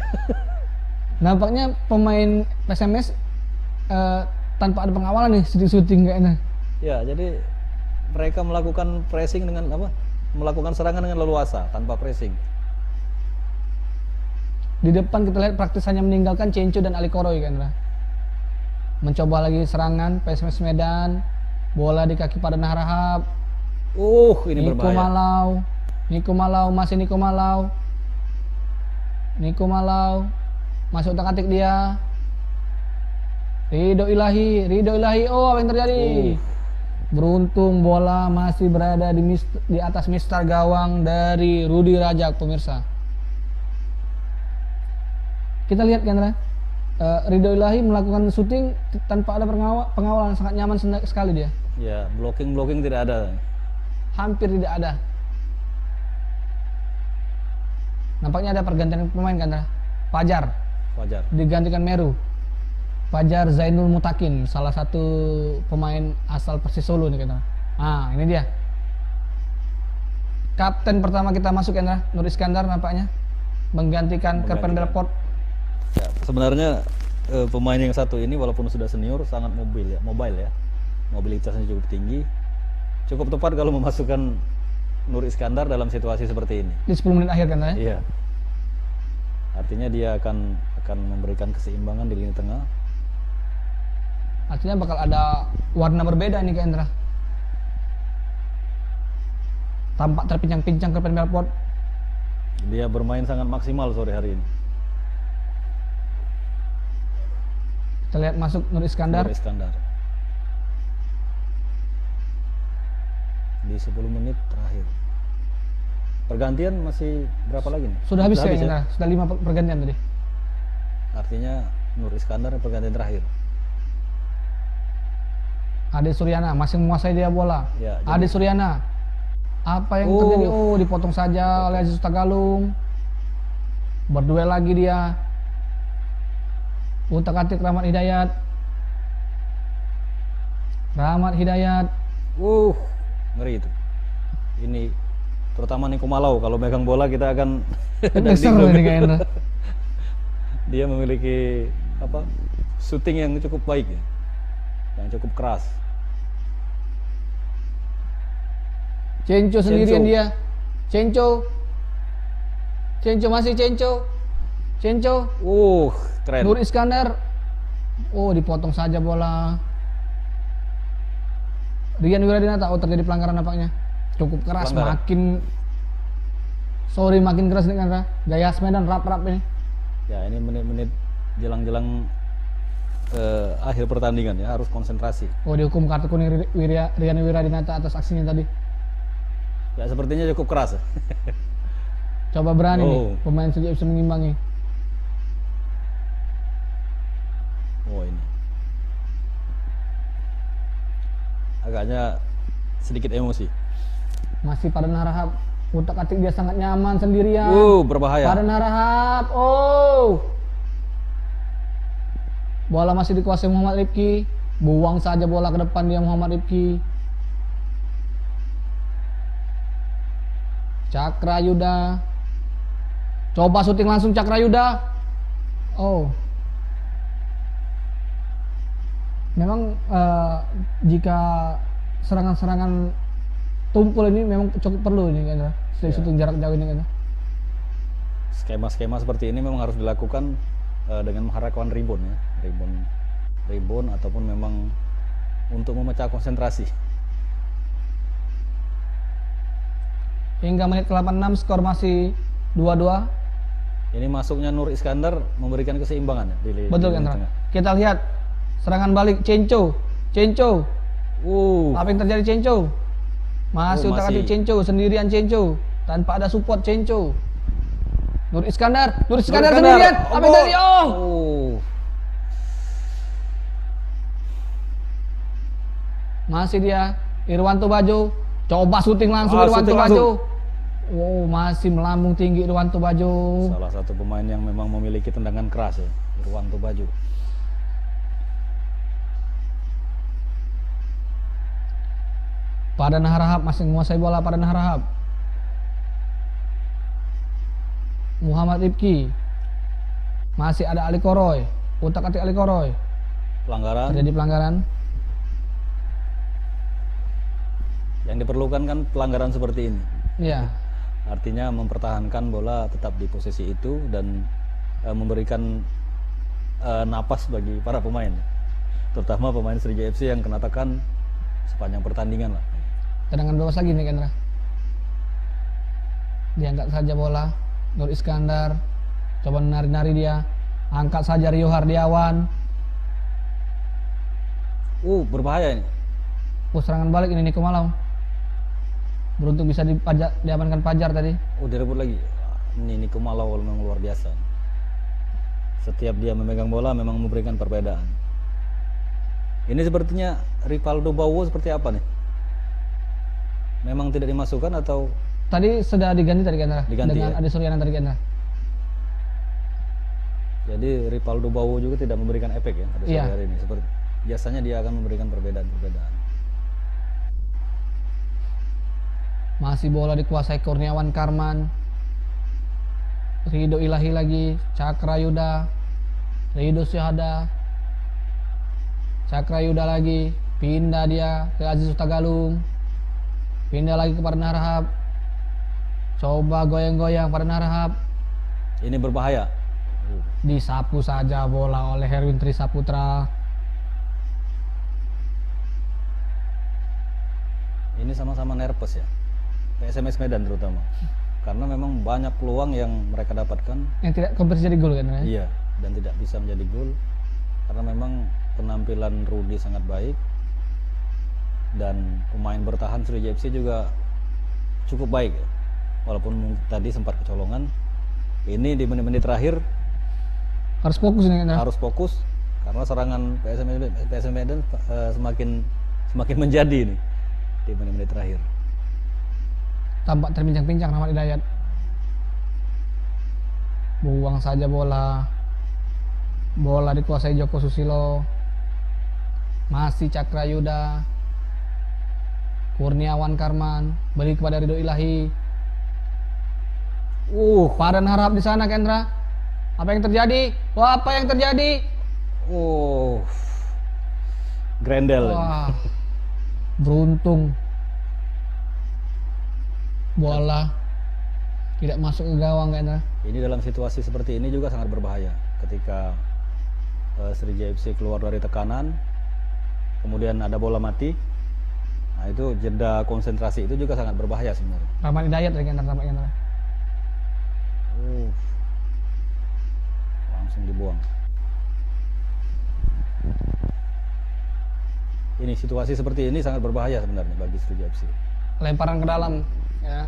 Nampaknya pemain PSMS tanpa ada pengawalan nih, syuting kayaknya.
Ya, jadi mereka melakukan pressing dengan apa? Melakukan serangan dengan leluasa tanpa pressing.
Di depan kita lihat praktis hanya meninggalkan Cenco dan Ali Koroy kan. Mencoba lagi serangan PSMS Medan. Bola di kaki pada Nahrahap.
Ini
Niko
berbahaya.
Malau. Niko Malau, masih Niko Malau. Niko Malau. Masuk otak-atik dia. Ridho Ilahi. Oh, apa yang terjadi? Beruntung bola masih berada di atas mistar gawang dari Rudi Rajak, pemirsa. Kita lihat kan, Ridho Ilahi melakukan syuting tanpa ada pengawalan, sangat nyaman sekali dia.
Ya, blocking tidak ada.
Hampir tidak ada. Nampaknya ada pergantian pemain kan, Fajar
Wajar.
digantikan Meru. Fajar Zainul Mutakin, salah satu pemain asal Persis Solo nih kan. Ini dia. Kapten pertama kita masuk kan, Nur Iskandar nampaknya menggantikan Kerpen Delport.
Ya, sebenarnya pemain yang satu ini walaupun sudah senior sangat mobile ya. Mobilitasnya cukup tinggi. Cukup tepat kalau memasukkan Nur Iskandar dalam situasi seperti ini.
Di 10 menit akhir kan,
Iya. Artinya dia akan memberikan keseimbangan di lini tengah.
Artinya bakal ada warna berbeda nih ke Endra. Tampak terpincang-pincang Kerpen Delport.
Dia bermain sangat maksimal sore hari ini.
Kita lihat masuk Nur Iskandar.
Nur Iskandar. Di 10 menit terakhir. Pergantian masih berapa lagi nih?
Sudah habis ya,
ya?
Endra. Sudah 5 pergantian tadi.
Artinya Nur Iskandar yang pergantian terakhir.
Ade Suryana masih menguasai dia bola.
Ya,
Ade Suryana. Apa yang terjadi? Dipotong saja oleh Aziz Tagalung. Berduel lagi dia. Utak-atik Rahmat Hidayat.
Ngeri itu. Ini terutama Niko Malau kalau megang bola kita akan
Geser ini kayaknya.
Dia memiliki shooting yang cukup baik ya. Yang cukup keras.
Cenco sendirian dia. Cenco masih Cenco.
Keren.
Nur Iskandar. Dipotong saja bola. Rian Wiradinata, terjadi pelanggaran nampaknya. Cukup keras, makin keras nih kan. Gaya Medan rap-rap ini.
Ya, ini menit-menit jelang-jelang akhir pertandingan ya, harus konsentrasi.
Dihukum kartu kuning Rian Wiradinata atas aksinya tadi.
Ya, sepertinya cukup keras.
Coba berani nih, pemain saja bisa mengimbangi.
Ini agaknya sedikit emosi.
Masih pada Nahrahap, utak-atik dia sangat nyaman sendirian.
Berbahaya.
Pada Nahrahap, bola masih dikuasai Muhammad Rifki. Buang saja bola ke depan dia Muhammad Rifki. Cakra Yuda. Coba syuting langsung Cakra Yuda. Memang jika serangan-serangan tumpul ini memang cukup perlu ini kan, syuting jarak jauh ini kan.
Skema-skema seperti ini memang harus dilakukan dengan mengharapkan rebound ya, rebound ataupun memang untuk memecah konsentrasi.
Hingga menit ke-86 skor masih 2-2.
Ini masuknya Nur Iskandar memberikan keseimbangan ya, di
Betul kan? Kita lihat serangan balik Cenco. Apa yang terjadi Cenco? Masih utak-atik Cenco, sendirian Cenco, tanpa ada support Cenco. Nur Iskandar sendirian. Apa yang terjadi? Masih dia Irwanto Bajo. Coba syuting langsung Irwanto
syuting
Bajo.
langsung.
Oh, masih melambung tinggi Irwanto Bajo.
Salah satu pemain yang memang memiliki tendangan keras ya, Irwanto Bajo.
Padan Harahap masih menguasai bola. Padan Harahap. Muhammad Rifki. Masih ada Ali Koroy. Utak-atik Ali Koroy.
Pelanggaran.
Terjadi pelanggaran.
Yang diperlukan kan pelanggaran seperti ini.
Iya.
Artinya mempertahankan bola tetap di posisi itu dan memberikan napas bagi para pemain. Terutama pemain Sriwijaya FC yang kena tekan sepanjang pertandingan lah.
Tendangan bebas lagi nih Kendra. Diangkat saja bola. Nur Iskandar. Coba nari-nari dia. Angkat saja Rio Hardiawan.
Berbahaya ini.
Serangan balik ini Niko Malau. Beruntung bisa diamankan Pajar tadi.
Direbut lagi. Ini Niko Malau memang luar biasa. Setiap dia memegang bola memang memberikan perbedaan. Ini sepertinya Rivaldo Bowo seperti apa nih? Memang tidak dimasukkan atau
Tadi sudah diganti tadi Kendra.
Diganti,
dengan
ya?
Ade Suryana tadi Kendra.
jadi Rivaldo Bowo juga tidak memberikan efek ya pada sore
Iya.
hari ini. Seperti biasanya dia akan memberikan perbedaan-perbedaan.
Masih bola dikuasai Kurniawan Karman. Ridho Ilahi lagi, Cakra Yuda, Ridho Syahada, Cakra Yuda lagi, pindah dia ke Aziz Utagalung, pindah lagi ke Padan Harahap, coba goyang-goyang Padan Harahap,
Ini berbahaya.
disapu saja bola oleh Herwin Trisaputra.
Ini sama-sama nervous ya. PSMS Medan terutama. Karena memang banyak peluang yang mereka dapatkan.
Yang tidak kompetisi jadi gol kan ya?
Iya, dan tidak bisa menjadi gol karena memang penampilan Rudi sangat baik dan pemain bertahan Sriwijaya FC juga cukup baik ya. Walaupun tadi sempat kecolongan. Ini di menit-menit terakhir
Harus fokus nih kan?
harus fokus karena serangan PSM Medan semakin menjadi nih di menit-menit terakhir.
Tampak terpincang-pincang Rahmat Hidayat. Buang saja bola. Bola dikuasai Joko Susilo. Masih Cakra Yuda. Kurniawan Karman beri kepada Ridho Ilahi. Padan Harahap di sana Kendra. Apa yang terjadi? Wah, apa yang terjadi?
Grendel.
Wah. Beruntung bola tidak masuk ke gawang Kendra.
Ini dalam situasi seperti ini juga sangat berbahaya ketika Sriwijaya FC keluar dari tekanan, kemudian ada bola mati. Nah itu jeda konsentrasi itu juga sangat berbahaya sebenarnya.
Rahmat Hidayat dari Kendra sampai Kendra.
Langsung dibuang. Ini situasi seperti ini sangat berbahaya sebenarnya bagi Sriwijaya FC.
Lemparan ke dalam ya.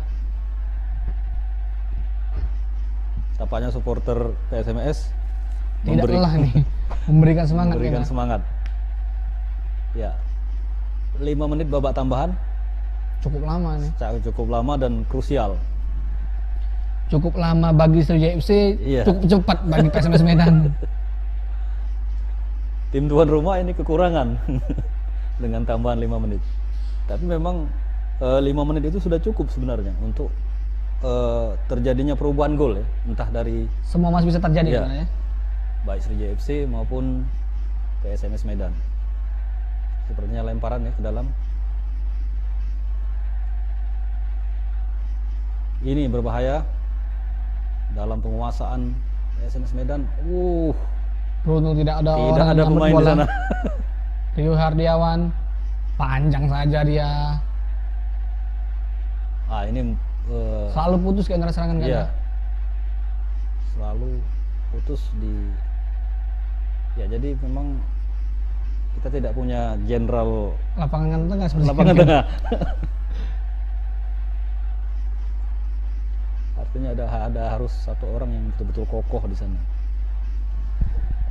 Tampaknya supporter PSMS
Tidak lelah nih memberikan semangat
memberikan
Kendra.
semangat. Ya, 5 menit babak tambahan
Cukup lama nih.
cukup lama dan krusial.
Cukup lama bagi Sriwijaya FC,
Iya.
cukup cepat bagi PSMS Medan.
Tim tuan rumah ini kekurangan dengan tambahan 5 menit. Tapi memang 5 menit itu sudah cukup sebenarnya untuk terjadinya perubahan gol ya, entah dari
Semua masih bisa terjadi
Iya.
Kendra, ya.
baik Sriwijaya FC maupun PSMS Medan. Sepertinya lemparan ya ke dalam. Ini berbahaya dalam penguasaan PSMS Medan.
Beruntung tidak ada
Tidak
orang
ada
yang nyambut
pemain di
bola.
sana.
Rio Hardiawan panjang saja dia.
Ini
Selalu putus ke antara serangan
iya.
Kendra.
Selalu putus di. Ya jadi memang kita tidak punya jenderal
Lapangan tengah seperti
lapangan
ini.
tengah. Artinya ada harus satu orang yang betul-betul kokoh di sana.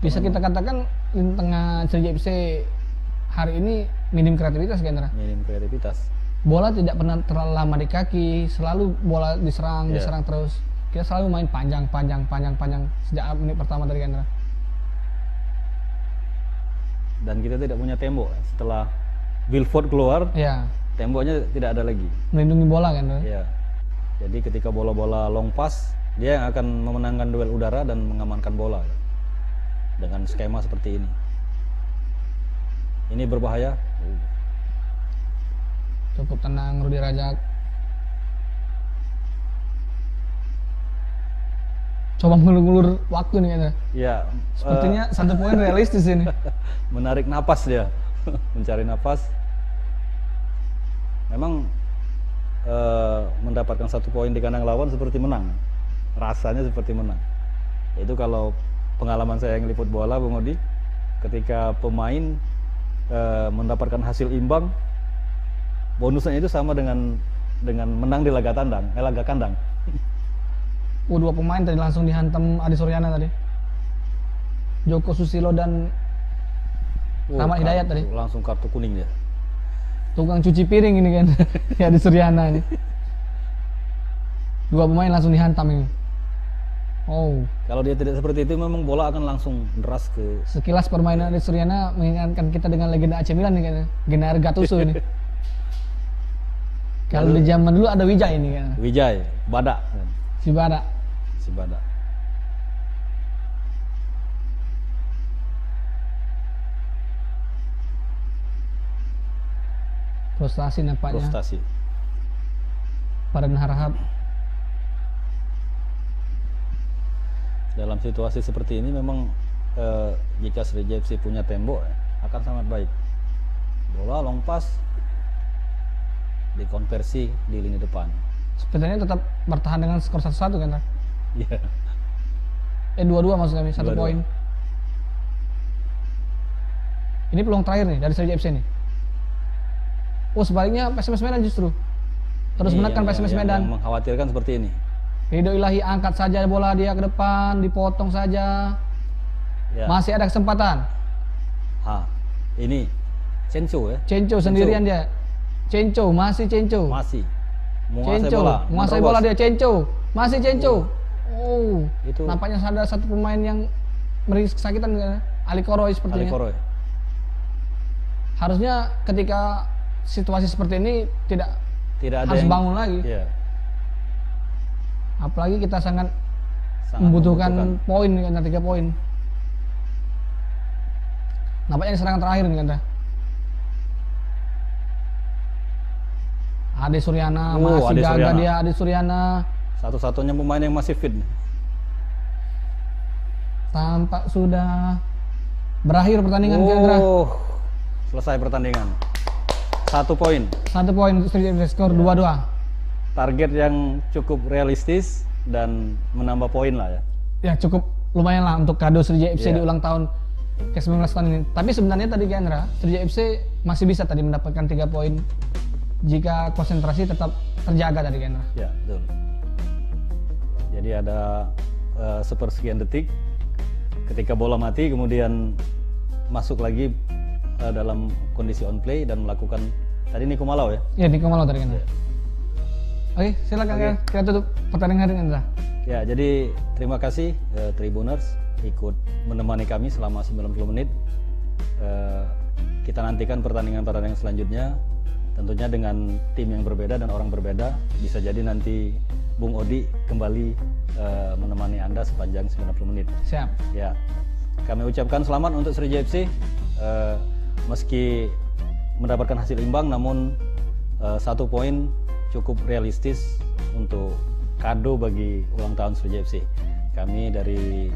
Bisa kita katakan di tengah Sriwijaya FC hari ini minim kreativitas Gendra.
Minim kreativitas.
Bola tidak pernah terlalu lama di kaki, selalu bola diserang,
Iya.
diserang terus. Kita selalu main panjang sejak menit pertama dari Gendra.
Dan kita tidak punya tembok. Setelah Wilford keluar,
Ya,
temboknya tidak ada lagi.
melindungi bola Gendra.
Ya. Jadi ketika bola-bola long pass, dia yang akan memenangkan duel udara dan mengamankan bola dengan skema seperti ini. Ini berbahaya.
Cukup tenang Rudi Rajak. Coba ngulur-ngulur waktu nih Gendra.
Ya.
Sepertinya 1 poin realistis ini.
Menarik napas dia, mencari napas. Memang mendapatkan 1 poin di kandang lawan seperti menang, rasanya seperti menang. Itu kalau pengalaman saya yang liput bola, Bung Odi, ketika pemain mendapatkan hasil imbang, bonusnya itu sama dengan menang di laga kandang.
2 pemain tadi langsung dihantam Adi Suryana tadi. Joko Susilo dan Rahmat Hidayat tadi.
Langsung kartu kuning dia.
Tukang cuci piring ini kan. Ya Adi Suryana ini. 2 pemain langsung dihantam ini. Oh,
Kalau dia tidak seperti itu, memang bola akan langsung deras ke.
sekilas permainan Adi Suryana mengingatkan kita dengan legenda AC Milan nih kan. Gennaro Gattuso ini. Kalau di zaman dulu ada Wijay ini kan.
Wijay, Badak kan.
Si Badak.
Si Badak.
Frustasi nampaknya.
Frustasi.
Farhan Harahap.
Dalam situasi seperti ini memang jika Sriwijaya FC punya tembok akan sangat baik. Bola long pass dikonversi di lini depan.
Sepertinya tetap bertahan dengan skor 1-1 kan.
Iya.
2-2 maksud kami, 1
2-2.
poin. Ini peluang terakhir nih dari Sriwijaya FC nih. Oh sebaliknya PSMS Medan justru terus
Ini
menekan PSMS Medan.
yang mengkhawatirkan seperti ini.
Ridho Ilahi angkat saja bola dia ke depan, dipotong saja.
Ya.
Masih ada kesempatan.
Ini Cenco ya.
Cenco sendirian dia. Cenco, masih Cenco.
Masih menguasai
Cenco,
bola.
menguasai
menerobos.
bola dia Cenco. Masih Cenco. Oh,
Itu-
nampaknya ada 1 pemain yang meriksa kesakitan kan? Ali Koroy
Ali
sepertinya.
Koroy.
Harusnya ketika situasi seperti ini tidak
Tidak ada
harus
yang
bangun lagi.
Iya,
Apalagi kita sangat
sangat
membutuhkan poin kan 3 poin. Nampaknya ini serangan terakhir nih kan. Ade Suryana
Oh,
masih
Ade
gagah
Suryana.
dia Ade Suryana.
Satu-satunya pemain yang masih fit.
Tampak sudah berakhir pertandingan Gendra.
Selesai pertandingan. 1 poin.
1 poin untuk Sriwijaya FC, skor 2-2.
Target yang cukup realistis dan menambah poin lah ya.
Ya cukup lumayan lah untuk kado Sriwijaya FC
Iya.
di ulang tahun ke-19 tahun ini. Tapi sebenarnya tadi Gendra, Sriwijaya FC masih bisa tadi mendapatkan 3 poin jika konsentrasi tetap terjaga tadi Gendra.
Ya, betul. Jadi ada sepersekian detik ketika bola mati, kemudian masuk lagi dalam kondisi on play dan melakukan tadi Niko Malau ya.
Ya di Komalo tadi Gendra.
Ya.
Oke, silakan
Oke.
Gendra. Kita tutup pertandingan hari ini Gendra.
Ya, jadi terima kasih Tribuners ikut menemani kami selama 90 menit. Kita nantikan pertandingan-pertandingan selanjutnya, tentunya dengan tim yang berbeda dan orang berbeda. Bisa jadi nanti Bung Odi kembali menemani Anda sepanjang 90 menit.
Siap.
Ya, kami ucapkan selamat untuk Sriwijaya FC. Meski mendapatkan hasil imbang, namun 1 poin cukup realistis untuk kado bagi ulang tahun Sriwijaya FC. Kami dari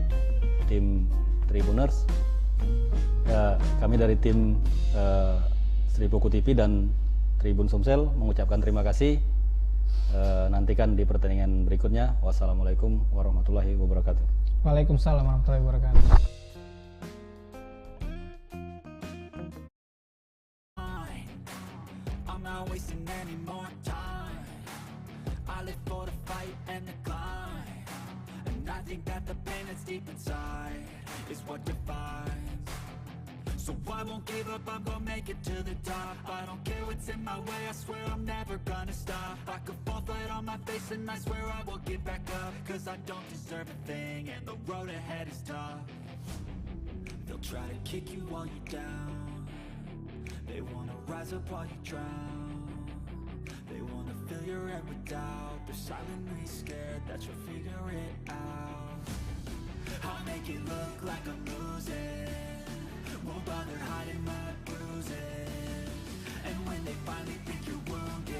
tim Tribuners, kami dari tim Sri Puku TV dan Tribun Sumsel mengucapkan terima kasih. Nantikan di pertandingan berikutnya. Wassalamualaikum warahmatullahi wabarakatuh.
Waalaikumsalam warahmatullahi wabarakatuh.
I'm not wasting any more time. I live for the fight and the climb. And I think that the pain that's deep inside is what defines. So I won't give up, I'm gonna make it to the top. I don't care what's in my way, I swear I'm never gonna stop. I could fall flat on my face and I swear I will get back up. Cause I don't deserve a thing and the road ahead is tough. They'll try to kick you while you're down. They wanna rise up while you drown. They wanna fill your head with doubt. They're silently scared that you'll figure it out. I'll make it look like I'm losing. Won't bother hiding my bruises. And when they finally think you're wounded,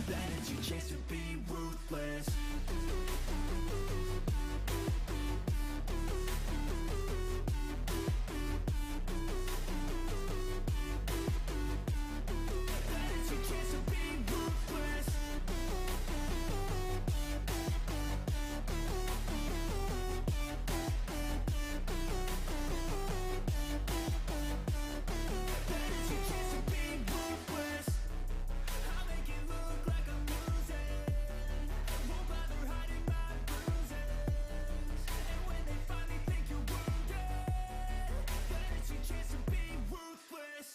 then it's your chance to be ruthless. Then it's your chance to be ruthless. Then it's your chance to be ruthless. I'll make it look like I'm losing. Won't bother hiding my bruises. And when they finally think you're wounded, then it's your chance to be ruthless.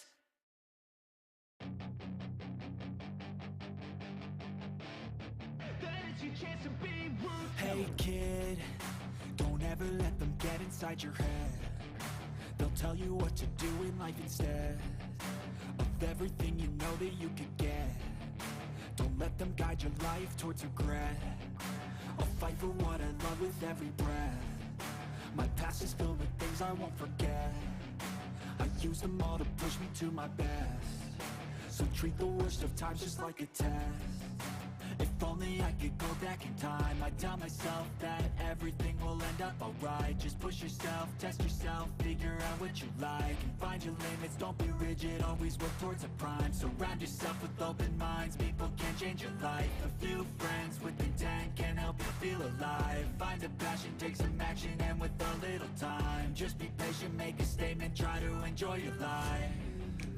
Then it's your chance to be ruthless. Hey kid, don't ever let them get inside your head. They'll tell you what to do in life instead of everything you know that you could get. Don't let them guide your life towards regret. I'll fight for what I love with every breath. My past is filled with things I won't forget. I use them all to push me to my best. So treat the worst of times just like a test. If only I could go back in time, I'd tell myself that everything will end up alright. Just push yourself, test yourself, figure out what you like, and find your limits, don't be rigid, always work towards a prime. Surround yourself with open minds, people can change your life. A few friends with intent can help you feel alive. Find a passion, take some action, and with a little time, just be patient, make a statement, try to enjoy your life.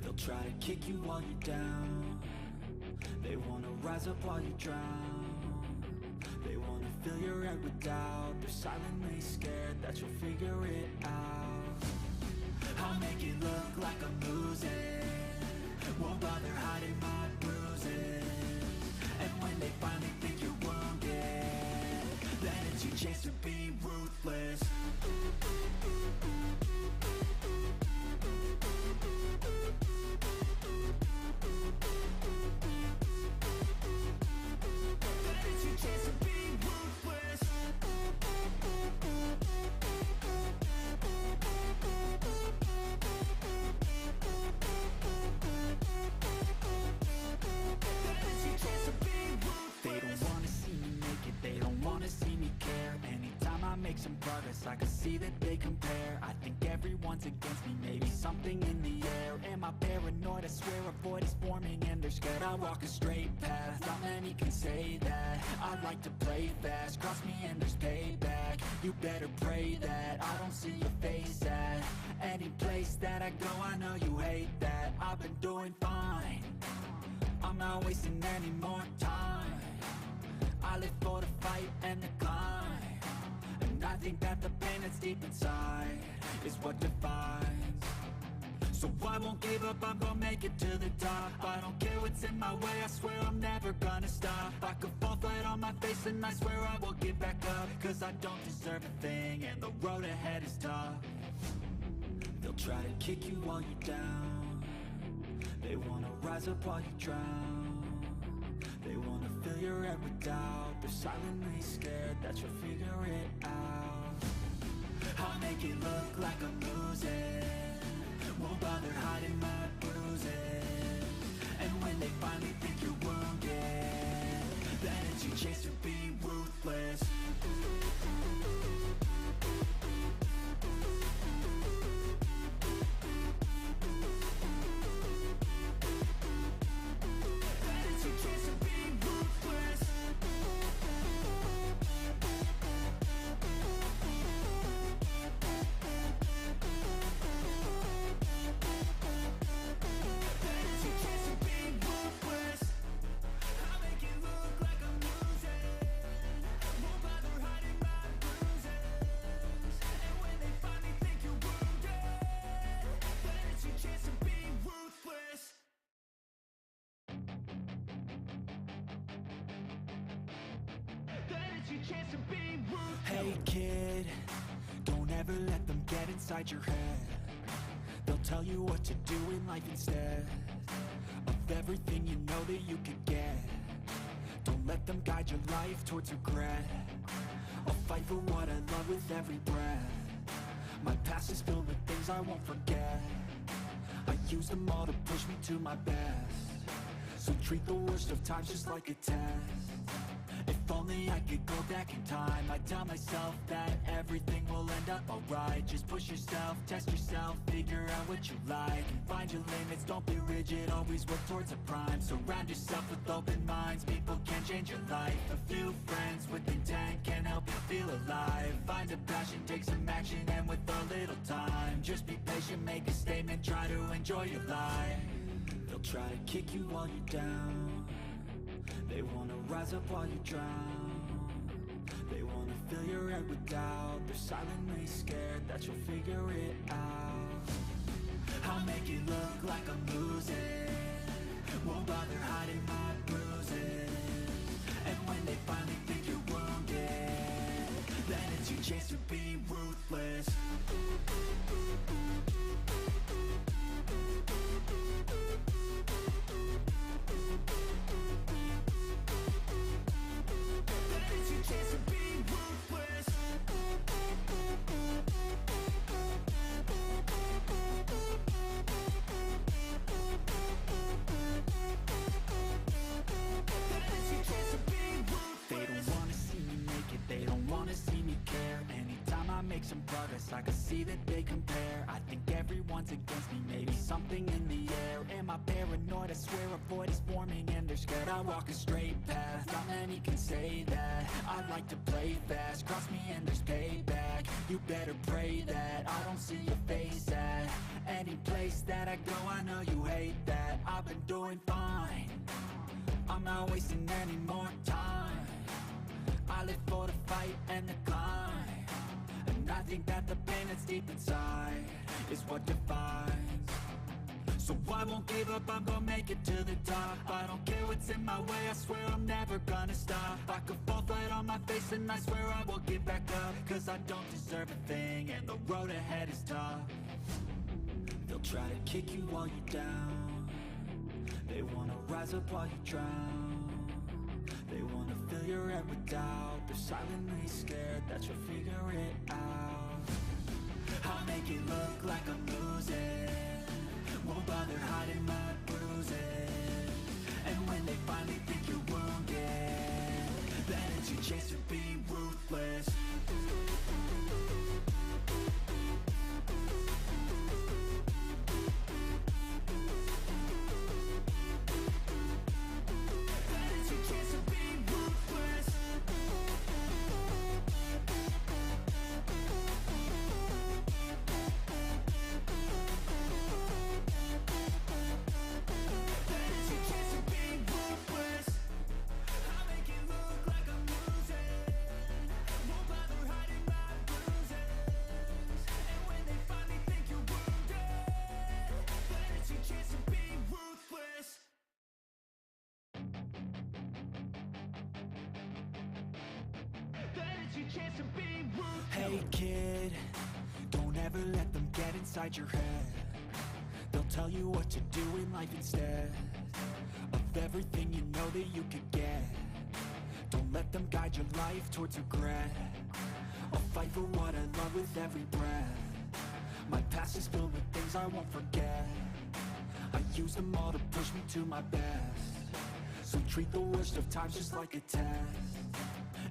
They'll try to kick you while you're down. They wanna rise up while you drown. They wanna fill your head with doubt. They're silently scared that you'll figure it out. I'll make it look like I'm losing. Won't bother hiding my bruises. And when they finally think you're wounded, then it's your chance to be ruthless. Then it's your chance to be ruthless. Then it's your chance to be ruthless. They don't wanna see me make it, they don't wanna see me care. Anytime I make some progress, I can see that they compare. I think everyone's against me, maybe something in the air. Am I paranoid? I swear a void is forming and they're scared. I walk a straight path, not many can say that. I like to play fast, cross me and there's payback. You better pray that I don't see your face at any place that I go. I know you hate that. I've been doing fine, I'm not wasting any more time. I live for the fight and the climb, and I think that the pain that's deep inside is what defines. So I won't give up, I'm gonna make it to the top. I don't care what's in my way, I swear I'm never gonna stop. I could fall flat on my face and I swear I will get back up. Cause I don't deserve a thing and the road ahead is tough. They'll try to kick you while you're down. They wanna rise up while you drown. They wanna fill your head with doubt. They're silently scared that you'll figure it out. I'll make it look like I'm losing. Won't bother hiding my bruises. And when they finally think you're wounded, then it's your chance to be ruthless. Then it's your chance to be ruthless. chance to be ruthless. Hey kid, don't ever let them get inside your head. They'll tell you what to do in life instead of everything you know that you could get. Don't let them guide your life towards regret. I'll fight for what I love with every breath. My past is filled with things I won't forget. I use them all to push me to my best. So treat the worst of times just like a test. If only I could go back in time, I'd tell myself that everything will end up alright. Just push yourself, test yourself, figure out what you like, and find your limits, don't be rigid, always work towards a prime. Surround yourself with open minds, people can change your life. A few friends with intent can help you feel alive. Find a passion, take some action, and with a little time, just be patient, make a statement, try to enjoy your life. They'll try to kick you while you're down. They wanna rise up while you drown. They wanna fill your head with doubt. They're silently scared that you'll figure it out. I'll make it look like I'm losing, won't bother hiding my bruises. And when they finally think you're wounded, then it's your chance to be ruthless. I can see that they compare. I think everyone's against me, maybe something in the air. Am I paranoid? I swear a void is forming and they're scared. I walk a straight path, not many can say that. I like to play fast, cross me and there's payback. You better pray that I don't see your face at any place that I go. I know you hate that. I've been doing fine, I'm not wasting any more time. I live for the fight and the climb, and I think that the pain that's deep inside is what defines. So I won't give up, I'm gonna make it to the top. I don't care what's in my way, I swear I'm never gonna stop. I could fall flat on my face and I swear I won't get back up, cause I don't deserve a thing and the road ahead is tough. They'll try to kick you while you're down. They wanna rise up while you drown. They wanna fill your head with doubt. They're silently scared that you'll figure it out. I'll make it look like I'm losing, won't bother hiding my bruises. And when they finally think you're wounded, then it's your chance to be ruthless. Hey kid, don't ever let them get inside your head. They'll tell you what to do in life instead of everything you know that you could get. Don't let them guide your life towards regret. I'll fight for what I love with every breath. My past is filled with things I won't forget. I use them all to push me to my best. So treat the worst of times just like a test.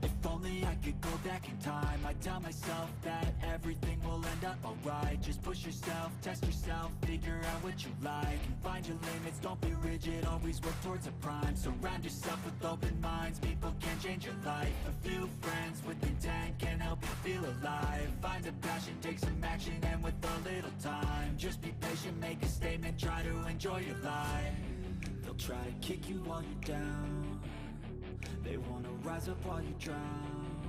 If only I could go back in time, I'd tell myself that everything will end up alright. Just push yourself, test yourself, figure out what you like, and find your limits, don't be rigid, always work towards a prime. Surround yourself with open minds, people can change your life. A few friends with intent can help you feel alive. Find a passion, take some action, and with a little time, just be patient, make a statement, try to enjoy your life. They'll try to kick you while you're down. They wanna rise up while you drown.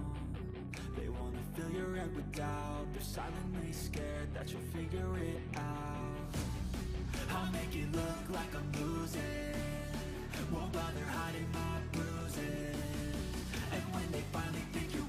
They wanna fill your head with doubt. They're silently scared that you'll figure it out. I'll make it look like I'm losing, won't bother hiding my bruises. And when they finally think you're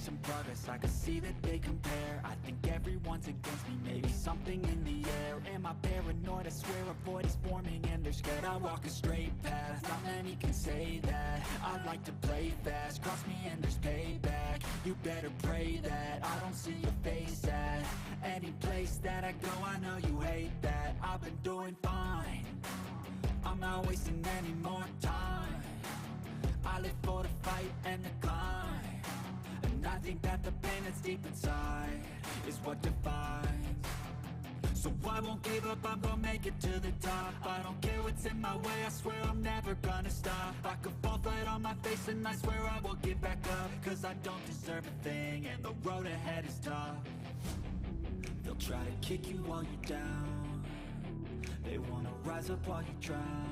some progress, I can see that they compare. I think everyone's against me, maybe something in the air. Am I paranoid? I swear a void is forming and they're scared. I walk a straight path, not many can say that. I like to play fast, cross me and there's payback. You better pray that I don't see your face at any place that I go. I know you hate that. I've been doing fine, I'm not wasting any more time. I live for the fight and the climb, and I think that the pain that's deep inside is what defines. So I won't give up, I'm gonna make it to the top. I don't care what's in my way, I swear I'm never gonna stop. I could fall flat on my face and I swear I will get back up, cause I don't deserve a thing and the road ahead is tough. They'll try to kick you while you're down, they wanna rise up while you drown.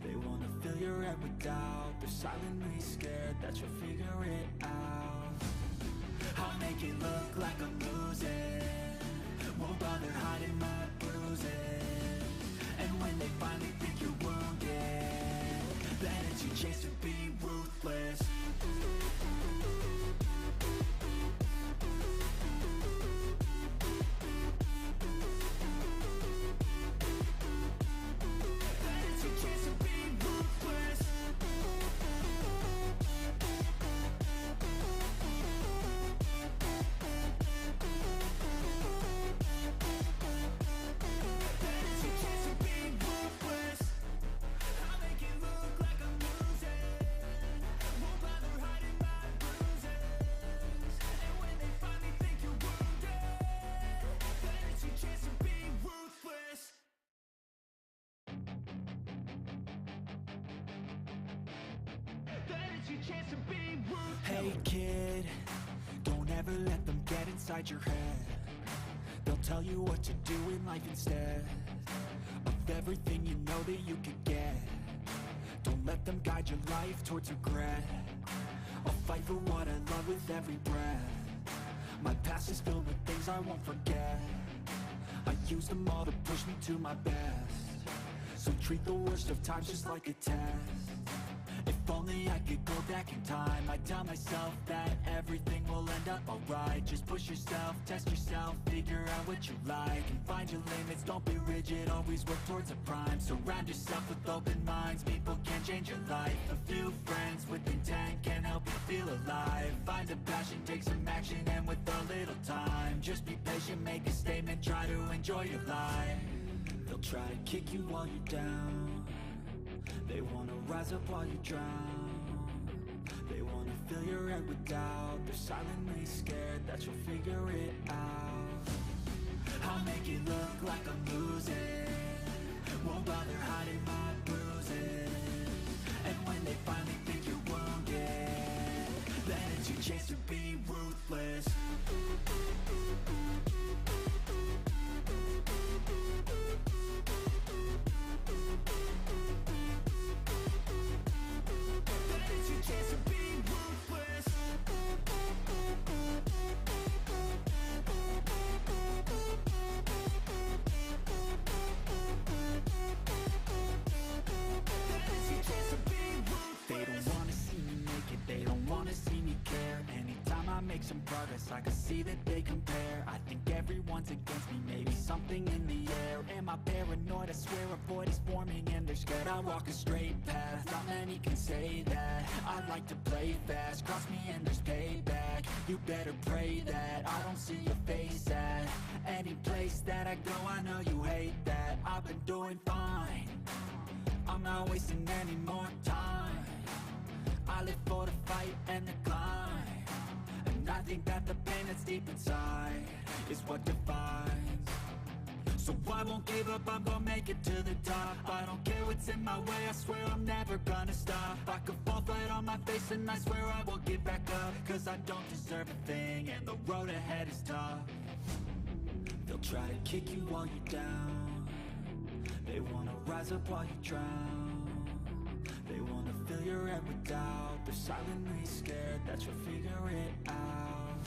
They wanna fill your head with doubt, they're silently scared that you'll figure it out. I'll make it look like I'm losing, won't bother hiding my bruises. And when they finally think you're wounded, then it's your chance to be ruthless. Hey kid, don't ever let them get inside your head. They'll tell you what to do in life instead of everything you know that you could get. Don't let them guide your life towards regret. I'll fight for what I love with every breath. My past is filled with things I won't forget. I use them all to push me to my best. So treat the worst of times just like a test. If only I could go back in time, I'd tell myself that everything will end up alright. Just push yourself, test yourself, figure out what you like, and find your limits, don't be rigid, always work towards a prime. Surround yourself with open minds, people can change your life. A few friends with intent can help you feel alive. Find a passion, take some action, and with a little time, just be patient, make a statement, try to enjoy your life. They'll try to kick you while you're down, they wanna rise up while you drown. They wanna fill your head with doubt, they're silently scared that you'll figure it out. I'll make it look like I'm losing, won't bother hiding my bruises. And when they finally think you're wounded, then it's your chance to be ruthless. Make some progress, I can see that they compare. I think everyone's against me, maybe something in the air. Am I paranoid? I swear a void is forming and they're scared. I walk a straight path, not many can say that. I like to play fast, cross me and there's payback. You better pray that I don't see your face at any place that I go. I know you hate that. I've been doing fine, I'm not wasting any more time. I live for the fight and the climb, and I think that the pain that's deep inside is what defines. So I won't give up, I'm gonna make it to the top. I don't care what's in my way, I swear I'm never gonna stop. I could fall flat on my face and I swear I will get back up, cause I don't deserve a thing and the road ahead is tough. They'll try to kick you while you're down, they wanna rise up while you drown. They wanna fill your head with doubt, they're silently scared that you'll figure it out.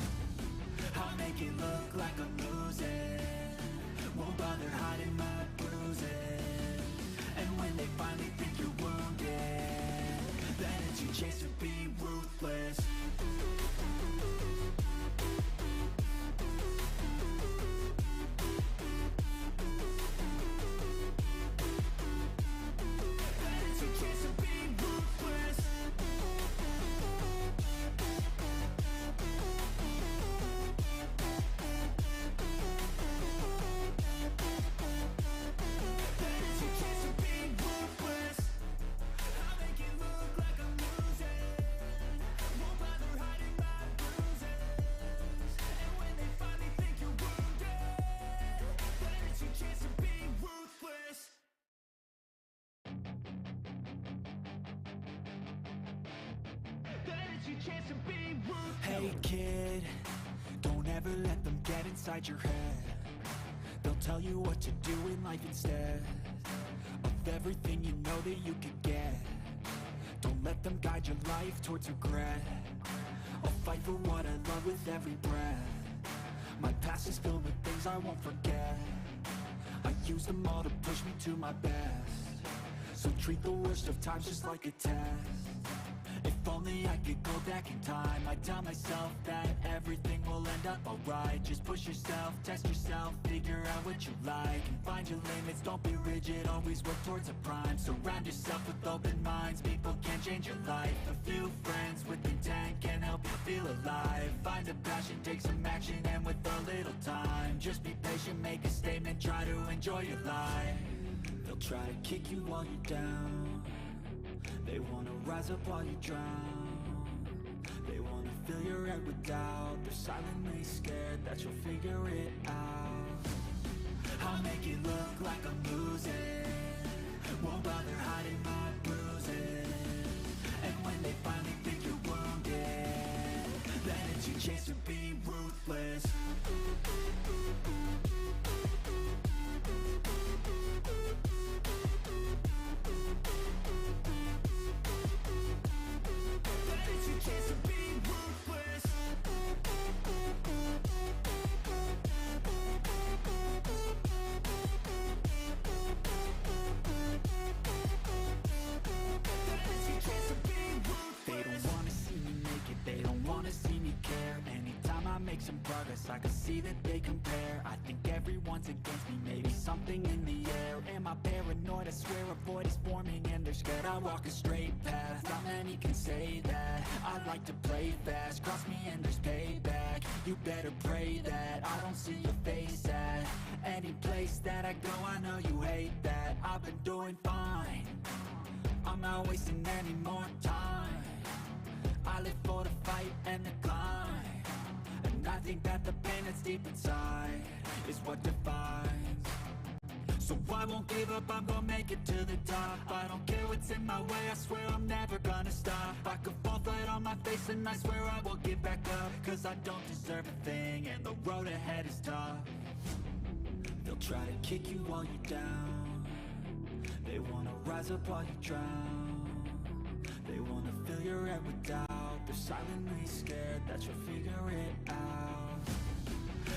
I'll make it look like I'm losing, won't bother hiding my bruises. And when they finally think you're wounded, then it's your chance to be ruthless. chance to be ruthless. Hey kid, don't ever let them get inside your head. They'll tell you what to do in life instead of everything you know that you could get. Don't let them guide your life towards regret. I'll fight for what I love with every breath. My past is filled with things I won't forget. I use them all to push me to my best. So treat the worst of times just like a test. If only I could go back in time, I'd tell myself that everything will end up alright. Just push yourself, test yourself, figure out what you like, and find your limits, don't be rigid, always work towards a prime. Surround yourself with open minds, people can change your life. A few friends with intent can help you feel alive. Find a passion, take some action, and with a little time, just be patient, make a statement, try to enjoy your life. They'll try to kick you while you're down. They wanna rise up while you drown. They wanna fill your head with doubt. They're silently scared that you'll figure it out. I'll make it look like I'm losing, won't bother hiding my bruises. And when they finally think you're wounded, then it's your chance to be ruthless. Some progress, I can see that they compare. I think everyone's against me, maybe something in the air. Am I paranoid? I swear a void is forming and they're scared I walk a straight path. Not many can say that. I like to play fast, cross me and there's payback. You better pray that I don't see your face at any place that I go. I know you hate that. I've been doing fine, I'm not wasting any more time. I live for the fight and the climb. I think that the pain that's deep inside is what defines. So I won't give up, I'm gonna make it to the top. I don't care what's in my way, I swear I'm never gonna stop. I could fall flat on my face and I swear I will get back up. Cause I don't deserve a thing and the road ahead is tough. They'll try to kick you while you're down. They wanna rise up while you drown. They wanna fill your head with doubt. They're silently scared that you'll figure it out.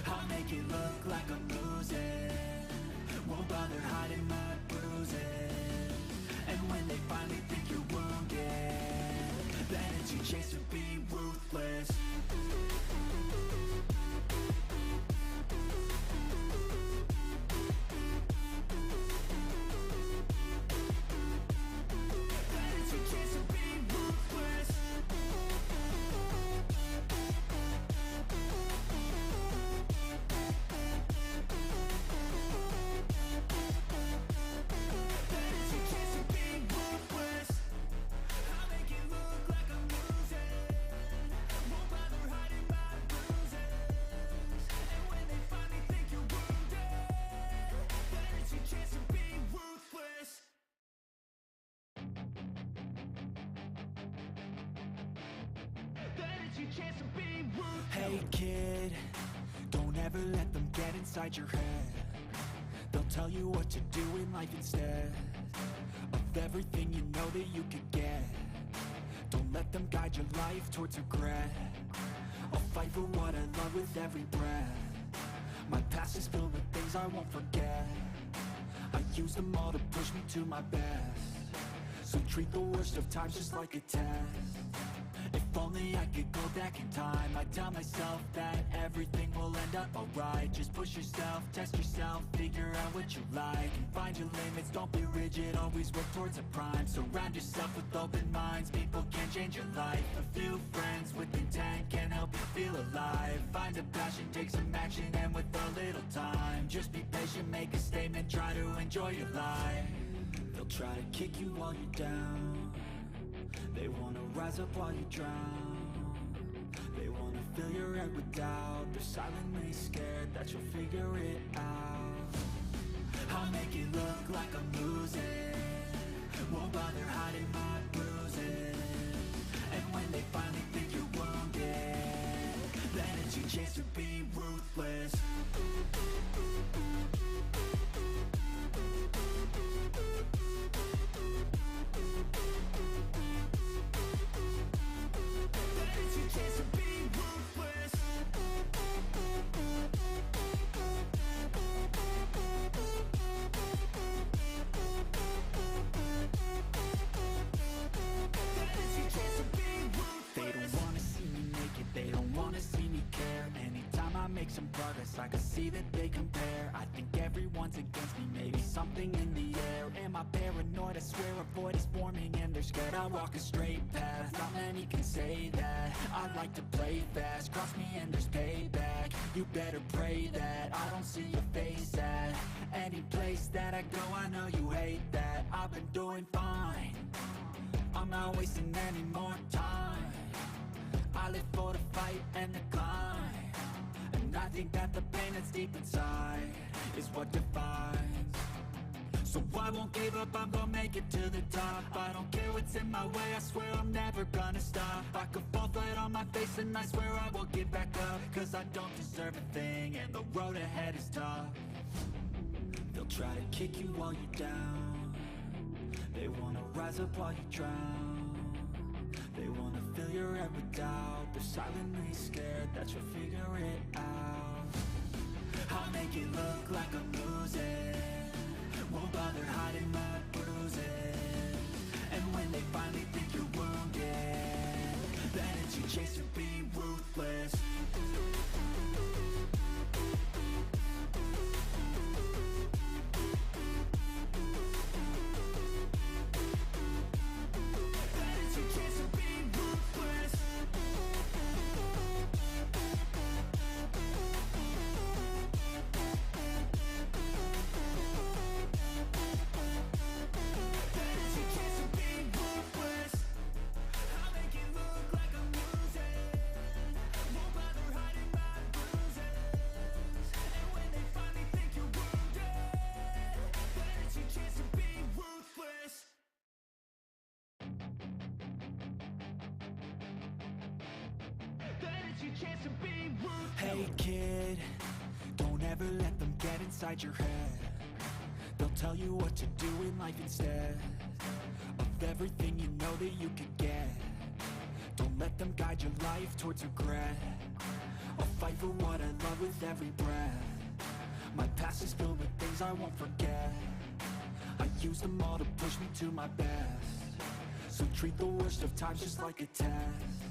I'll make it look like I'm losing, won't bother hiding my bruises. And when they finally think you're wounded, then it's your chance to be ruthless. Hey kid, don't ever let them get inside your head. They'll tell you what to do in life instead of everything you know that you could get. Don't let them guide your life towards regret. I'll fight for what I love with every breath. My past is filled with things I won't forget. I use them all to push me to my best. So treat the worst of times just like a test. If only I could go back in time, I'd tell myself that everything will end up alright. Just push yourself, test yourself, figure out what you like, and find your limits, don't be rigid, always work towards a prime. Surround yourself with open minds, people can change your life. A few friends with intent can help you feel alive. Find a passion, take some action, and with a little time, just be patient, make a statement, try to enjoy your life. They'll try to kick you while you're down. They wanna rise up while you drown. They wanna fill your head with doubt. They're silently scared that you'll figure it out. I'll make it look like I'm losing, won't bother hiding my bruises. And when they finally think you're wounded, then it's your chance to be ruthless. Then it's your chance to be ruthless. They don't wanna see me make it, they don't wanna see me care. Anytime I make some progress, I can see that they compare. I think everyone's against me, maybe something in the air. Am I paranoid? I swear a void is forming and they're scared. I walk a straight path, not many can say that. I like to play fast, cross me and there's payback. You better pray that I don't see your face at any place that I go. I know you hate that. I've been doing fine, I'm not wasting any more time. I live for the fight and the climb, and I think that the pain that's deep inside is what defines. So I won't give up, I'm gonna make it to the top. I don't care what's in my way, I swear I'm never gonna stop. I could fall flat on my face and I swear I will get back up, cause I don't deserve a thing and the road ahead is tough. They'll try to kick you while you're down, they wanna rise up while you drown. They wanna fill your head with doubt, they're silently scared that you'll figure it out. I'll make it look like I'm losing, won't bother hiding my bruises. And when they finally think you're wounded, then it's your chance to be ruthless. Hey kid, don't ever let them get inside your head. They'll tell you what to do in life instead of everything you know that you could get. Don't let them guide your life towards regret. I'll fight for what I love with every breath. My past is filled with things I won't forget. I use them all to push me to my best. So treat the worst of times just like a test.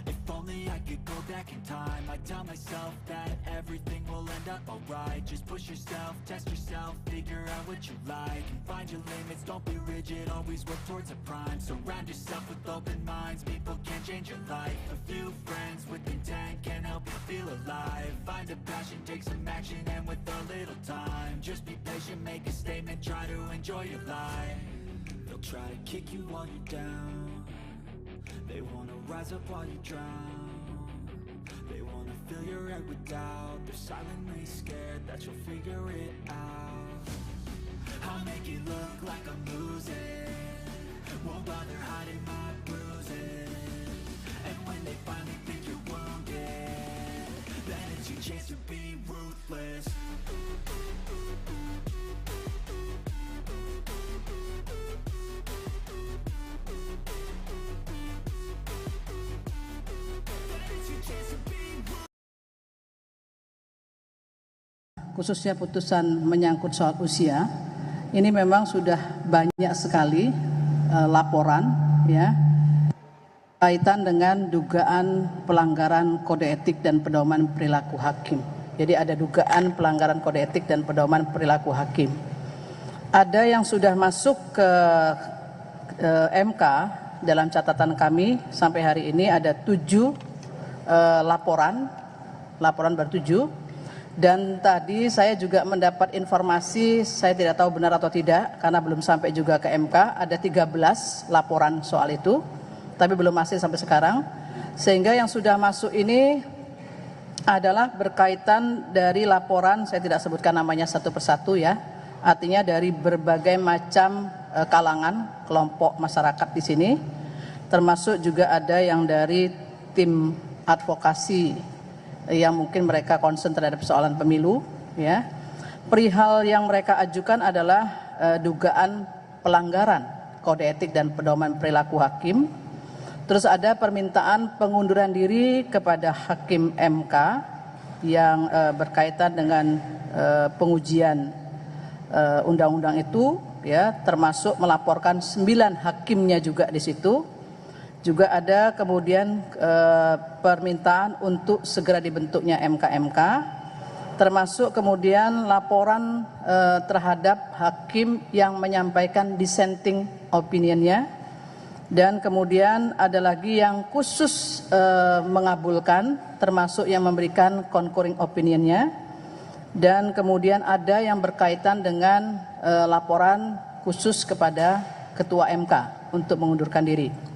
If only I could go back in time, I'd tell myself that everything will end up alright. Just push yourself, test yourself, figure out what you like, and find your limits, don't be rigid, always work towards a prime. Surround yourself with open minds, people can change your life. A few friends with intent can help you feel alive. Find a passion, take some action, and with a little time, just be patient, make a statement, try to enjoy your life. They'll try to kick you while you're down, they wanna rise up while you drown. They wanna fill your head with doubt, they're silently scared that you'll figure it out. I'll make it look like I'm losing, won't bother hiding my bruises. And when they finally think you're wounded, then it's your chance to be ruthless.
Khususnya putusan menyangkut soal usia, ini memang sudah banyak sekali laporan ya kaitan dengan dugaan pelanggaran kode etik dan pedoman perilaku hakim. Jadi ada dugaan pelanggaran kode etik dan pedoman perilaku hakim. Ada yang sudah masuk ke MK, dalam catatan kami sampai hari ini ada 7 laporan baru 7. Dan tadi saya juga mendapat informasi, saya tidak tahu benar atau tidak karena belum sampai juga ke MK, ada 13 laporan soal itu, tapi belum hasil sampai sekarang. Sehingga yang sudah masuk ini adalah berkaitan dari laporan, saya tidak sebutkan namanya satu persatu ya, artinya dari berbagai macam kalangan, kelompok masyarakat di sini. termasuk juga ada yang dari tim advokasi yang mungkin mereka concern terhadap persoalan pemilu, ya. Perihal yang mereka ajukan adalah dugaan pelanggaran kode etik dan pedoman perilaku hakim. Terus ada permintaan pengunduran diri kepada Hakim MK yang berkaitan dengan pengujian undang-undang itu, ya, termasuk melaporkan 9 hakimnya juga di situ. Juga ada kemudian permintaan untuk segera dibentuknya MK-MK, termasuk kemudian laporan terhadap hakim yang menyampaikan dissenting opinionnya, dan kemudian ada lagi yang khusus mengabulkan, termasuk yang memberikan concurring opinionnya, dan kemudian ada yang berkaitan dengan laporan khusus kepada Ketua MK untuk mengundurkan diri.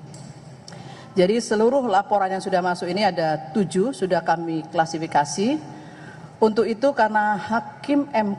Jadi seluruh laporan yang sudah masuk ini ada 7, sudah kami klasifikasi. Untuk itu karena Hakim MK